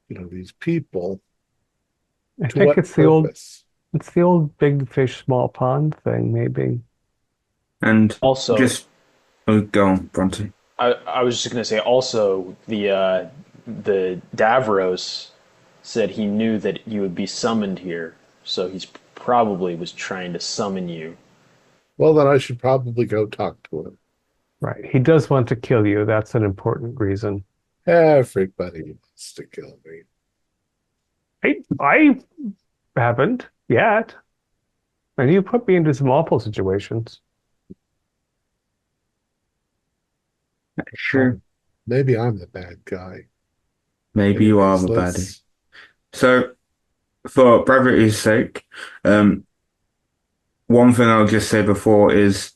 these people. I To think what it's the old purpose? big fish, small pond thing, maybe. And Also, just go on, Bronte. I was just gonna say also the Davros said he knew that you would be summoned here, so he's probably was trying to summon you. Well, then I should probably go talk to him. Right. He does want to kill you. That's an important reason. Everybody wants to kill me. I haven't yet. And you put me into some awful situations. Sure. Maybe I'm the bad guy. Maybe you are the baddie. So, for brevity's sake, one thing I'll just say before is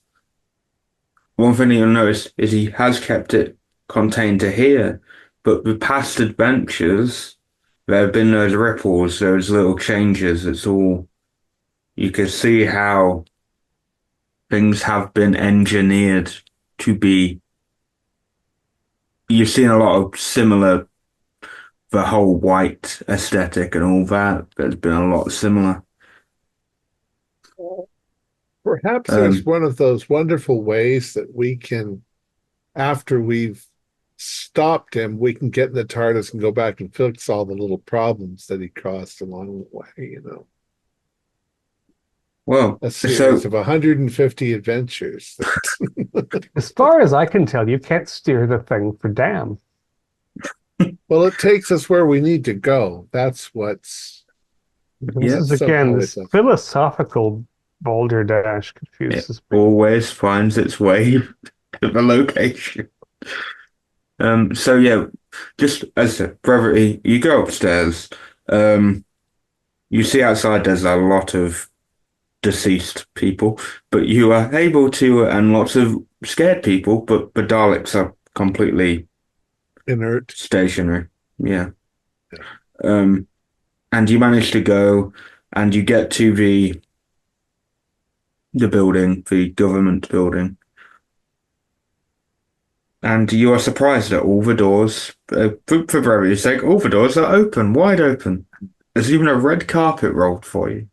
one thing that you'll notice is he has kept it contained to here, but the past adventures, there have been those ripples, those little changes. It's all, you can see how things have been engineered to be. You've seen a lot of similar, the whole white aesthetic and all that. There's been a lot similar. Perhaps there's one of those wonderful ways that we can, after we've stopped him, we can get in the TARDIS and go back and fix all the little problems that he caused along the way. Well, A series of 150 adventures. As far as I can tell, you can't steer the thing for damn. Well, it takes us where we need to go. That's what's This is again this philosophical balderdash confuses me. Always finds its way to the location. So yeah, just as a brevity, you go upstairs. You see outside there's a lot of deceased people, but you are able to, and lots of scared people, but the Daleks are completely inert, stationary. Yeah. And you manage to go, and you get to the building, the government building. And you are surprised that all the doors, for brevity's sake, all the doors are open, wide open. There's even a red carpet rolled for you.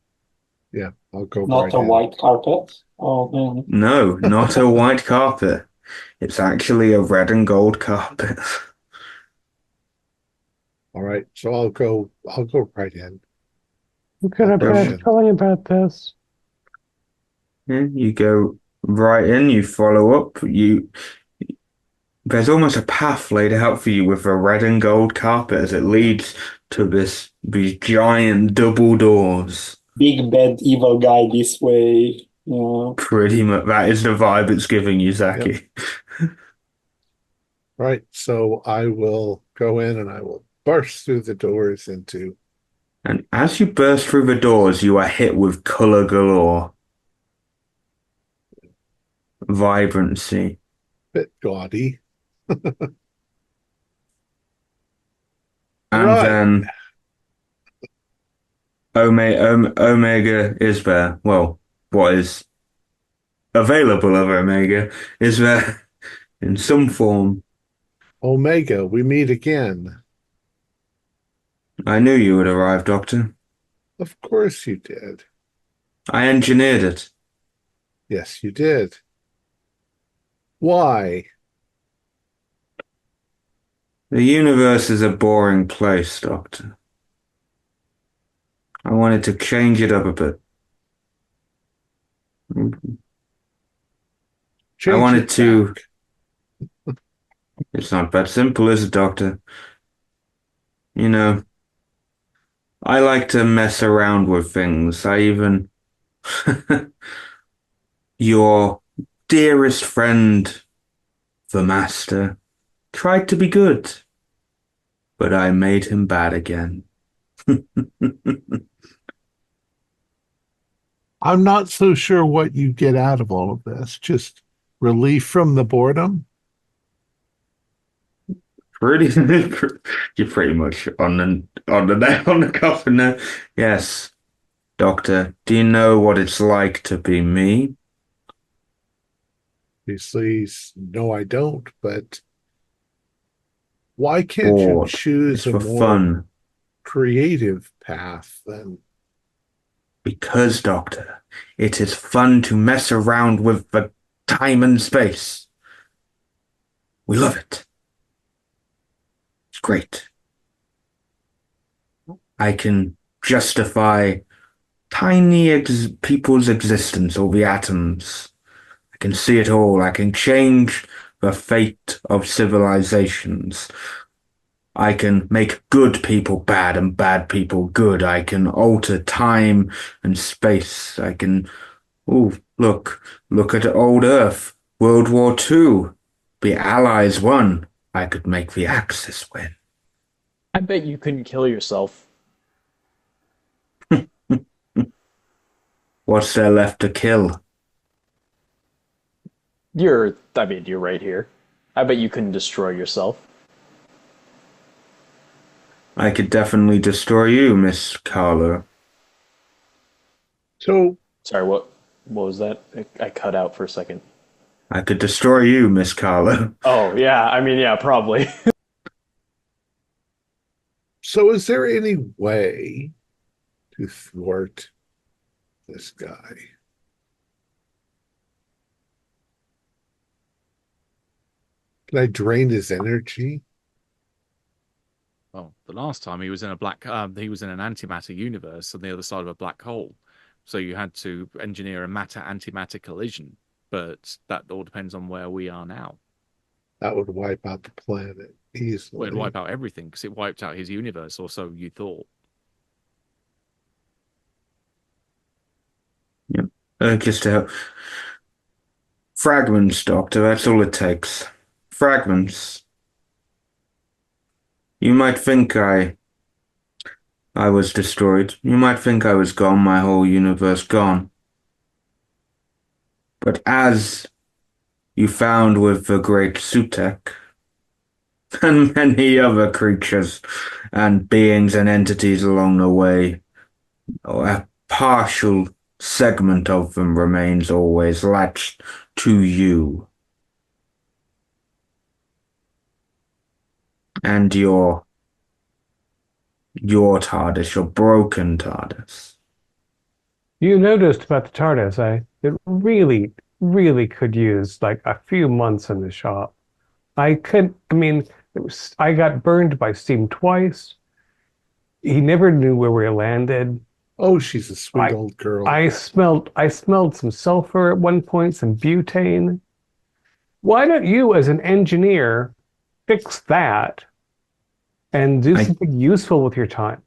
Yeah, I'll go. Not a white carpet? Oh, man. No, not a white carpet. It's actually a red and gold carpet. All right, so I'll go right in. Who could have been telling about this? Yeah, you go right in, you follow up, there's almost a path laid out for you with a red and gold carpet as it leads to these giant double doors. Big bad evil guy this way. Yeah. Pretty much, that is the vibe it's giving you, Zaki. Yep. Right, so I will go in and I will burst through the doors into. And as you burst through the doors, you are hit with color galore. Vibrancy. Bit gaudy. And then Omega is there. Well, what is available of Omega is there in some form. Omega, we meet again. I knew you would arrive, Doctor. Of course you did. I engineered it. Yes, you did. Why? The universe is a boring place, Doctor. I wanted to change it up a bit. I wanted to. It's not that simple, is it, Doctor? You know, I like to mess around with things. I even. Your dearest friend, the Master, tried to be good, but I made him bad again. I'm not so sure what you get out of all of this. Just relief from the boredom? You're pretty much on the nail on the coffin now. Yes, Doctor, do you know what it's like to be me? Obviously, no, I don't, but why can't you choose a more fun, creative path then? Because, Doctor, it is fun to mess around with the time and space. We love it. It's great. I can justify tiny people's existence, or the atoms. I can see it all. I can change the fate of civilizations. I can make good people bad and bad people good. I can alter time and space. I can... Oh, look at old Earth. World War II. The Allies won. I could make the Axis win. I bet you couldn't kill yourself. What's there left to kill? You're right here. I bet you couldn't destroy yourself. I could definitely destroy you, Miss Carlo. So... Sorry, what was that? I cut out for a second. I could destroy you, Miss Carlo. Oh, yeah, yeah, probably. So is there any way to thwart this guy? Can I drain his energy? Well, the last time he was in he was in an antimatter universe on the other side of a black hole. So you had to engineer a matter-antimatter collision. But that all depends on where we are now. That would wipe out the planet easily. Well, it'd wipe out everything because it wiped out his universe, or so you thought. Yeah. Just to help. Fragments, Doctor, that's all it takes. Fragments. You might think I was destroyed. You might think I was gone, my whole universe gone. But as you found with the great Sutek and many other creatures and beings and entities along the way, a partial segment of them remains always latched to you. And your TARDIS, your broken TARDIS. You noticed about the TARDIS, it really, really could use like a few months in the shop. I got burned by steam twice. He never knew where we landed. Oh, she's a sweet old girl. I smelled some sulfur at one point, some butane. Why don't you, as an engineer, fix that and do something useful with your time?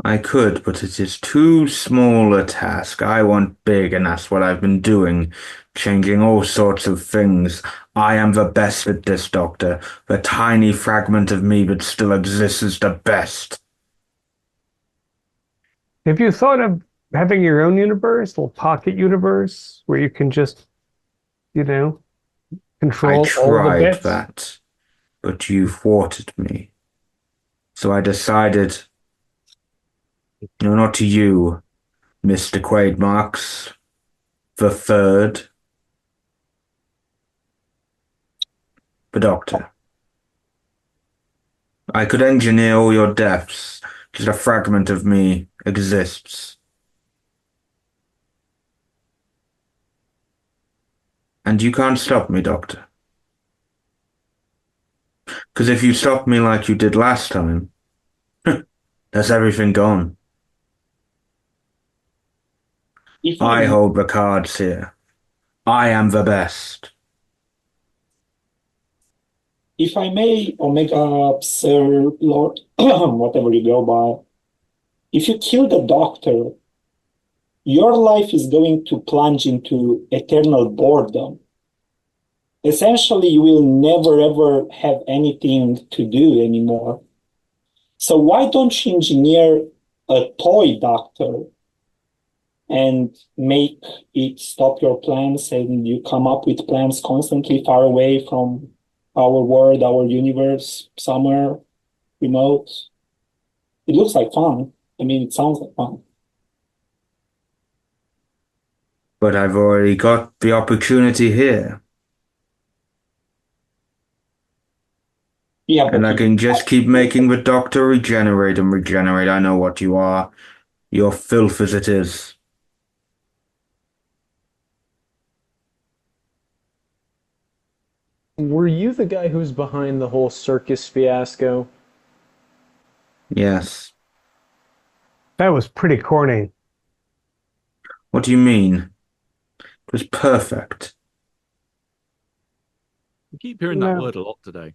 I could, but it is too small a task. I want big, and that's what I've been doing, changing all sorts of things. I am the best at this, Doctor. The tiny fragment of me that still exists is the best. Have you thought of having your own universe, a little pocket universe, where you can just, control all the bits? I tried that, but you thwarted me. So I decided, not to you, Mr. Quaidmarks, the third, the Doctor. I could engineer all your deaths. Just a fragment of me exists. And you can't stop me, Doctor. Because if you stop me like you did last time, that's everything gone. I hold the cards here. I am the best. If I may, Omega, Sir, Lord, whatever you go by, if you kill the Doctor, your life is going to plunge into eternal boredom. Essentially, you will never ever have anything to do anymore. So why don't you engineer a toy Doctor and make it stop your plans, and you come up with plans constantly far away from our world, our universe, somewhere remote? It looks like fun. It sounds like fun. But I've already got the opportunity here. Yeah, and I can just keep making the Doctor regenerate and regenerate. I know what you are. You're filth as it is. Were you the guy who's behind the whole circus fiasco? Yes. That was pretty corny. What do you mean? It was perfect. You keep hearing that word a lot today.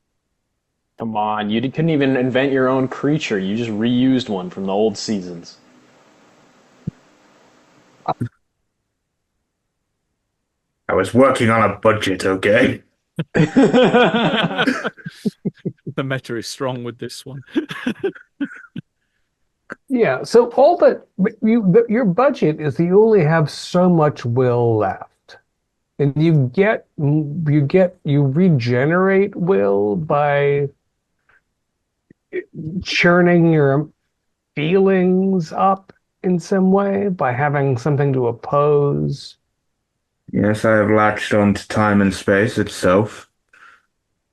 Come on, you couldn't even invent your own creature. You just reused one from the old seasons. I was working on a budget, okay? The meta is strong with this one. Yeah, so all that your budget is that you only have so much will left. And you regenerate will by churning your feelings up in some way, by having something to oppose. Yes, I have latched on to time and space itself.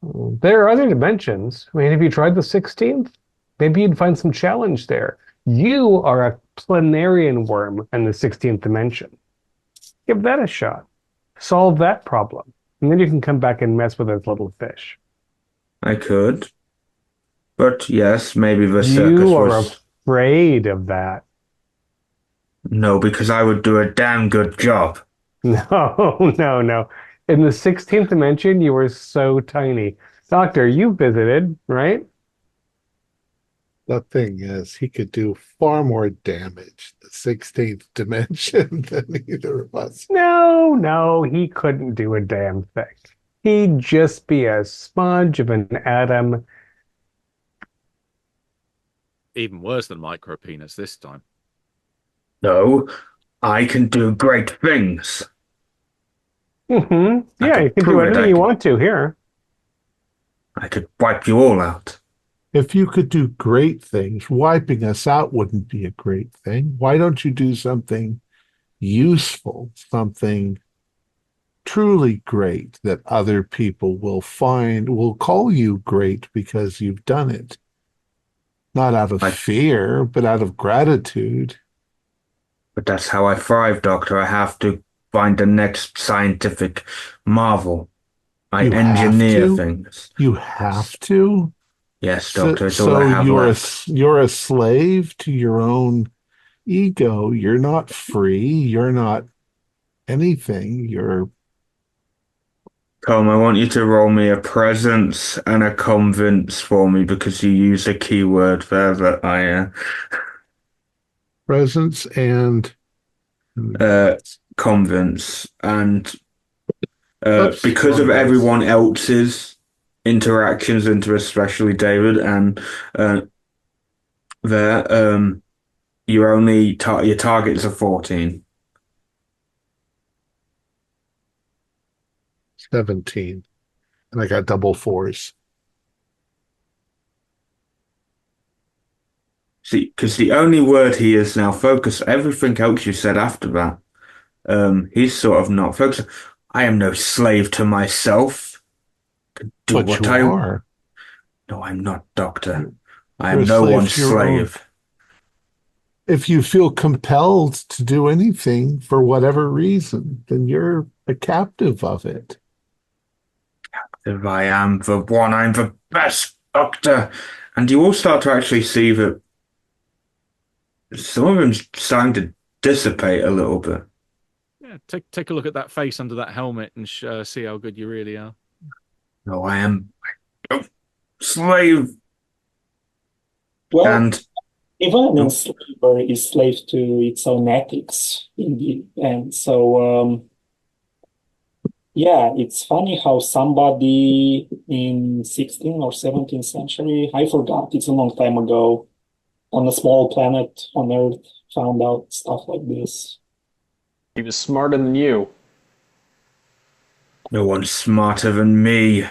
There are other dimensions. Have you tried the 16th? Maybe you'd find some challenge there. You are a planarian worm in the 16th dimension. Give that a shot. Solve that problem. And then you can come back and mess with those little fish. I could. But yes, maybe the circus You are was... afraid of that. No, because I would do a damn good job. No, no, no. In the 16th dimension, you were so tiny. Doctor, you visited, right? The thing is, he could do far more damage the 16th dimension than either of us. No, no, he couldn't do a damn thing. He'd just be a sponge of an atom. Even worse than micro penis this time. No, I can do great things. Mm-hmm. I Yeah, you could can do prove it. anything you want to here. I could wipe you all out. If you could do great things, wiping us out wouldn't be a great thing. Why don't you do something useful, something truly great that other people will call you great because you've done it? Not out of fear, but out of gratitude. But that's how I thrive, Doctor. I have to find the next scientific marvel. I You have engineer to? things. You have to? Yes, So, Doctor, it's all I so have you're left. you're a slave to your own ego. You're not free. You're not anything. You're Thom, I want you to roll me a presence and a convince for me because you used a keyword there that I presence and convince. And oops, because wrong of dice. everyone else's interactions into especially David and there, you're only your targets are 14. 17. And I got double fours. See, because the only word he is now focused, everything else you said after that, he's sort of not focused. I am no slave to myself. Do But what you I... are. No, I'm not, Doctor. I You're am a no slave one's to your own. slave. If you feel compelled to do anything for whatever reason, then you're a captive of it. If I am the one, I'm the best, Doctor. And you all start to actually see that some of them's starting to dissipate a little bit. Yeah, take a look at that face under that helmet and see how good you really are. No, I am a slave. Well, And even an enslaver is slave to its own ethics in the end. So, yeah, it's funny how somebody in 16th or 17th century, I forgot, it's a long time ago, on a small planet on Earth, found out stuff like this. He was smarter than you. no one's smarter than me.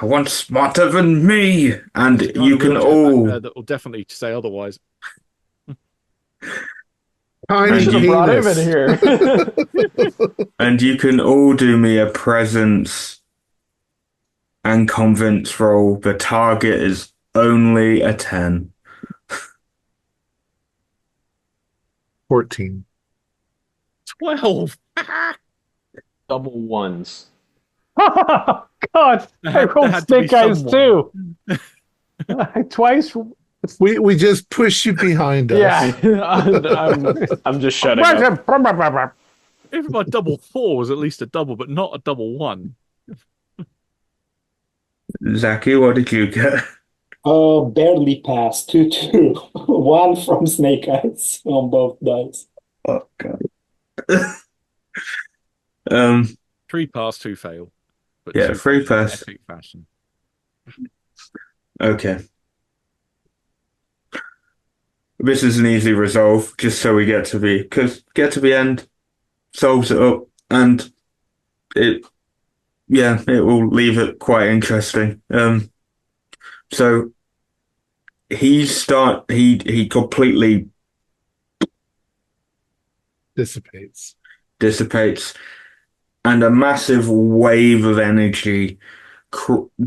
No one's smarter than me. And There's a guy you in a can wheelchair back all... there that will definitely say otherwise. Tiny You should have brought him in penis. here. And you can all do me a presence and convince roll. The target is only a 10. 14. 12. Double ones. God, I There rolled had to be snake eyes someone. too. Twice. We just push you behind us. Yeah, I'm just shutting up. If my double 4 was at least a double, but not a double 1. Zaki, what did you get? Barely passed, 2-2. One from Snake Eyes on both dice. Oh, God. 3 pass, 2 fail. But Yeah, 2 3 fail in pass. epic fashion. Okay. This is an easy resolve, just so we get to the end, solves it up, and it will leave it quite interesting. So he completely dissipates, and a massive wave of energy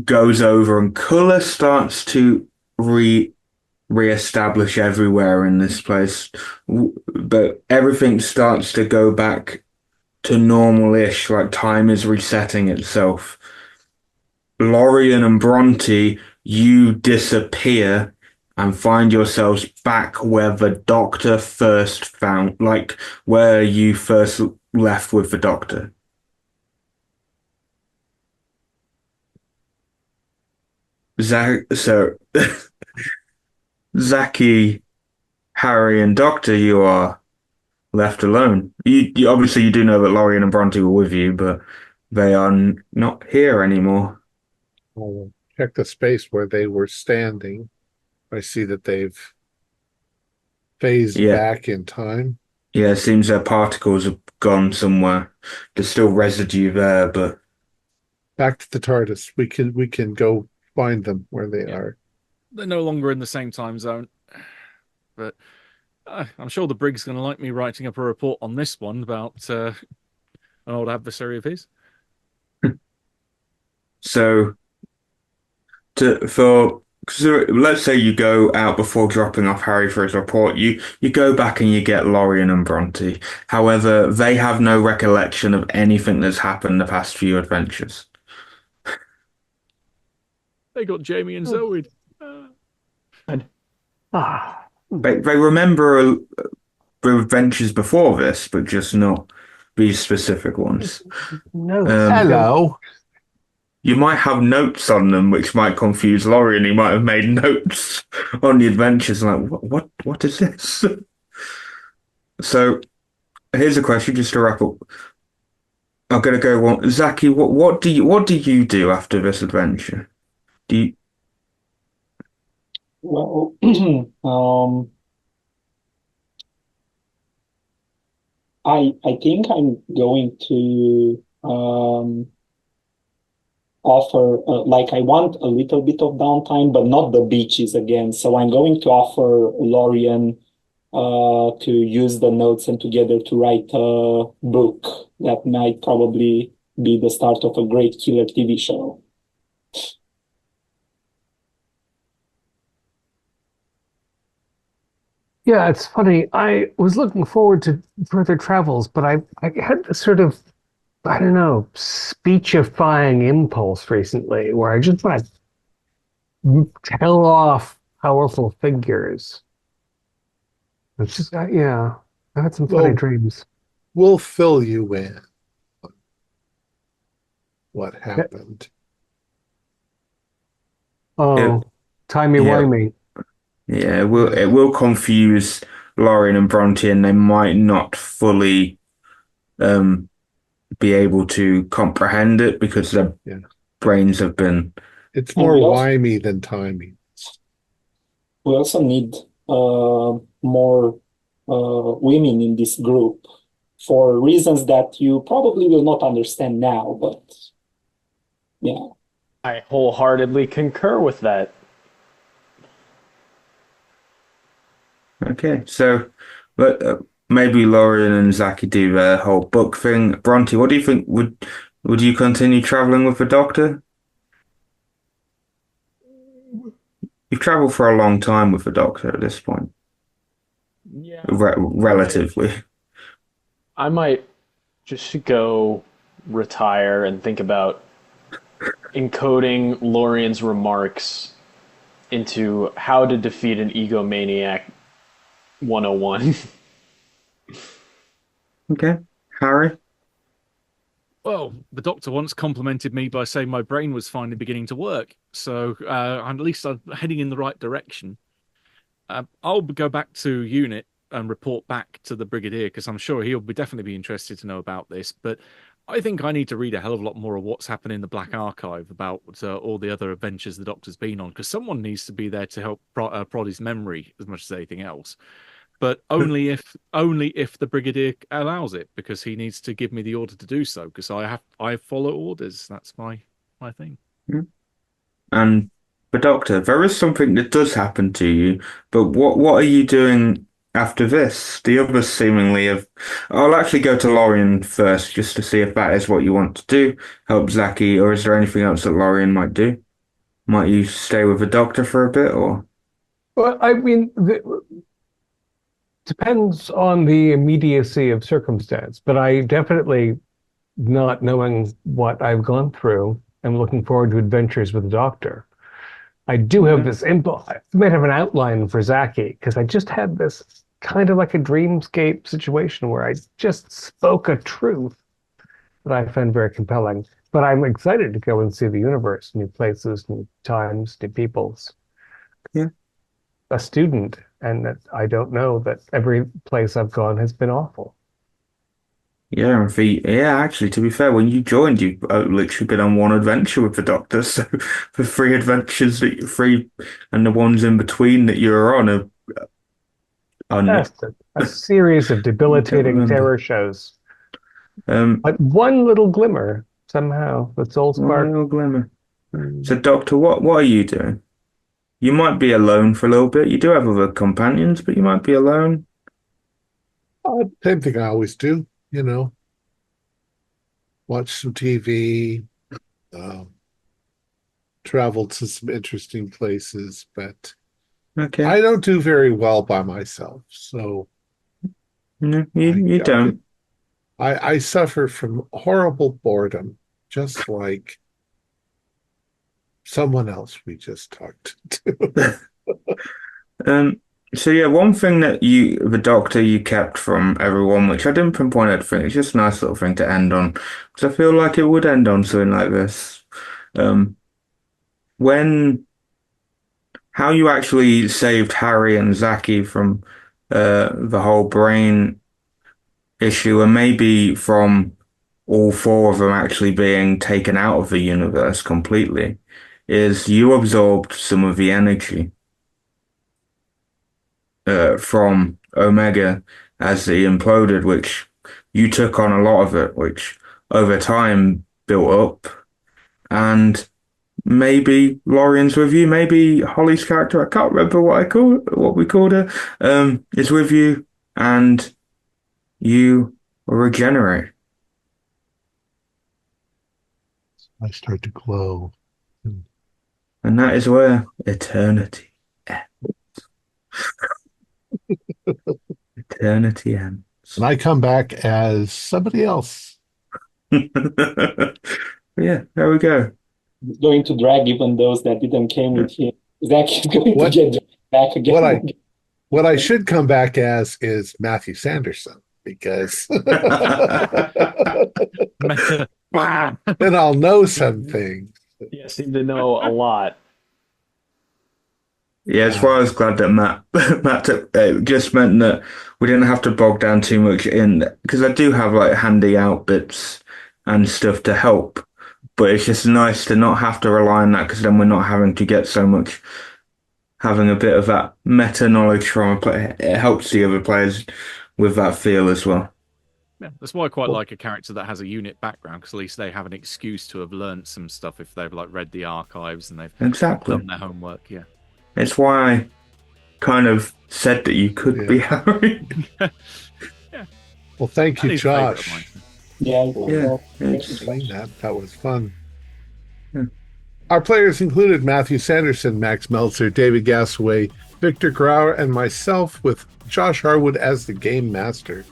goes over, and color starts to reestablish everywhere in this place, but everything starts to go back to normal-ish, like time is resetting itself. Lorien and Bronte, you disappear and find yourselves back where the Doctor first found, like where you first left with the Doctor. So Zaki, Harry, and Doctor, you are left alone. You obviously you do know that Lorien and Bronte were with you, but they are not here anymore. I'll check the space where they were standing. I see that they've phased Yeah, back in time. yeah. It seems their particles have gone somewhere. There's still residue there, but Back to the TARDIS. We can go find them where they Yeah. are. They're no longer in the same time zone, but I'm sure the Brig's going to like me writing up a report on this one about an old adversary of his. so so let's say you go out before dropping off Harry for his report. You go back and you get Lorien and Bronte. However, they have no recollection of anything that's happened the past few adventures. They got Jamie and Zoe. Ah, They remember the adventures before this, but just not these specific ones. no. Hello. You might have notes on them, which might confuse Laurie, and he might have made notes on the adventures. Like, what is this? So, here's a question, just to wrap up. I'm gonna go on, Zaki. What do you do after this adventure? Do you? Well, I think I'm going to offer like I want a little bit of downtime, but not the beaches again. So I'm going to offer Lorien to use the notes and together to write a book that might probably be the start of a great killer TV show. Yeah, it's funny. I was looking forward to further travels, but I had this sort of, I don't know, speechifying impulse recently where I just want to tell off powerful figures. It's just, yeah, I had some funny Well, dreams. we'll fill you in on what Yeah. happened. Oh, Yeah, timey-wimey. yeah. It will confuse Lauren and Bronte, and they might not fully um be able to comprehend it because their Yeah. brains have been. It's And more we also wimey than timey. need more women in this group for reasons that you probably will not understand now, but yeah. I wholeheartedly concur with that. Okay, so but maybe Lauren and Zaki do their whole book thing. Bronte, what do you think? Would you continue traveling with the Doctor? You've traveled for a long time with the Doctor at this point, Yeah. relatively. I might just go retire and think about encoding Lorien's remarks into how to defeat an egomaniac 101. Okay, Harry. Well, the doctor once complimented me by saying my brain was finally beginning to work, so at least I'm heading in the right direction. I'll go back to unit and report back to the brigadier because I'm sure he'll definitely be interested to know about this. But I think I need to read a hell of a lot more of what's happened in the Black Archive about all the other adventures the Doctor's been on, because someone needs to be there to help prod his memory as much as anything else. But only if the brigadier allows it, because he needs to give me the order to do so. Because I follow orders. That's my thing. And the Doctor, there is something that does happen to you, but what are you doing after this? The others seemingly have. I'll actually go to Lorien first, just to see if that is what you want to do. Help Zaki, or is there anything else that Lorien might do? Might you stay with the Doctor for a bit, or? Well, I mean, depends on the immediacy of circumstance, but I definitely, not knowing what I've gone through I'm looking forward to adventures with the Doctor. I do have this I might have an outline for Zaki, because I just had this kind of like a dreamscape situation where I just spoke a truth that I found very compelling. But I'm excited to go and see the universe, new places, new times, new peoples. Yeah. A student, and that I don't know that every place I've gone has been awful. Yeah, actually, to be fair, when you joined, you've literally been on one adventure with the Doctor. So the three adventures that you're free and the ones in between that you're on are Yes, a series of debilitating terror shows. But one little glimmer somehow, the soul One spark. little glimmer. So, Doctor, what are you doing? You might be alone for a little bit. You do have other companions, but you might be alone. Same thing I always do, watch some TV, travel to some interesting places, but Okay. I don't do very well by myself. So No, you don't. I suffer from horrible boredom, just like someone else we just talked to. So yeah, one thing that the Doctor, you kept from everyone, which I didn't pinpoint anything, it's just a nice little thing to end on, because I feel like it would end on something like this. How you actually saved Harry and Zaki from the whole brain issue, and maybe from all four of them actually being taken out of the universe completely, is you absorbed some of the energy from Omega as he imploded, which you took on a lot of it, which over time built up. And maybe Lorian's with you, maybe Holly's character, I can't remember what we called her, is with you, and you will regenerate. I start to glow. And that is where eternity ends. Eternity ends. And I come back as somebody else. Yeah, there we go. Going to drag even those that didn't came with him. Zaki's going to get dragged back again. What I should come back as is Matthew Sanderson, because then I'll know something. You seem to know a lot. Yeah, that's why I was glad that Matt took, it just meant that we didn't have to bog down too much in, because I do have like handy out bits and stuff to help, but it's just nice to not have to rely on that, because then we're not having to get so much, having a bit of that meta knowledge from a player. It helps the other players with that feel as well. Yeah, that's why I quite like a character that has a unit background, because at least they have an excuse to have learned some stuff if they've like read the archives and they've done their homework. Yeah. It's why I kind of said that you could be Harry. Yeah. Well, thank you, Josh. Yeah. Explain that. That was fun. Yeah. Our players included Matthew Sanderson, Max Meltzer, David Gasaway, Victor Grauer, and myself, with Josh Harwood as the game master.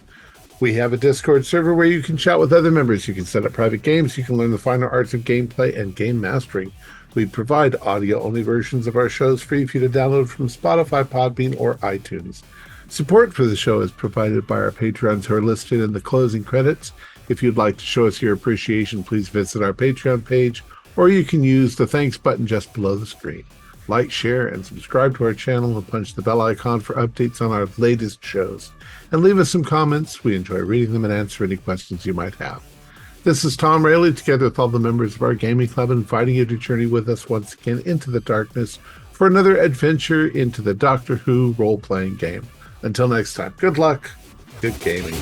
We have a Discord server where you can chat with other members. You can set up private games. You can learn the finer arts of gameplay and game mastering. We provide audio-only versions of our shows free for you to download from Spotify, Podbean, or iTunes. Support for the show is provided by our patrons who are listed in the closing credits. If you'd like to show us your appreciation, please visit our Patreon page, or you can use the thanks button just below the screen. Like, share, and subscribe to our channel, and punch the bell icon for updates on our latest shows. And leave us some comments. We enjoy reading them and answer any questions you might have. This is Thom Raley, together with all the members of our gaming club, inviting you to journey with us once again into the darkness for another adventure into the Doctor Who role-playing game. Until next time, good luck, good gaming.